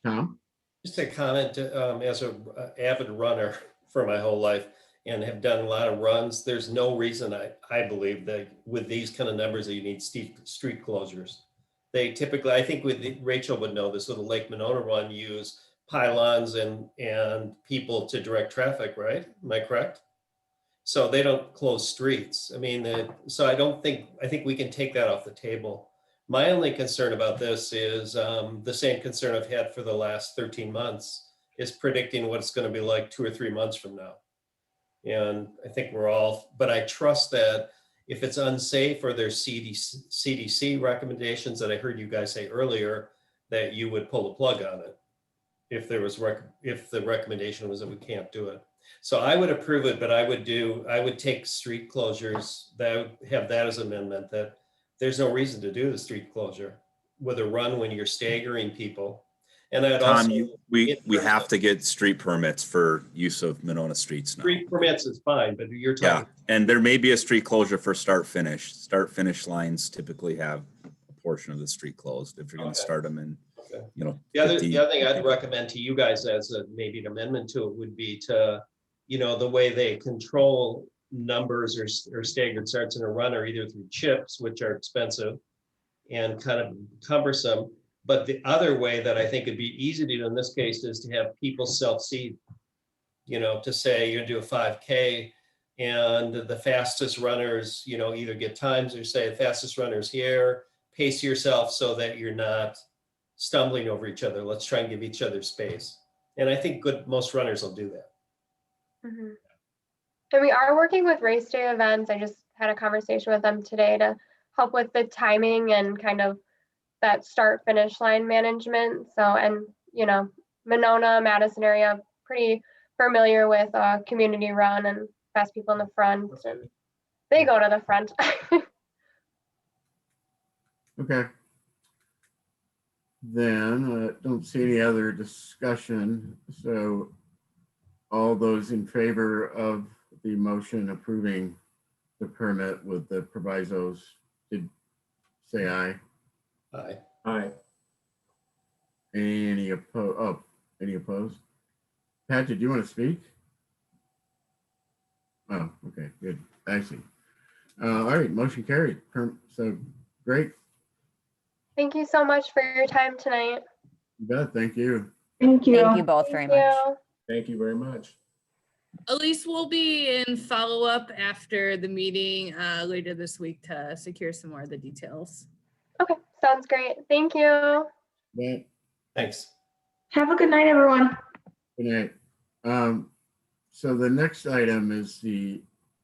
Speaker 2: Tom?
Speaker 8: Just a comment, as a avid runner for my whole life and have done a lot of runs, there's no reason I believe that with these kind of numbers that you need street closures. They typically, I think Rachel would know this, with the Lake Monona run, use pylons and people to direct traffic, right? Am I correct? So they don't close streets. I mean, so I think we can take that off the table. My only concern about this is the same concern I've had for the last 13 months, is predicting what it's going to be like 2 or 3 months from now. And I think but I trust that if it's unsafe or there's CDC recommendations that I heard you guys say earlier, that you would pull the plug on it if the recommendation was that we can't do it. So I would approve it, but I would take street closures, have that as amendment, that there's no reason to do the street closure with a run when you're staggering people. And I'd
Speaker 1: Tom,
Speaker 8: also,
Speaker 1: we have to get street permits for use of Monona streets now.
Speaker 8: street permits is fine, but you're talking.
Speaker 1: Yeah, and there may be a street closure for start finish. Start finish lines typically have a portion of the street closed if you're going to start them in,
Speaker 8: The other thing I'd recommend to you guys as maybe an amendment to it would be to, the way they control numbers or staggered starts in a run are either through chips, which are expensive and kind of cumbersome. But the other way that I think would be easy to do in this case is to have people self-seed, to say you're gonna do a 5K and the fastest runners, either get times or say the fastest runners here, pace yourself so that you're not stumbling over each other. Let's try and give each other space. And I think most runners will do that.
Speaker 10: Mm-hmm. And we are working with race day events. I just had a conversation with them today to help with the timing and kind of that start finish line management. So, and Monona, Madison area, pretty familiar with community run and fast people in the front, and they go to the front.
Speaker 2: Okay. Then don't see any other discussion. So all those in favor of the motion approving the permit with the provisos, did say aye.
Speaker 8: Aye.
Speaker 22: Aye.
Speaker 2: Any opposed? Oh, any opposed? Pat, did you want to speak? Oh, okay, good. I see. All right, motion carried. So great.
Speaker 10: Thank you so much for your time tonight.
Speaker 2: You bet. Thank you.
Speaker 14: Thank you.
Speaker 11: Thank you both very much.
Speaker 22: Thank you very much.
Speaker 9: Elise will be in follow-up after the meeting later this week to secure some more of the details.
Speaker 10: Okay, sounds great. Thank you.
Speaker 2: Yeah.
Speaker 8: Thanks.
Speaker 14: Have a good night, everyone.
Speaker 2: Good night. So the next item is the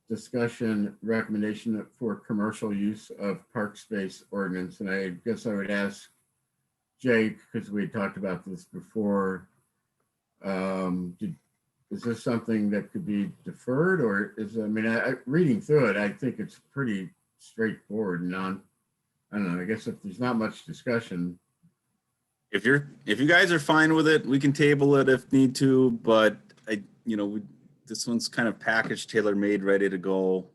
Speaker 2: discussion recommendation for commercial use of park space ordinance. And I guess I would ask Jake, because we talked about this before, is this something that could be deferred, or reading through it, I think it's pretty straightforward and I don't know, I guess if there's not much discussion.
Speaker 1: If you guys are fine with it, we can table it if need to, but this one's kind of packaged, tailor-made, ready to go.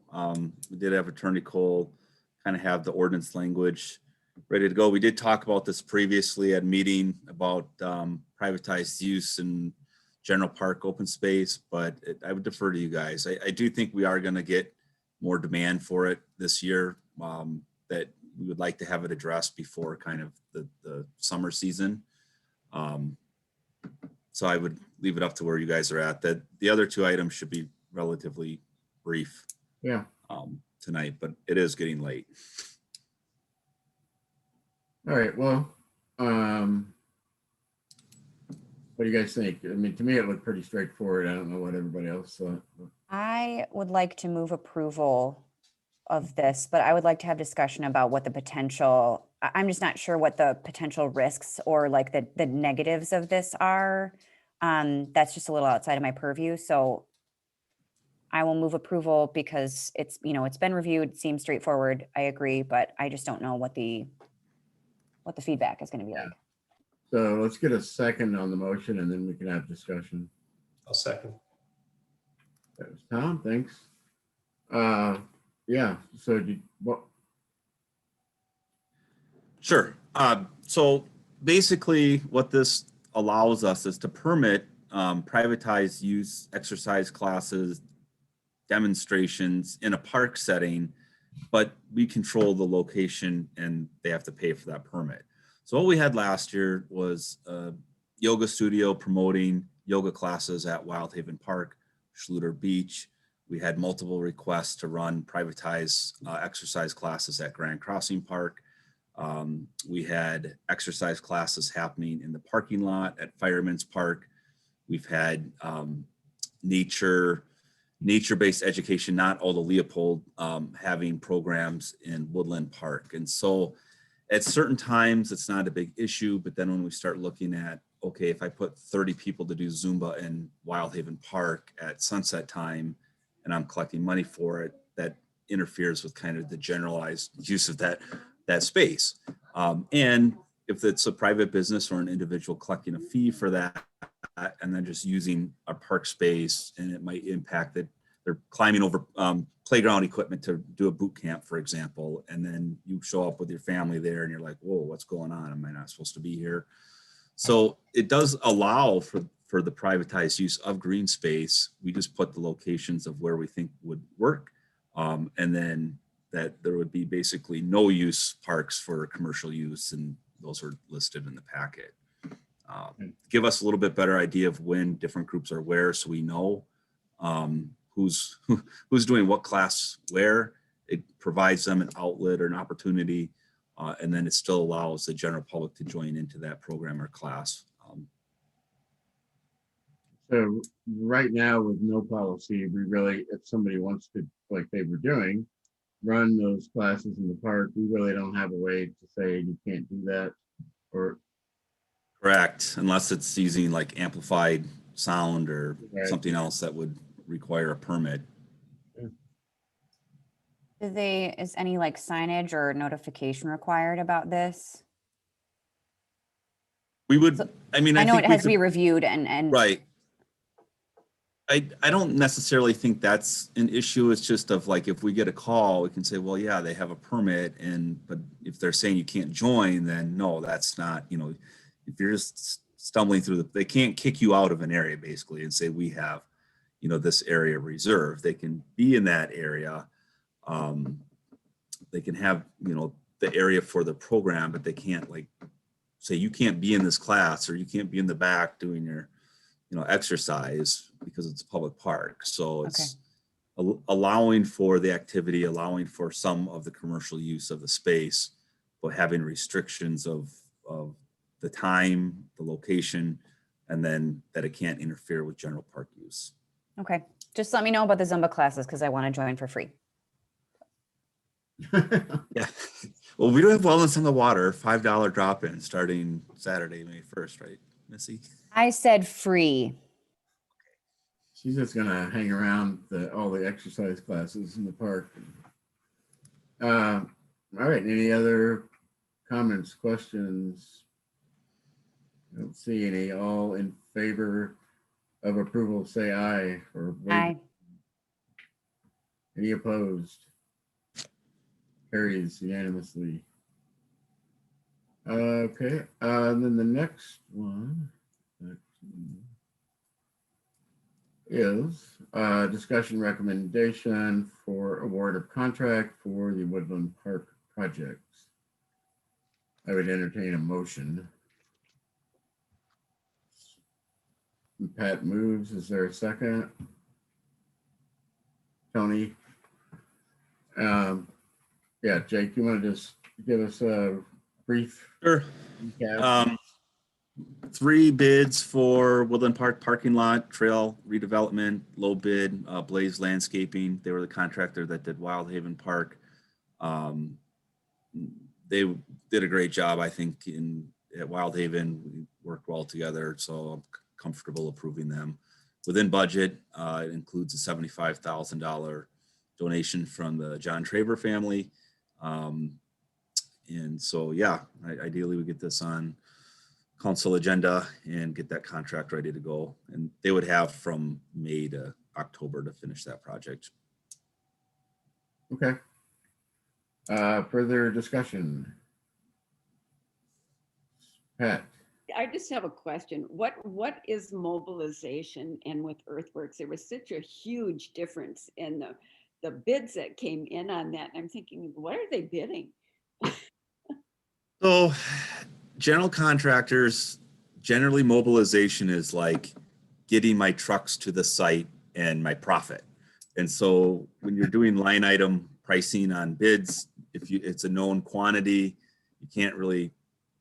Speaker 1: We did have Attorney Cole kind of have the ordinance language ready to go. We did talk about this previously at meeting about privatized use and general park open space, but I would defer to you guys. I do think we are going to get more demand for it this year, that we would like to have it addressed before kind of the summer season. So I would leave it up to where you guys are at. That the other two items should be relatively brief.
Speaker 2: Yeah.
Speaker 1: Tonight, but it is getting late.
Speaker 2: All right, well, what do you guys think? I mean, to me, it looked pretty straightforward. I don't know what everybody else thought.
Speaker 11: I would like to move approval of this, but I would like to have discussion about what the potential, I'm just not sure what the potential risks or like the negatives of this are. That's just a little outside of my purview. So I will move approval because it's, it's been reviewed, seems straightforward. I agree, but I just don't know what the feedback is going to be like.
Speaker 2: So let's get a second on the motion and then we can have discussion.
Speaker 8: I'll second.
Speaker 2: That was Tom, thanks. Yeah, so what?
Speaker 1: Sure. So basically what this allows us is to permit privatized use, exercise classes, demonstrations in a park setting, but we control the location and they have to pay for that permit. So what we had last year was a yoga studio promoting yoga classes at Wildhaven Park, Schluter Beach. We had multiple requests to run privatized exercise classes at Grand Crossing Park. We had exercise classes happening in the parking lot at Fireman's Park. We've had nature-based education, not all the Leopold, having programs in Woodland Park. And so at certain times, it's not a big issue, but then when we start looking at, okay, if I put 30 people to do Zumba in Wildhaven Park at sunset time, and I'm collecting money for it, that interferes with kind of the generalized use of that space. And if it's a private business or an individual collecting a fee for that, and then just using our park space, and it might impact that they're climbing over playground equipment to do a boot camp, for example, and then you show up with your family there and you're like, whoa, what's going on? Am I not supposed to be here? So it does allow for the privatized use of green space. We just put the locations of where we think would work. And then that there would be basically no use parks for commercial use, and those are listed in the packet. Give us a little bit better idea of when different groups are where, so we know who's doing what class where. It provides them an outlet or an opportunity, and then it still allows the general public to join into that program or class.
Speaker 2: So right now with no policy, we really, if somebody wants to, like they were doing, run those classes in the park, we really don't have a way to say you can't do that, or
Speaker 1: Correct, unless it's using like amplified sound or
Speaker 2: Right.
Speaker 1: something else that would require a permit.
Speaker 11: Is any like signage or notification required about this?
Speaker 1: We would, I mean,
Speaker 11: I know
Speaker 1: think
Speaker 11: it
Speaker 1: we
Speaker 11: has to be reviewed and
Speaker 1: right. I don't necessarily think that's an issue. It's just of like, if we get a call, we can say, well, yeah, they have a permit, but if they're saying you can't join, then no, that's not, if you're just stumbling through they can't kick you out of an area basically and say, we have, this area reserved. They can be in that area. They can have, the area for the program, but they can't like say, you can't be in this class or you can't be in the back doing your, exercise because it's a public park. So it's allowing for the activity, allowing for some of the commercial use of the space, but having restrictions of the time, the location, and then that it can't interfere with general park use.
Speaker 11: Okay, just let me know about the Zumba classes because I want to join for free.
Speaker 1: Yeah. Well, we do have wellness on the water, $5 drop-in starting Saturday, May 1st, right, Missy?
Speaker 11: I said free.
Speaker 2: she's just gonna hang around all the exercise classes in the park. All right, any other comments, questions? I don't see any. All in favor of approval, say aye. Or
Speaker 11: Aye.
Speaker 2: Any opposed? Carries unanimously. Okay, and then the next one is discussion recommendation for award of contract for the Woodland Park projects. I would entertain a motion. Pat moves. Is there a second? Tony? Yeah, Jake, you want to just give us a brief?
Speaker 1: Sure.
Speaker 2: recap?
Speaker 1: 3 bids for Woodland Park parking lot, trail redevelopment, low bid, Blaze Landscaping. They were the contractor that did Wildhaven Park. They did a great job, I think, at Wildhaven. We worked well together, so I'm comfortable approving them. Within budget, it includes a $75,000 donation from the John Traver family. And so, yeah, ideally we get this on council agenda and get that contract ready to go. And they would have from May to October to finish that project.
Speaker 2: Okay. Further discussion? Pat?
Speaker 5: I just have a question. What is mobilization and with earthworks? There was such a huge difference in the bids that came in on that. I'm thinking, what are they bidding?
Speaker 1: So general contractors, generally mobilization is like getting my trucks to the site and my profit. And so when you're doing line item pricing on bids, if it's a known quantity, you can't really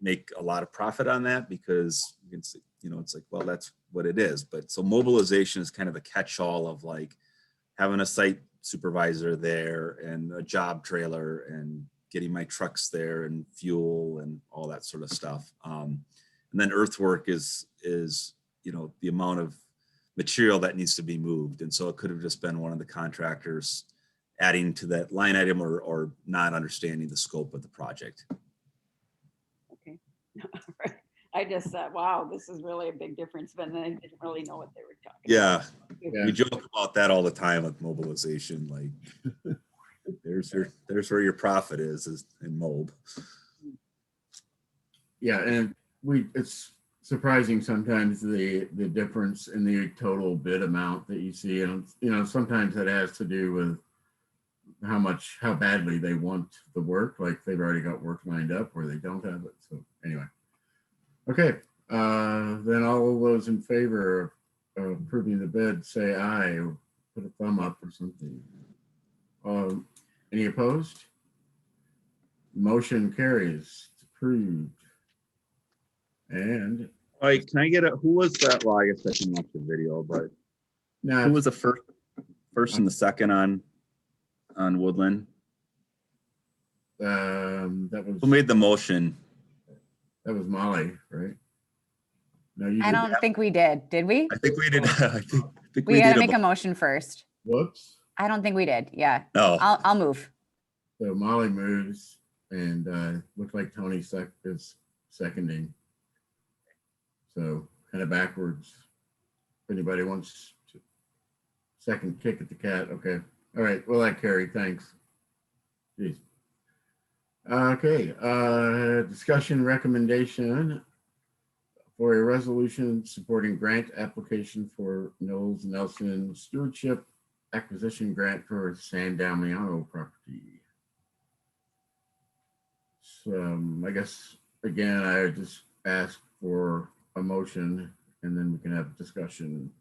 Speaker 1: make a lot of profit on that because it's, it's like, well, that's what it is. But so mobilization is kind of a catch-all of like having a site supervisor there and a job trailer and getting my trucks there and fuel and all that sort of stuff. And then earthwork is the amount of material that needs to be moved. And so it could have just been one of the contractors adding to that line item or not understanding the scope of the project.
Speaker 5: Okay. I just thought, wow, this is really a big difference, but then I didn't really know what they were talking
Speaker 1: Yeah.
Speaker 5: about.
Speaker 1: We joke about that all the time with mobilization. Like there's where your profit is in mob.
Speaker 2: Yeah, and it's surprising sometimes the difference in the total bid amount that you see. And sometimes that has to do with how badly they want the work, like they've already got work lined up or they don't have it. So anyway. Okay, then all those in favor of approving the bid, say aye or put a thumb up or something. Any opposed? Motion carries. It's approved. And
Speaker 1: all right, can I get who was that? Well, I guess I can watch the video, but who was the first and the second on Woodland?
Speaker 2: That was,
Speaker 1: who made the motion?
Speaker 2: That was Molly, right? No, you
Speaker 11: I don't think we did. Did we?
Speaker 1: I think we did. I think
Speaker 11: we had to
Speaker 1: did
Speaker 11: make a motion first.
Speaker 2: Whoops.
Speaker 11: I don't think we did. Yeah.
Speaker 1: No.
Speaker 11: I'll move.
Speaker 2: So Molly moves and looked like Tony is seconding. So kind of backwards. If anybody wants to second kick at the cat. Okay. All right. Well, that carried. Thanks. Jeez. Okay. Discussion recommendation for a resolution supporting grant application for Knowles Nelson Stewardship Acquisition Grant for San Damiano property. So I guess, again, I would just ask for a motion and then we can have discussion.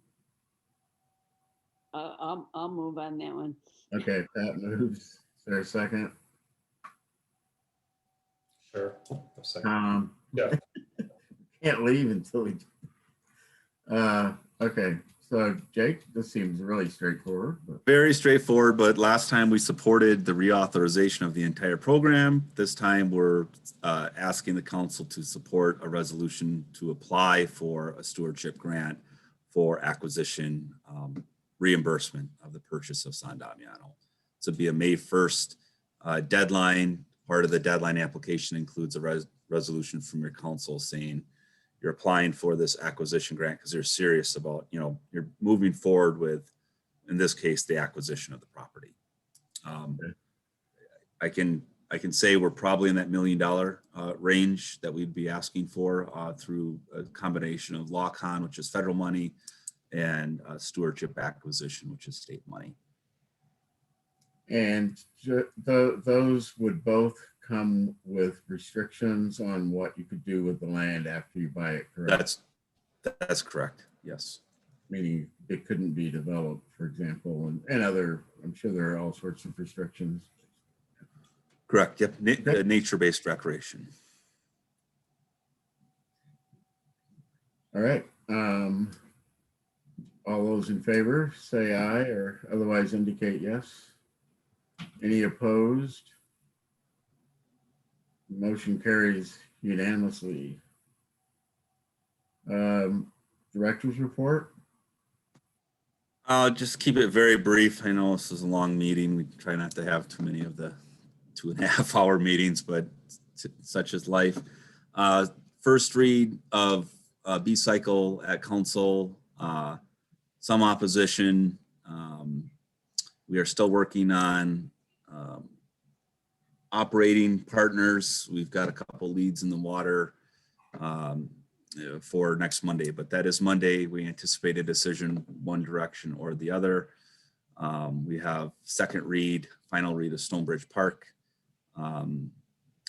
Speaker 5: I'll move on that one.
Speaker 2: Okay, Pat moves. Is there a second?
Speaker 8: Sure. A second. Yeah.
Speaker 2: Can't leave until he. Okay, so Jake, this seems really straightforward.
Speaker 1: Very straightforward, but last time we supported the reauthorization of the entire program. This time we're asking the council to support a resolution to apply for a stewardship grant for acquisition reimbursement of the purchase of San Damiano. So it'd be a May 1st deadline. Part of the deadline application includes a resolution from your council saying you're applying for this acquisition grant because you're serious about, you're moving forward with, in this case, the acquisition of the property. I can I can say we're probably in that $1 million range that we'd be asking for through a combination of law-con, which is federal money, and stewardship acquisition, which is state money.
Speaker 2: And those would both come with restrictions on what you could do with the land after you buy it, correct?
Speaker 1: That's correct, yes.
Speaker 2: Meaning it couldn't be developed, for example, and other, I'm sure there are all sorts of restrictions.
Speaker 1: Correct, yep, nature-based recreation.
Speaker 2: All right. All those in favor, say aye, or otherwise indicate yes. Any opposed? Motion carries unanimously. Director's report?
Speaker 1: I'll just keep it very brief. I know this is a long meeting. We try not to have too many of the 2.5 hour meetings, but such is life. First read of B-cycle at council, some opposition. We are still working on operating partners. We've got a couple leads in the water for next Monday, but that is Monday. We anticipate a decision one direction or the other. We have second read, final read of Stonebridge Park,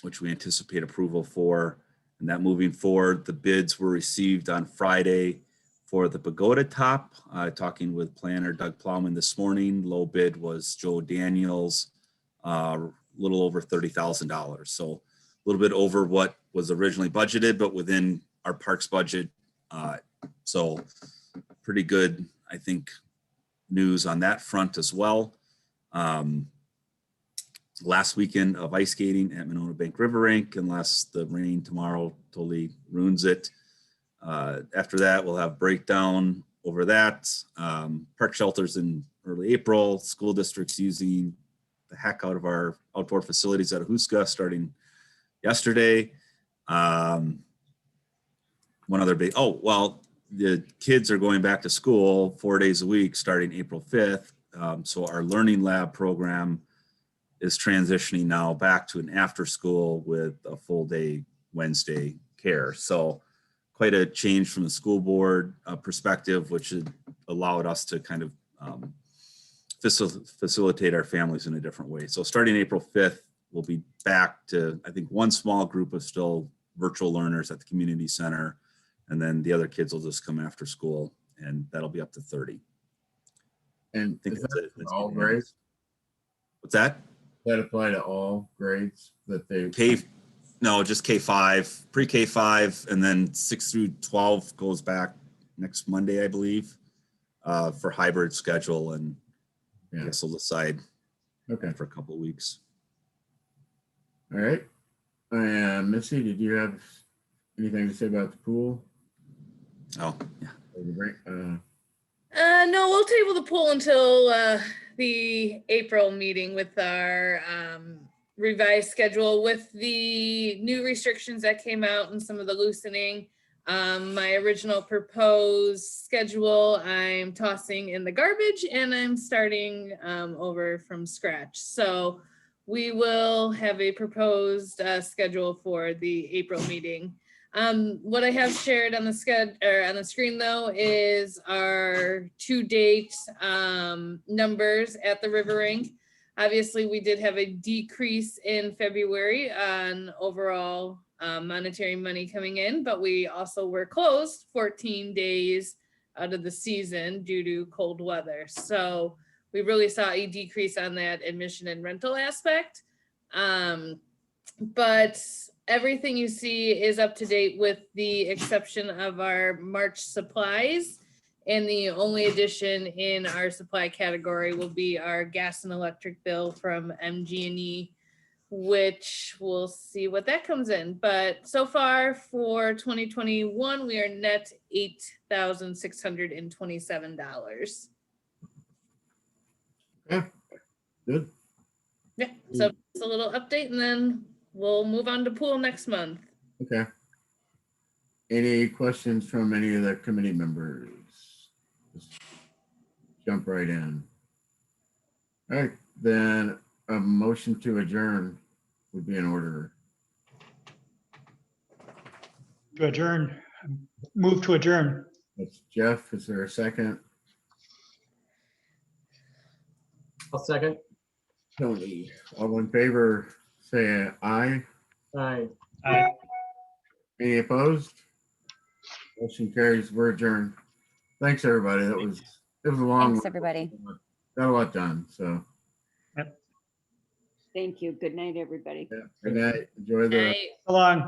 Speaker 1: which we anticipate approval for. And that moving forward, the bids were received on Friday for the Pagoda Top. Talking with planner Doug Plowman this morning, low bid was Joe Daniels, a little over $30,000. So a little bit over what was originally budgeted, but within our parks budget. So pretty good, I think, news on that front as well. Last weekend of ice skating at Monona Bank River Rink, unless the rain tomorrow totally ruins it. After that, we'll have breakdown over that. Park shelters in early April, school districts using the heck out of our outdoor facilities at Ahuska starting yesterday. One other big, the kids are going back to school 4 days a week starting April 5th. So our learning lab program is transitioning now back to an after school with a full day Wednesday care. So quite a change from the school board perspective, which had allowed us to kind of facilitate our families in a different way. So starting April 5th, we'll be back to, I think, one small group of still virtual learners at the community center. And then the other kids will just come after school, and that'll be up to 30.
Speaker 2: And
Speaker 1: I think
Speaker 2: is that
Speaker 1: that's
Speaker 2: all grades?
Speaker 1: What's that?
Speaker 2: That apply to all grades that they?
Speaker 1: No, just K5, pre-K5, and then 6 through 12 goes back next Monday, I believe, for hybrid schedule. And I guess we'll decide for a couple of weeks.
Speaker 2: All right. Missy, did you have anything to say about the pool?
Speaker 1: Oh, yeah.
Speaker 9: No, we'll table the pool until the April meeting with our revised schedule with the new restrictions that came out and some of the loosening. My original proposed schedule, I'm tossing in the garbage and I'm starting over from scratch. So we will have a proposed schedule for the April meeting. What I have shared on the screen though is our to-date numbers at the River Rink. Obviously, we did have a decrease in February on overall monetary money coming in, but we also were closed 14 days out of the season due to cold weather. So we really saw a decrease on that admission and rental aspect. But everything you see is up to date with the exception of our March supplies. And the only addition in our supply category will be our gas and electric bill from MG&E, which we'll see what that comes in. But so far for 2021, we are net $8,627.
Speaker 2: Yeah, good.
Speaker 9: Yeah, so it's a little update and then we'll move on to pool next month.
Speaker 2: Okay. Any questions from any of the committee members? Just jump right in. All right, then a motion to adjourn, would be in order.
Speaker 3: To adjourn, move to adjourn.
Speaker 2: That's Jeff. Is there a second?
Speaker 21: I'll second.
Speaker 2: Tony, all in favor, say aye.
Speaker 21: Aye.
Speaker 3: Aye.
Speaker 2: Any opposed? Motion carries. We're adjourned. Thanks, everybody. It was a long
Speaker 11: Thanks,
Speaker 2: one.
Speaker 11: everybody.
Speaker 2: Got a lot done. So
Speaker 5: Thank you. Good night, everybody.
Speaker 2: yeah, good night. Enjoy the
Speaker 9: Night.
Speaker 3: So long.